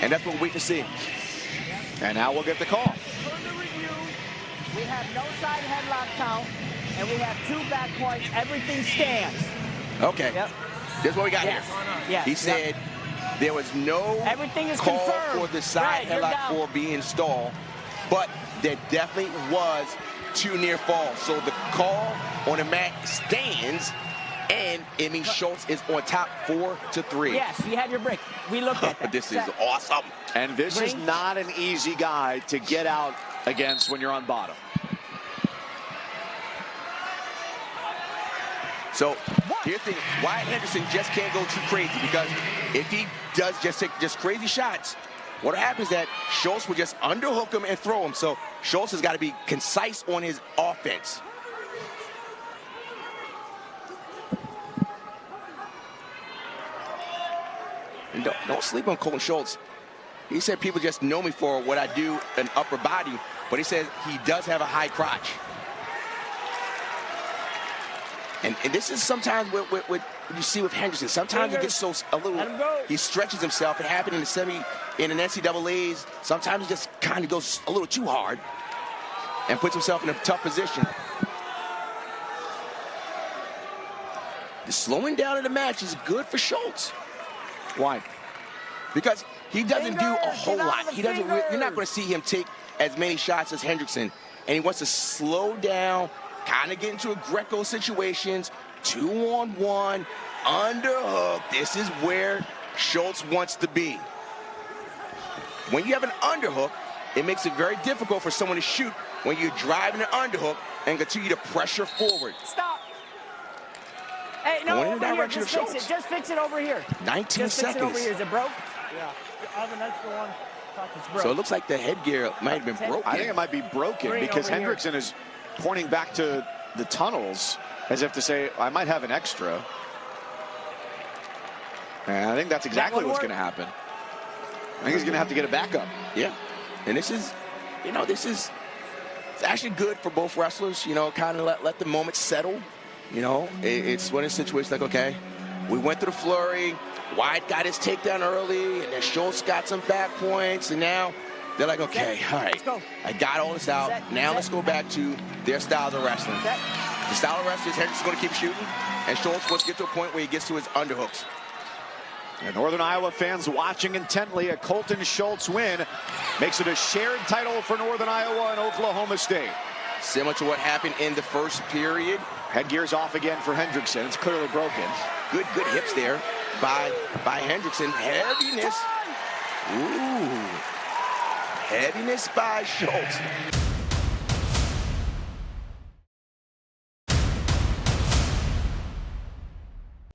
And that's what we can see. And now we'll get the call. Further review, we have no side headlock count, and we have 2 back points. Everything stands. Okay. Yep. This is what we got Yes. here. Yes. He said there was no Everything is call confirmed. for the side Right, you're headlock down. for being installed, but there definitely was 2 near fall. So the call on the mat stands, and it means Schultz is on top 4-3. Yes, you have your brick. We looked at that. This is awesome. And this is not an easy guy to get out against when you're on bottom. So here's the thing. Wyatt Henderson just can't go too crazy, because if he does just take just crazy shots, what happens is that Schultz will just underhook him and throw him. So Schultz has got to be concise on his offense. And don't sleep on Colton Schultz. He said people just know me for what I do in upper body, but he says he does have a high crotch. And this is sometimes what you see with Hendrickson. Sometimes he gets so he stretches himself. It happened in the NCAAs. Sometimes he just kind of goes a little too hard and puts himself in a tough position. The slowing down of the match is good for Schultz. Why? Because he doesn't do a whole lot. He doesn't. You're not going to see him take as many shots as Hendrickson, and he wants to slow down, kind of get into a Greco situations, 2-on-1, underhook. This is where Schultz wants to be. When you have an underhook, it makes it very difficult for someone to shoot when you're driving an underhook and continue to pressure forward. Stop. Hey, no, Going in the over here. direction of Schultz. Just fix it over here. 19 just seconds. Fix it over here. Is it broke? Yeah. I have an extra one. It's broke. So it looks like the headgear might have been broken. I think it might be broken Green because over here. Hendrickson is pointing back to the tunnels as if to say, I might have an extra. And I think that's exactly what's going to happen. I think he's going to have to get a backup. Yeah. And this is, it's actually good for both wrestlers, kind of let the moment settle. It's one of the situations like, okay, we went through the flurry. Wyatt got his takedown early, and then Schultz got some back points, and now they're like, okay, all right, I got all this out. Now let's go back to their styles of wrestling. The style of wrestling is Hendrickson's going to keep shooting, and Schultz wants to get to a point where he gets to his underhooks. And Northern Iowa fans watching intently. A Colton Schultz win makes it a shared title for Northern Iowa and Oklahoma State. Similar to what happened in the first period. Headgear's off again for Hendrickson. It's clearly broken. Good hips there by Hendrickson. Heaviness. Ooh. Heaviness by Schultz.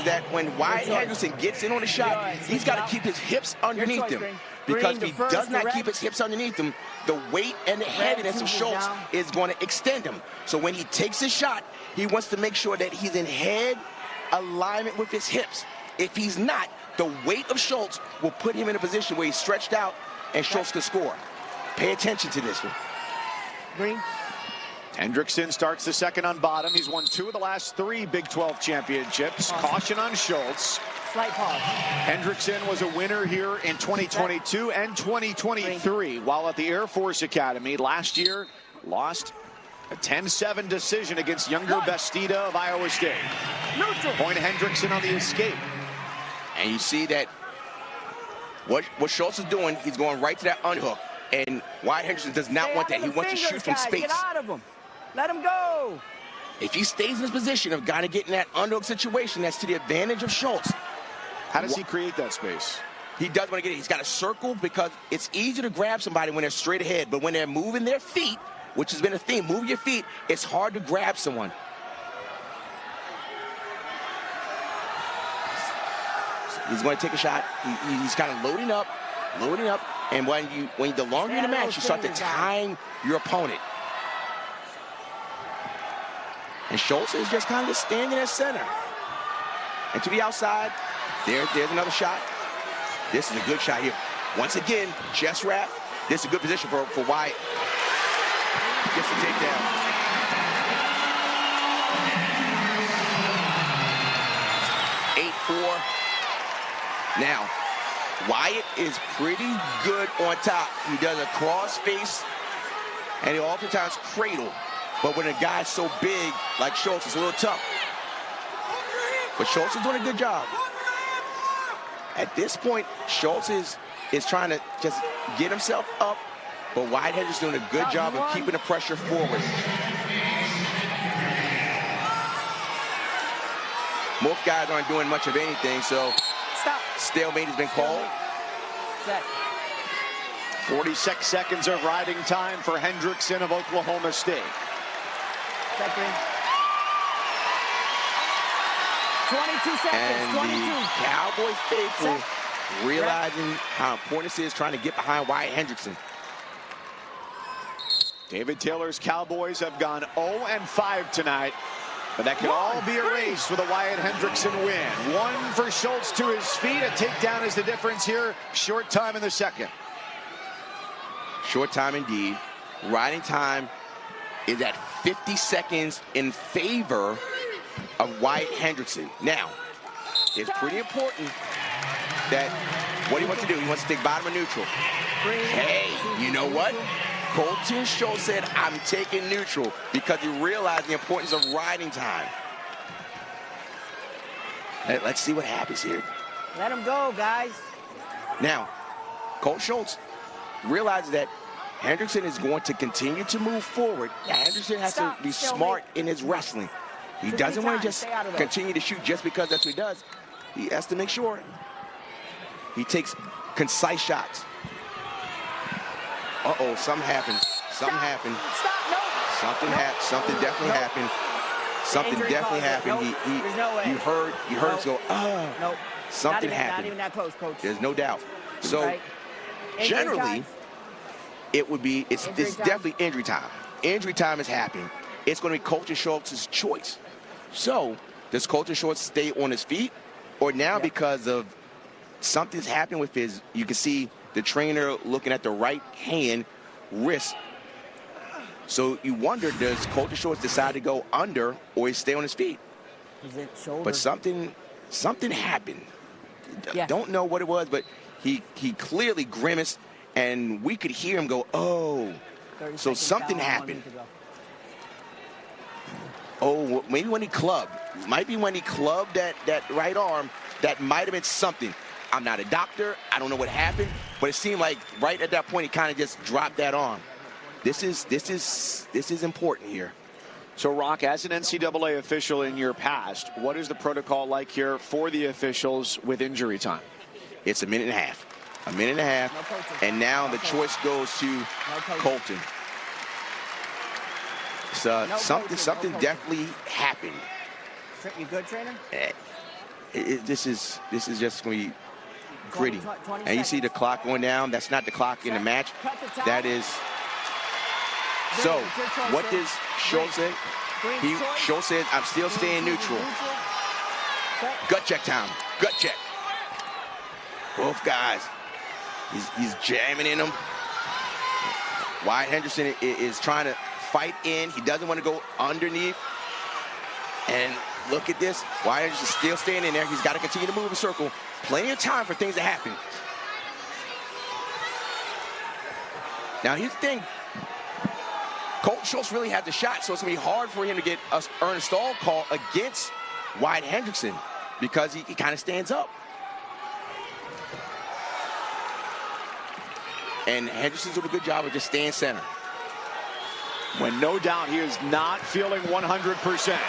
That when Wyatt Hendrickson gets in on the shot, he's got to keep his hips underneath him. Because if he does not keep his hips underneath him, the weight and the heaviness of Schultz is going to extend him. So when he takes his shot, he wants to make sure that he's in head alignment with his hips. If he's not, the weight of Schultz will put him in a position where he's stretched out and Schultz can score. Pay attention to this one. Green. Hendrickson starts the second on bottom. He's won 2 of the last 3 Big 12 championships. Caution on Schultz. Slight pause. Hendrickson was a winner here in 2022 and 2023 while at the Air Force Academy. Last year, lost a 10-7 decision against younger Bastida of Iowa State. Neutral. Point Hendrickson on the escape. And you see that what Schultz is doing, he's going right to that unhook. And Wyatt Hendrickson does not want that. He wants to shoot from space. Get out of him. Let him go. If he stays in his position of kind of getting that underhook situation, that's to the advantage of Schultz. How does he create that space? He does want to get it. He's got a circle because it's easy to grab somebody when they're straight ahead. But when they're moving their feet, which has been a theme, move your feet, it's hard to grab someone. He's going to take a shot. He's kind of loading up. And when the longer you're in the match, you start to time your opponent. And Schultz is just kind of standing at center. And to the outside, there's another shot. This is a good shot here. Once again, chest wrap. This is a good position for Wyatt. Gets the takedown. Eight-4. Now, Wyatt is pretty good on top. He does a cross face, and he oftentimes cradle. But when a guy's so big like Schultz, it's a little tough. But Schultz is doing a good job. At this point, Schultz is trying to just get himself up, but Whitehead is doing a good job of keeping the pressure forward. Most guys aren't doing much of anything, so stalemate has been called. Set. 46 seconds of riding time for Hendrickson of Oklahoma State. Second. 22 seconds. And 22. the Cowboy faithful realizing how important this is, trying to get behind Wyatt Hendrickson. David Taylor's Cowboys have gone 0-5 tonight, but that could all be erased with a Wyatt Hendrickson win. 1 for Schultz to his feet. A takedown is the difference here. Short time in the second. Short time indeed. Riding time is at 50 seconds in favor of Wyatt Hendrickson. Now, it's pretty important that what he wants to do, he wants to take bottom of neutral. Hey, you know what? Colton Schultz said, I'm taking neutral because he realized the importance of riding time. Let's see what happens here. Let him go, guys. Now, Colt Schultz realizes that Hendrickson is going to continue to move forward. Hendrickson has to be smart in his wrestling. He doesn't want to just continue to shoot just because that's what he does. He has to make sure he takes concise shots. Uh-oh, something happened. Something happened. Something definitely happened. Something definitely happened. You heard us go, Nope. Something happened. Not even that close, Coach. There's no doubt. So generally, it's definitely injury time. Injury time is happening. It's going to be Colton Schultz's choice. So does Colton Schultz stay on his feet, or now because of something's happening with his, you can see the trainer looking at the right hand wrist. So you wonder, does Colton Schultz decide to go under or he stay on his feet? But something happened. Yes. Don't know what it was, but he clearly grimaced, and we could hear him go, oh. So something happened. Oh, maybe when he clubbed. Might be when he clubbed that right arm. That might have been something. I'm not a doctor. I don't know what happened, but it seemed like right at that point he kind of just dropped that arm. This is important here. So, Rock, as an NCAA official in your past, what is the protocol like here for the officials with injury time? It's a minute and a half. A minute and a half, and now the choice goes to Colton. So something definitely happened. You good, trainer? This is just going to be gritty. And you see the clock going down. That's not the clock in the match. That is. So what does Schultz say? Schultz says, I'm still staying neutral. Gut check time. Gut check. Both guys. He's jamming in them. Wyatt Hendrickson is trying to fight in. He doesn't want to go underneath. And look at this. Wyatt Hendrickson still staying in there. He's got to continue to move in circle. Plenty of time for things to happen. Now, here's the thing. Colton Schultz really has the shot, so it's going to be hard for him to get an earn stall call against Wyatt Hendrickson because he kind of stands up. And Hendrickson's doing a good job of just staying center. When no doubt he is not feeling 100%.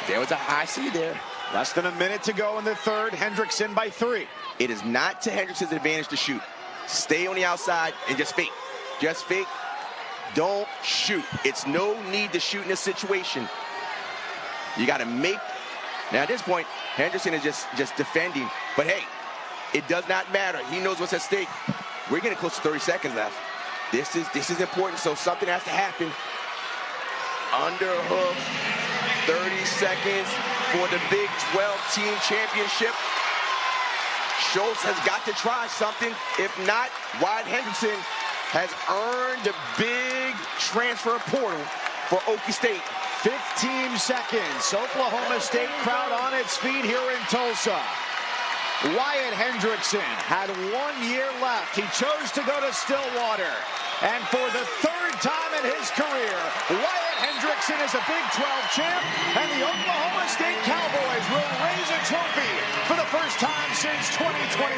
There was a high C there. Less than a minute to go in the third. Hendrickson by 3. It is not to Hendrickson's advantage to shoot. Stay on the outside and just fake. Just fake. Don't shoot. It's no need to shoot in this situation. You got to make. Now at this point, Hendrickson is just defending. But hey, it does not matter. He knows what's at stake. We're getting close to 30 seconds left. This is important, so something has to happen. Underhook, 30 seconds for the Big 12 Team Championship. Schultz has got to try something. If not, Wyatt Hendrickson has earned the big transfer portal for Okie State. 15 seconds. Oklahoma State crowd on its feet here in Tulsa. Wyatt Hendrickson had 1 year left. He chose to go to Stillwater. And for the third time in his career, Wyatt Hendrickson is a Big 12 champ, and the Oklahoma State Cowboys will raise a trophy for the first time since 2021.